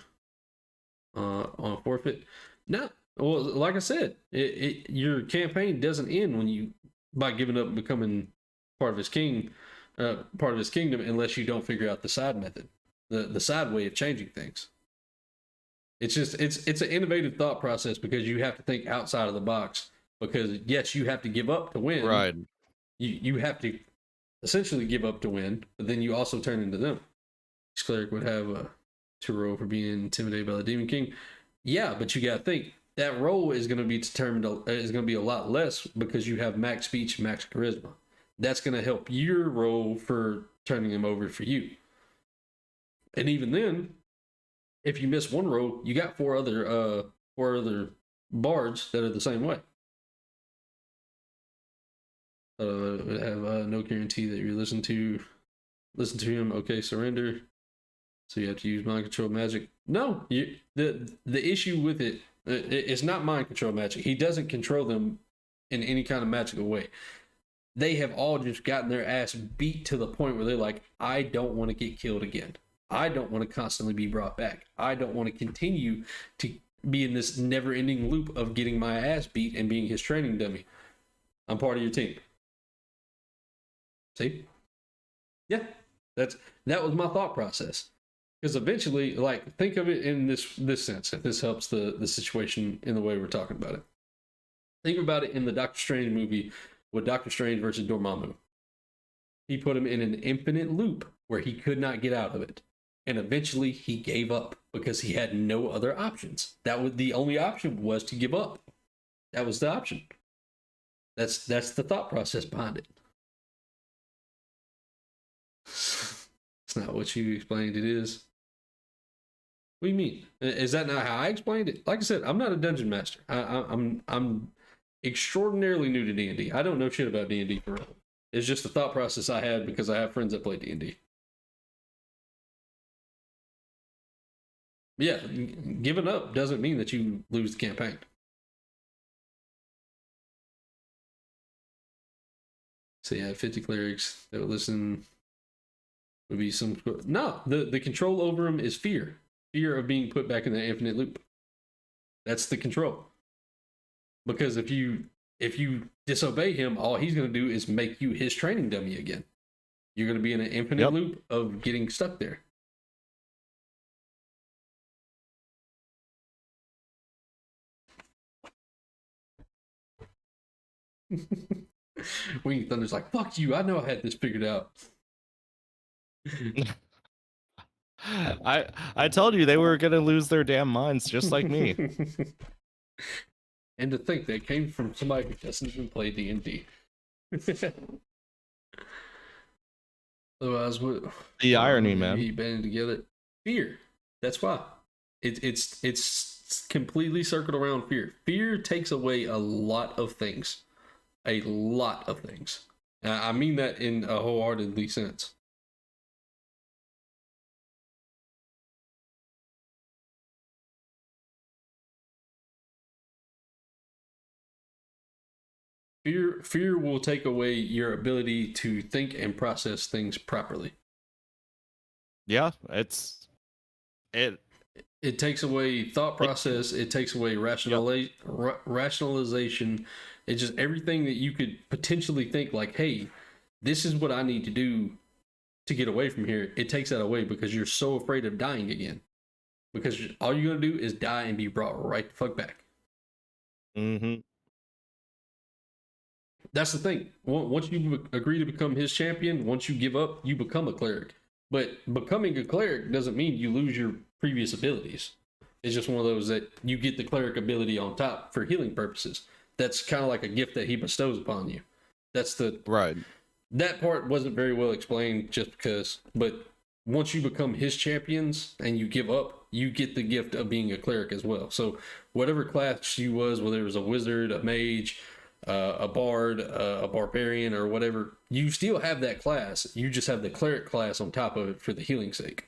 on forfeit. No, well, like I said, your campaign doesn't end when you by giving up and becoming part of his kingdom, unless you don't figure out the side method, the side way of changing things. It's just it's an innovative thought process because you have to think outside of the box. Because yes, you have to give up to win. Right. You have to essentially give up to win, but then you also turn into them. This cleric would have a 2 roll for being intimidated by the demon king. Yeah, but you got to think that roll is going to be determined is going to be a lot less because you have max speech, max charisma. That's going to help your roll for turning him over for you. And even then, if you miss one roll, you got four other bards that are the same way. Have no guarantee that you listen to him. Okay, surrender. So you have to use mind control magic. No, the issue with it's not mind control magic. He doesn't control them in any kind of magical way. They have all just gotten their ass beat to the point where they're like, I don't want to get killed again. I don't want to constantly be brought back. I don't want to continue to be in this never-ending loop of getting my ass beat and being his training dummy. I'm part of your team. See? Yeah, that was my thought process. Because eventually, like, think of it in this sense, if this helps the situation in the way we're talking about it. Think about it in the Doctor Strange movie with Doctor Strange versus Dormammu. He put him in an infinite loop where he could not get out of it. And eventually he gave up because he had no other options. That was the only option, was to give up. That was the option. That's the thought process behind it. It's not what you explained it is. What do you mean? Is that not how I explained it? Like I said, I'm not a dungeon master. I'm extraordinarily new to D&D. I don't know shit about D&D for real. It's just a thought process I had because I have friends that play D&D. Yeah, giving up doesn't mean that you lose the campaign. So yeah, 50 clerics that would listen would be some. No, the control over them is fear. Fear of being put back in the infinite loop. That's the control. Because if you disobey him, all he's going to do is make you his training dummy again. You're going to be in an infinite loop of getting stuck there. Winged Thunder's like, fuck you, I know I had this figured out. I told you they were gonna lose their damn minds just like me. And to think they came from somebody who doesn't even play D&D. Otherwise, what the irony, man. He banded together. Fear. That's why. It's completely circled around fear. Fear takes away a lot of things. A lot of things. I mean that in a wholeheartedly sense. Fear will take away your ability to think and process things properly. Yeah, it takes away thought process. It takes away rationalization. It's just everything that you could potentially think like, hey, this is what I need to do to get away from here. It takes that away because you're so afraid of dying again. Because all you're going to do is die and be brought right the fuck back. Mm-hmm. That's the thing. Once you agree to become his champion, once you give up, you become a cleric. But becoming a cleric doesn't mean you lose your previous abilities. It's just one of those that you get the cleric ability on top for healing purposes. That's kind of like a gift that he bestows upon you. That's the Right. That part wasn't very well explained just because, but once you become his champions and you give up, you get the gift of being a cleric as well. So whatever class you was, whether it was a wizard, a mage, a bard, a barbarian, or whatever, you still have that class. You just have the cleric class on top of it for the healing sake.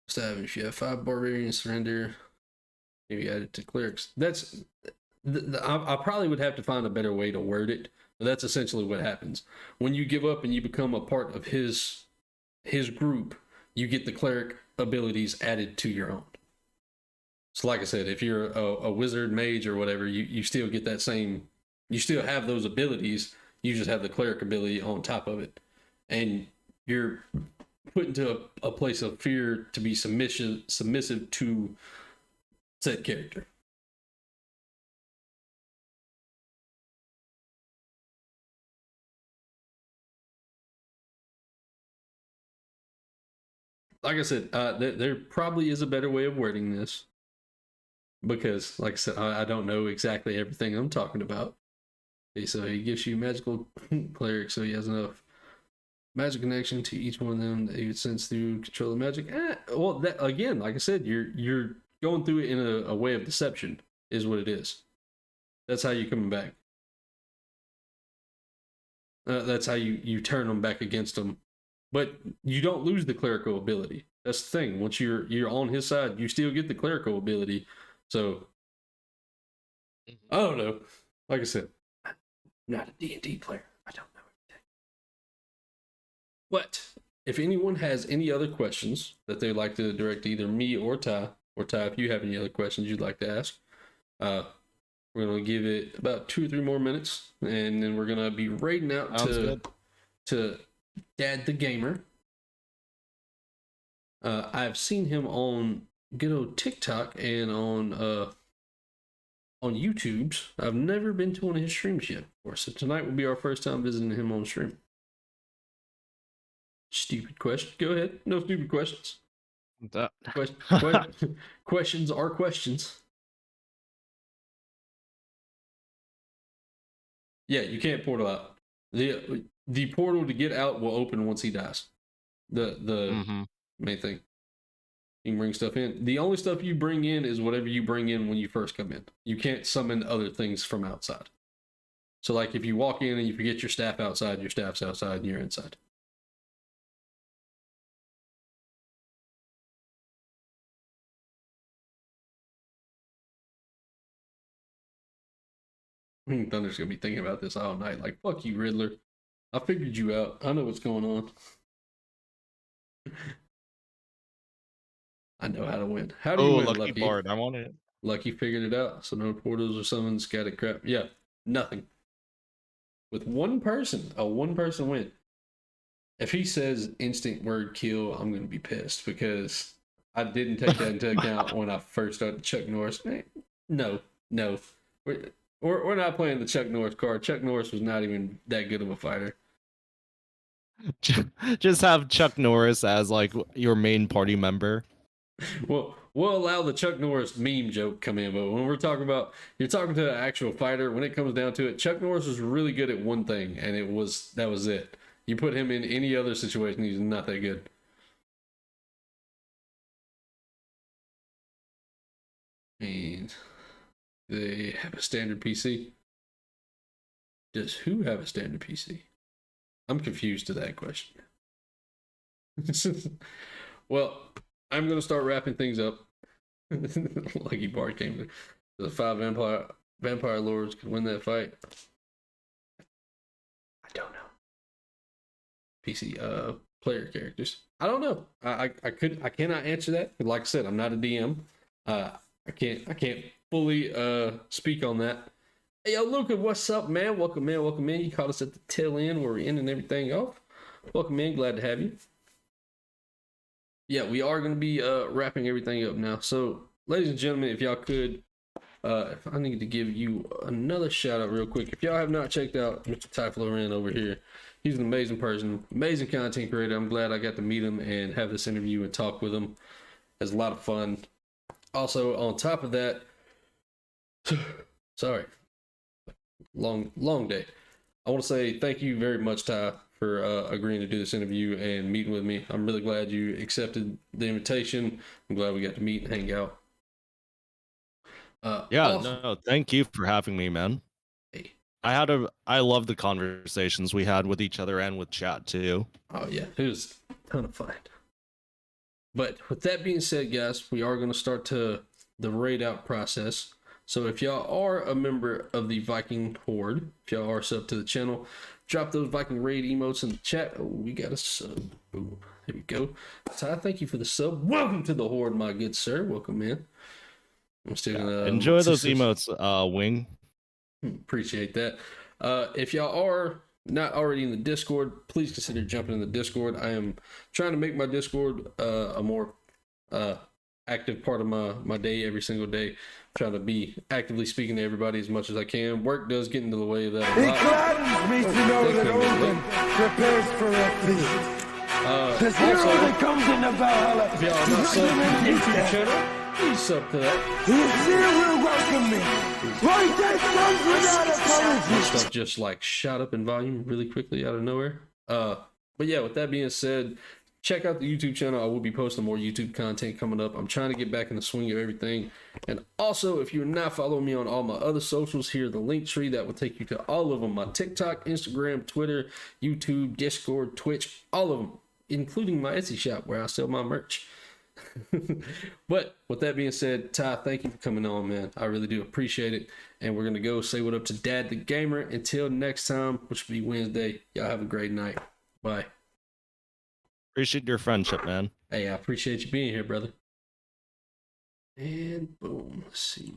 So if you have 5 barbarians surrender, maybe add it to clerics. That's I probably would have to find a better way to word it, but that's essentially what happens when you give up and you become a part of his group. You get the cleric abilities added to your own. So like I said, if you're a wizard, mage, or whatever, you still get that same, you still have those abilities, you just have the cleric ability on top of it, and you're put into a place of fear to be submissive to said character. Like I said, there probably is a better way of wording this, because, like I said, I don't know exactly everything I'm talking about. Okay, so he gives you magical cleric, so he has enough magic connection to each one of them that he would sense through control of magic. Well, that again, like I said, you're going through it in a way of deception, is what it is. That's how you're coming back. That's how you turn them back against them. But you don't lose the clerical ability. That's the thing. Once you're on his side, you still get the clerical ability. So I don't know. Like I said, I'm not a D&D player. I don't know anything. But if anyone has any other questions that they'd like to direct to either me or Ty, if you have any other questions you'd like to ask, we're gonna give it about 2 or 3 more minutes, and then we're gonna be raiding out to Dad the Gamer. I've seen him on good old TikTok and on YouTube's. I've never been to one of his streams yet before, so tonight will be our first time visiting him on stream. Stupid question. Go ahead. No stupid questions. Questions are questions. Yeah, you can't portal out. The portal to get out will open once he dies. The main thing. You can bring stuff in. The only stuff you bring in is whatever you bring in when you first come in. You can't summon other things from outside. So like if you walk in and you forget your staff outside, your staff's outside and you're inside. Thunder's gonna be thinking about this all night. Like, fuck you, Riddler. I figured you out. I know what's going on. I know how to win. How do you win, Lucky Lucky? Bard, I want it. Lucky figured it out. So no portals or summons, scattered crap. Yeah, nothing. With one person, a one-person win. If he says instant word kill, I'm gonna be pissed because I didn't take that into account when I first started Chuck Norris. No. We're not playing the Chuck Norris card. Chuck Norris was not even that good of a fighter. Just have Chuck Norris as like your main party member. Well, we'll allow the Chuck Norris meme joke come in, but when we're talking about you're talking to an actual fighter, when it comes down to it, Chuck Norris was really good at one thing, and that was it. You put him in any other situation, he's not that good. And they have a standard PC. Does who have a standard PC? I'm confused to that question. Well, I'm going to start wrapping things up. Lucky Bard came there. The 5 vampire lords could win that fight. I don't know. PC player characters. I don't know. I cannot answer that. Like I said, I'm not a DM. I can't fully speak on that. Hey, yo, Luca, what's up, man? Welcome in. You caught us at the tail end where we're ending everything off. Welcome in. Glad to have you. Yeah, we are going to be wrapping everything up now. So, ladies and gentlemen, if y'all could I need to give you another shout out real quick. If y'all have not checked out Mr. TyfloRen over here, he's an amazing person, amazing content creator. I'm glad I got to meet him and have this interview and talk with him. It's a lot of fun. Also, on top of that, sorry, long day. I want to say thank you very much, Ty, for agreeing to do this interview and meeting with me. I'm really glad you accepted the invitation. I'm glad we got to meet and hang out. No, thank you for having me, man. Hey. I love the conversations we had with each other and with chat too. Oh yeah, it was a ton of fun. But with that being said, guys, we are going to start the raid out process. So if y'all are a member of the Viking Horde, if y'all are subbed to the channel, drop those Viking raid emotes in the chat. Oh, we got a sub. Boom. There we go. Ty, thank you for the sub. Welcome to the Horde, my good sir. Welcome in. I'm still gonna enjoy those emotes, Wing. Appreciate that. If y'all are not already in the Discord, please consider jumping in the Discord. I am trying to make my Discord a more active part of my day every single day. Trying to be actively speaking to everybody as much as I can. Work does get into the way of that a lot. It gladdens me to know that Odin prepares for a feast. The hero that comes into Valhalla. If y'all are not subbed to the YouTube channel, please sub to that. His here will welcome me. Right that comes without apology. Stuff just like shot up in volume really quickly out of nowhere. But yeah, with that being said, check out the YouTube channel. I will be posting more YouTube content coming up. I'm trying to get back in the swing of everything. And also, if you're not following me on all my other socials, here the link tree that will take you to all of them: my TikTok, Instagram, Twitter, YouTube, Discord, Twitch, all of them, including my Etsy shop where I sell my merch. But with that being said, Ty, thank you for coming on, man. I really do appreciate it. And we're gonna go say what up to Dad the Gamer. Until next time, which will be Wednesday, y'all have a great night. Bye. Appreciate your friendship, man. Hey, I appreciate you being here, brother. And boom, let's see.